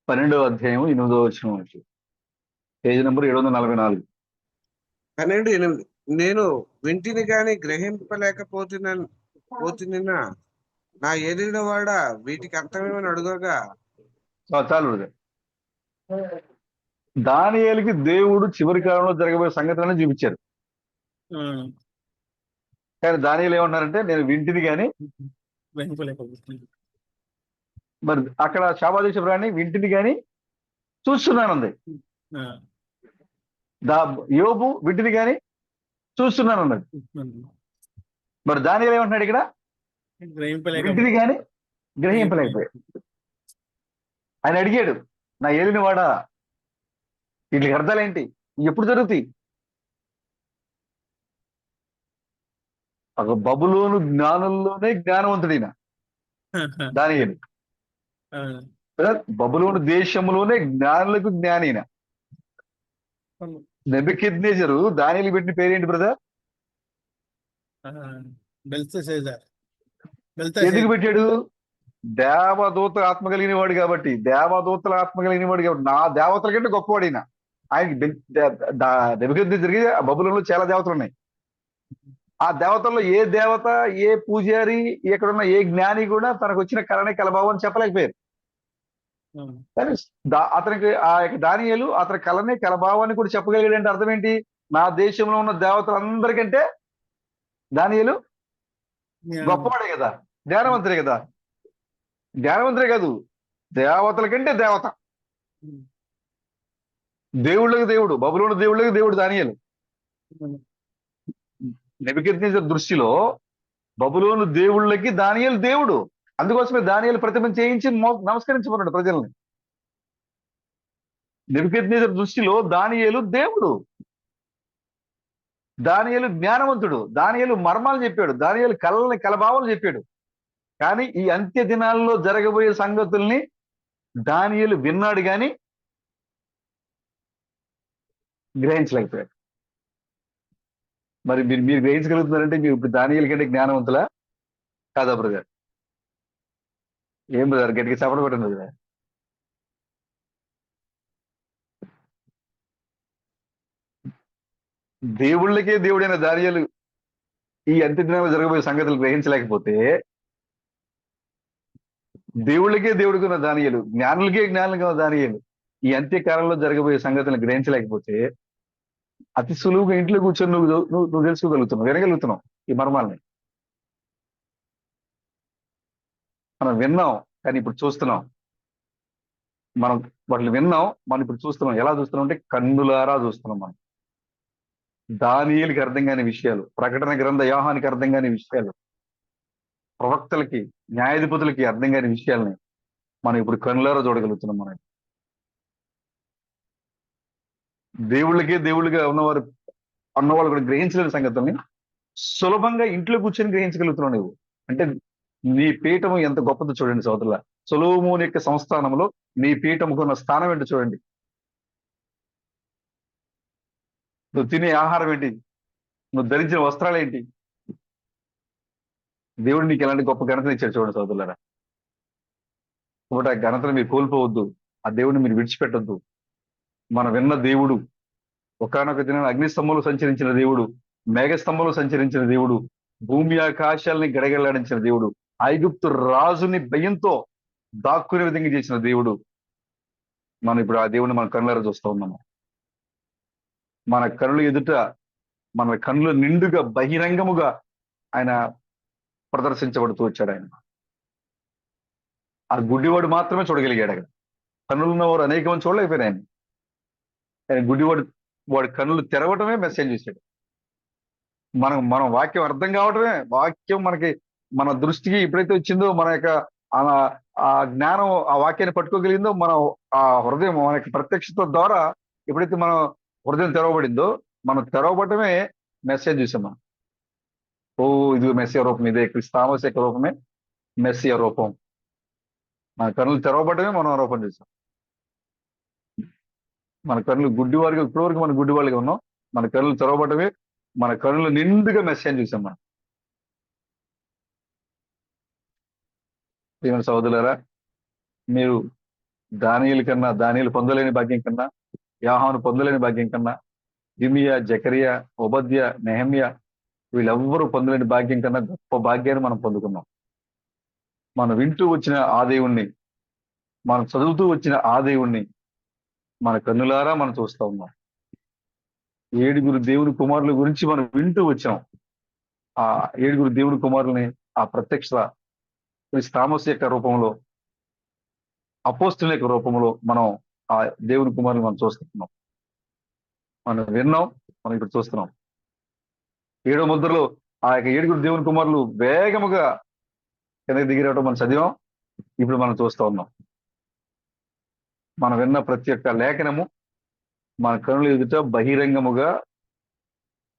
12వ అధ్యాయం 8వ వచనం, పేజీ నెంబర్ 744. 12:8. నేను వింటిని గాని గ్రహింపలేకపోతున్నా నా ఏలిన వాడ వీటికి అర్థమేమని అడుగగా, చాలు. దానియేలుకి దేవుడు చివరి కాలంలో జరగబోయే సంగతులను చూపించారు. కానీ దానియేలు ఏమన్నారంటే నేను వింటిని గాని, మరి అక్కడ శాబాదేశ ప్రాణి వింటిని గాని చూస్తున్నానుంది. యోబు వింటిని గాని చూస్తున్నానన్నాడు. మరి దానియేలు ఏమంటున్నాడు ఇక్కడ? వింటిని గాని గ్రహింపలేకపోయాడు. ఆయన అడిగాడు, నా ఏలిన వాడా వీటికి అర్థాలేంటి, ఎప్పుడు జరుగుతాయి? ఒక బబులోను జ్ఞానుల్లోనే జ్ఞానవంతుడిన దానియేలు. బబులోను దేశంలోనే జ్ఞానులకు జ్ఞానిన. నెబుకద్నెజరు దానియేలు పెట్టిన పేరేంటి బ్రదర్? ఎందుకు పెట్టాడు? దేవదూత ఆత్మ కలిగిన వాడు కాబట్టి, దేవదూతల ఆత్మ కలిగిన వాడు కాబట్టి, నా దేవతల కంటే గొప్పవాడిన. ఆయనకి నెబుకద్నెజరుకి బబులోనులో చాలా దేవతలు ఉన్నాయి. ఆ దేవతల్లో ఏ దేవత, ఏ పూజారి, ఎక్కడున్న ఏ జ్ఞాని కూడా తనకు వచ్చిన కళని కలభావం అని చెప్పలేకపోయారు. కానీ అతనికి ఆ యొక్క దానియేలు అతని కళని కలభావాన్ని కూడా చెప్పగలిగాడంటే అర్థం ఏంటి? నా దేశంలో ఉన్న దేవతలందరికంటే దానియేలు గొప్పవాడే కదా, జ్ఞానవంతుడే కదా. జ్ఞానవంతుడే కాదు, దేవతల కంటే దేవత, దేవుళ్ళకి దేవుడు, బబులోను దేవుళ్ళకి దేవుడు దానియేలు. నెబుకద్నెజరు దృష్టిలో బబులోను దేవుళ్ళకి దానియేలు దేవుడు. అందుకోసమే దానియేలు ప్రతిమను చేయించి నమస్కరించమన్నాడు ప్రజల్ని. నెబుకద్నెజరు దృష్టిలో దానియేలు దేవుడు, దానియేలు జ్ఞానవంతుడు, దానియేలు మర్మాలు చెప్పాడు, దానియేలు కళల్ని కలభావాలు చెప్పాడు. కానీ ఈ అంత్య దినాల్లో జరగబోయే సంగతుల్ని దానియేలు విన్నాడు కానీ గ్రహించలేకపోయాడు. మరి మీరు గ్రహించగలుగుతున్నారంటే మీరు ఇప్పుడు దానియేలు కంటే జ్ఞానవంతులా కాదా బ్రదర్? ఏం బ్రదర్ గట్టిగా చప్పట కొట్టండి బ్రదర్. దేవుళ్ళకే దేవుడైన దానియేలు ఈ అంత్య దినాల్లో జరగబోయే సంగతులు గ్రహించలేకపోతే, దేవుళ్ళకే దేవుడుకున్న దానియేలు, జ్ఞానులకే జ్ఞానులుగా దానియేలు ఈ అంత్యకాలంలో జరగబోయే సంగతులను గ్రహించలేకపోతే అతి సులువుగా ఇంట్లో కూర్చొని నువ్వు తెలుసుకోగలుగుతున్నావు, వినగలుగుతున్నావు ఈ మర్మాలని. మనం విన్నాం కానీ ఇప్పుడు చూస్తున్నాం. మనం వాటిని విన్నాం, మనం ఇప్పుడు చూస్తున్నాం. ఎలా చూస్తున్నాం అంటే కన్నులారా చూస్తున్నాం. మనం దానియేలుకి అర్థం కాని విషయాలు, ప్రకటన గ్రంథ యోహానికి అర్థం కాని విషయాలు, ప్రవక్తలకి, న్యాయాధిపతులకి అర్థం కాని విషయాలని మనం ఇప్పుడు కన్నులారా చూడగలుగుతున్నాం. మనం దేవుళ్ళకే దేవుళ్ళుగా ఉన్నవాళ్ళు కూడా గ్రహించలేని సంగతుల్ని సులభంగా ఇంట్లో కూర్చొని గ్రహించగలుగుతున్నావు నువ్వు. అంటే నీ పీఠము ఎంత గొప్పదో చూడండి సోదరుల. సొలొమోను యొక్క సంస్థానంలో నీ పీఠముకున్న స్థానం ఏంటో చూడండి. నువ్వు తినే ఆహారం ఏంటి, నువ్వు ధరించిన వస్త్రాలు ఏంటి, దేవుడు నీకు ఎలాంటి గొప్ప ఘనతను ఇచ్చాడు చూడండి సోదరులారా. కాబట్టి ఆ ఘనతను మీరు కోల్పోవద్దు, ఆ దేవుడిని మీరు విడిచిపెట్టొద్దు. మనం విన్న దేవుడు, ఒకానొక దినాన అగ్నిస్తంభంలో సంచరించిన దేవుడు, మేఘస్తంభంలో సంచరించిన దేవుడు, భూమి ఆకాశాలని గడగడలాడించిన దేవుడు, ఐగుప్తు రాజుని భయంతో దాక్కునే విధంగా చేసిన దేవుడు. మనం ఇప్పుడు ఆ దేవుడిని మన కళ్ళారా చూస్తూ ఉన్నాము. మన కళ్ళు ఎదుట, మన కళ్ళు నిండుగా బహిరంగముగా ఆయన ప్రదర్శించబడుతూ వచ్చాడు. ఆయన ఆ గుడ్డివాడు మాత్రమే చూడగలిగాడు. అక్కడ కన్నులున్న వారు అనేక మంది చూడలేకపోయారు ఆయన. ఆయన వాడి కన్నులు తెరవటమే మెసేజ్ చేశాడు. మనం వాక్యం అర్థం కావటమే, వాక్యం మనకి మన దృష్టికి ఎప్పుడైతే వచ్చిందో, మన యొక్క ఆ జ్ఞానం ఆ వాక్యాన్ని పట్టుకోగలిగిందో, మనం ఆ హృదయం మన యొక్క ప్రత్యక్షత ద్వారా ఎప్పుడైతే మనం హృదయం తెరవబడిందో, మనం తెరవబడటమే మెసేజ్ చూసాం మనం. ఓ ఇది మెస్సియా రూపం, ఇదే క్రిస్తామస్ యొక్క రూపమే మెస్సియా రూపం. మన కన్నులు తెరవబడమే మనం ఆ రూపం చూసాం. మన కన్నులు గుడ్డివారిగా, ఇప్పటివరకు మన గుడ్డివాళ్ళుగా ఉన్నాం. మన కన్నులు తెరవబడమే, మన కన్నులు నిండుగా మెసేజ్ చూసాం మనం. ప్రియమైన సహోదరులారా, మీరు దానియేలు పొందలేని భాగ్యం కన్నా, యాహాను పొందలేని భాగ్యం కన్నా, ఇర్మియా, జకరియా, ఓబద్య, నెహమ్యా వీళ్ళెవ్వరూ పొందలేని భాగ్యం కన్నా గొప్ప భాగ్యాన్ని మనం పొందుకున్నాం. మనం వింటూ వచ్చిన ఆ దేవుణ్ణి, మనం చదువుతూ వచ్చిన ఆ దేవుణ్ణి మన కన్నులారా మనం చూస్తూ ఉన్నాం. 7 దేవుని కుమారుల గురించి మనం వింటూ వచ్చాం. ఆ 7 దేవుని కుమారుల్ని ఆ ప్రత్యక్ష థామస్ యొక్క రూపంలో, అపోస్తుల యొక్క రూపంలో మనం ఆ దేవుని కుమారులు మనం చూస్తున్నాం. మనం విన్నాం, మనం ఇప్పుడు చూస్తున్నాం. 7వ ముద్రలో ఆ యొక్క 7 దేవుని కుమారులు వేగముగా కిందకి దిగిరవడం మనం చదివాం. ఇప్పుడు మనం చూస్తూ ఉన్నాం. మనం విన్న ప్రతి ఒక్క లేఖనము మన కనుల ఎదుట బహిరంగముగా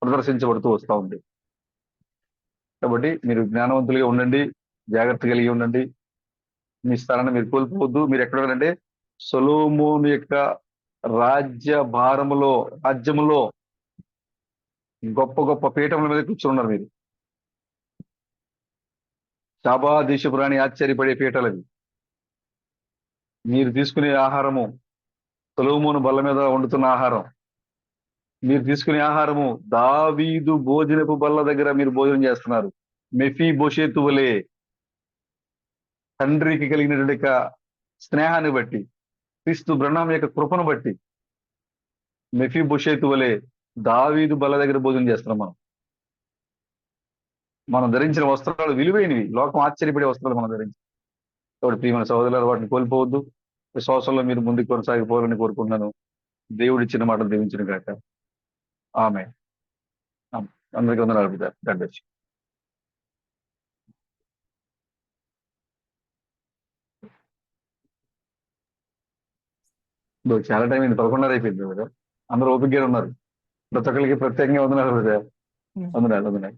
ప్రదర్శించబడుతూ వస్తూ ఉంది. కాబట్టి మీరు జ్ఞానవంతులుగా ఉండండి, జాగ్రత్త కలిగి ఉండండి. మీ స్థానాన్ని మీరు కోల్పోవద్దు. మీరు ఎక్కడ ఉన్నారంటే సొలొమోను యొక్క రాజ్యములో గొప్ప గొప్ప పీఠముల మీద కూర్చున్నారు మీరు. శాబా దేశపురాణి ఆశ్చర్యపడే పీఠలు అవి. మీరు తీసుకునే ఆహారము సొలొమోను బల్ల మీద వండుతున్న ఆహారం. మీరు తీసుకునే ఆహారము దావీదు భోజనపు బల్ల దగ్గర మీరు భోజనం చేస్తున్నారు. మెఫీబోషెతు వలె తండ్రికి కలిగినటువంటి స్నేహాన్ని బట్టి, క్రీస్తు బ్రహ్మం యొక్క కృపను బట్టి మెఫీబోషెతు వలె దావీదు బల్ల దగ్గర భోజనం చేస్తున్నాం. మనం ధరించిన వస్త్రాలు విలువైనవి, లోకం ఆశ్చర్యపడే వస్త్రాలు మనం ధరించి. కాబట్టి ప్రియమైన సహోదరులు, వాటిని కోల్పోవద్దు. విశ్వాసంలో మీరు ముందుకు కొనసాగిపోవాలని కోరుకుంటున్నాను. దేవుడిచ్చిన మాటలు దీవించిన కాక. ఆమె అందరికీ వందనాలు బిడ్డ. చాలా టైం అయింది, 11:30 అయిపోయింది కదా. అందరూ ఓపికగా ఉన్నారు. ప్రతి ఒక్కరికి ప్రత్యేకంగా వందనాలు. వందనాలు.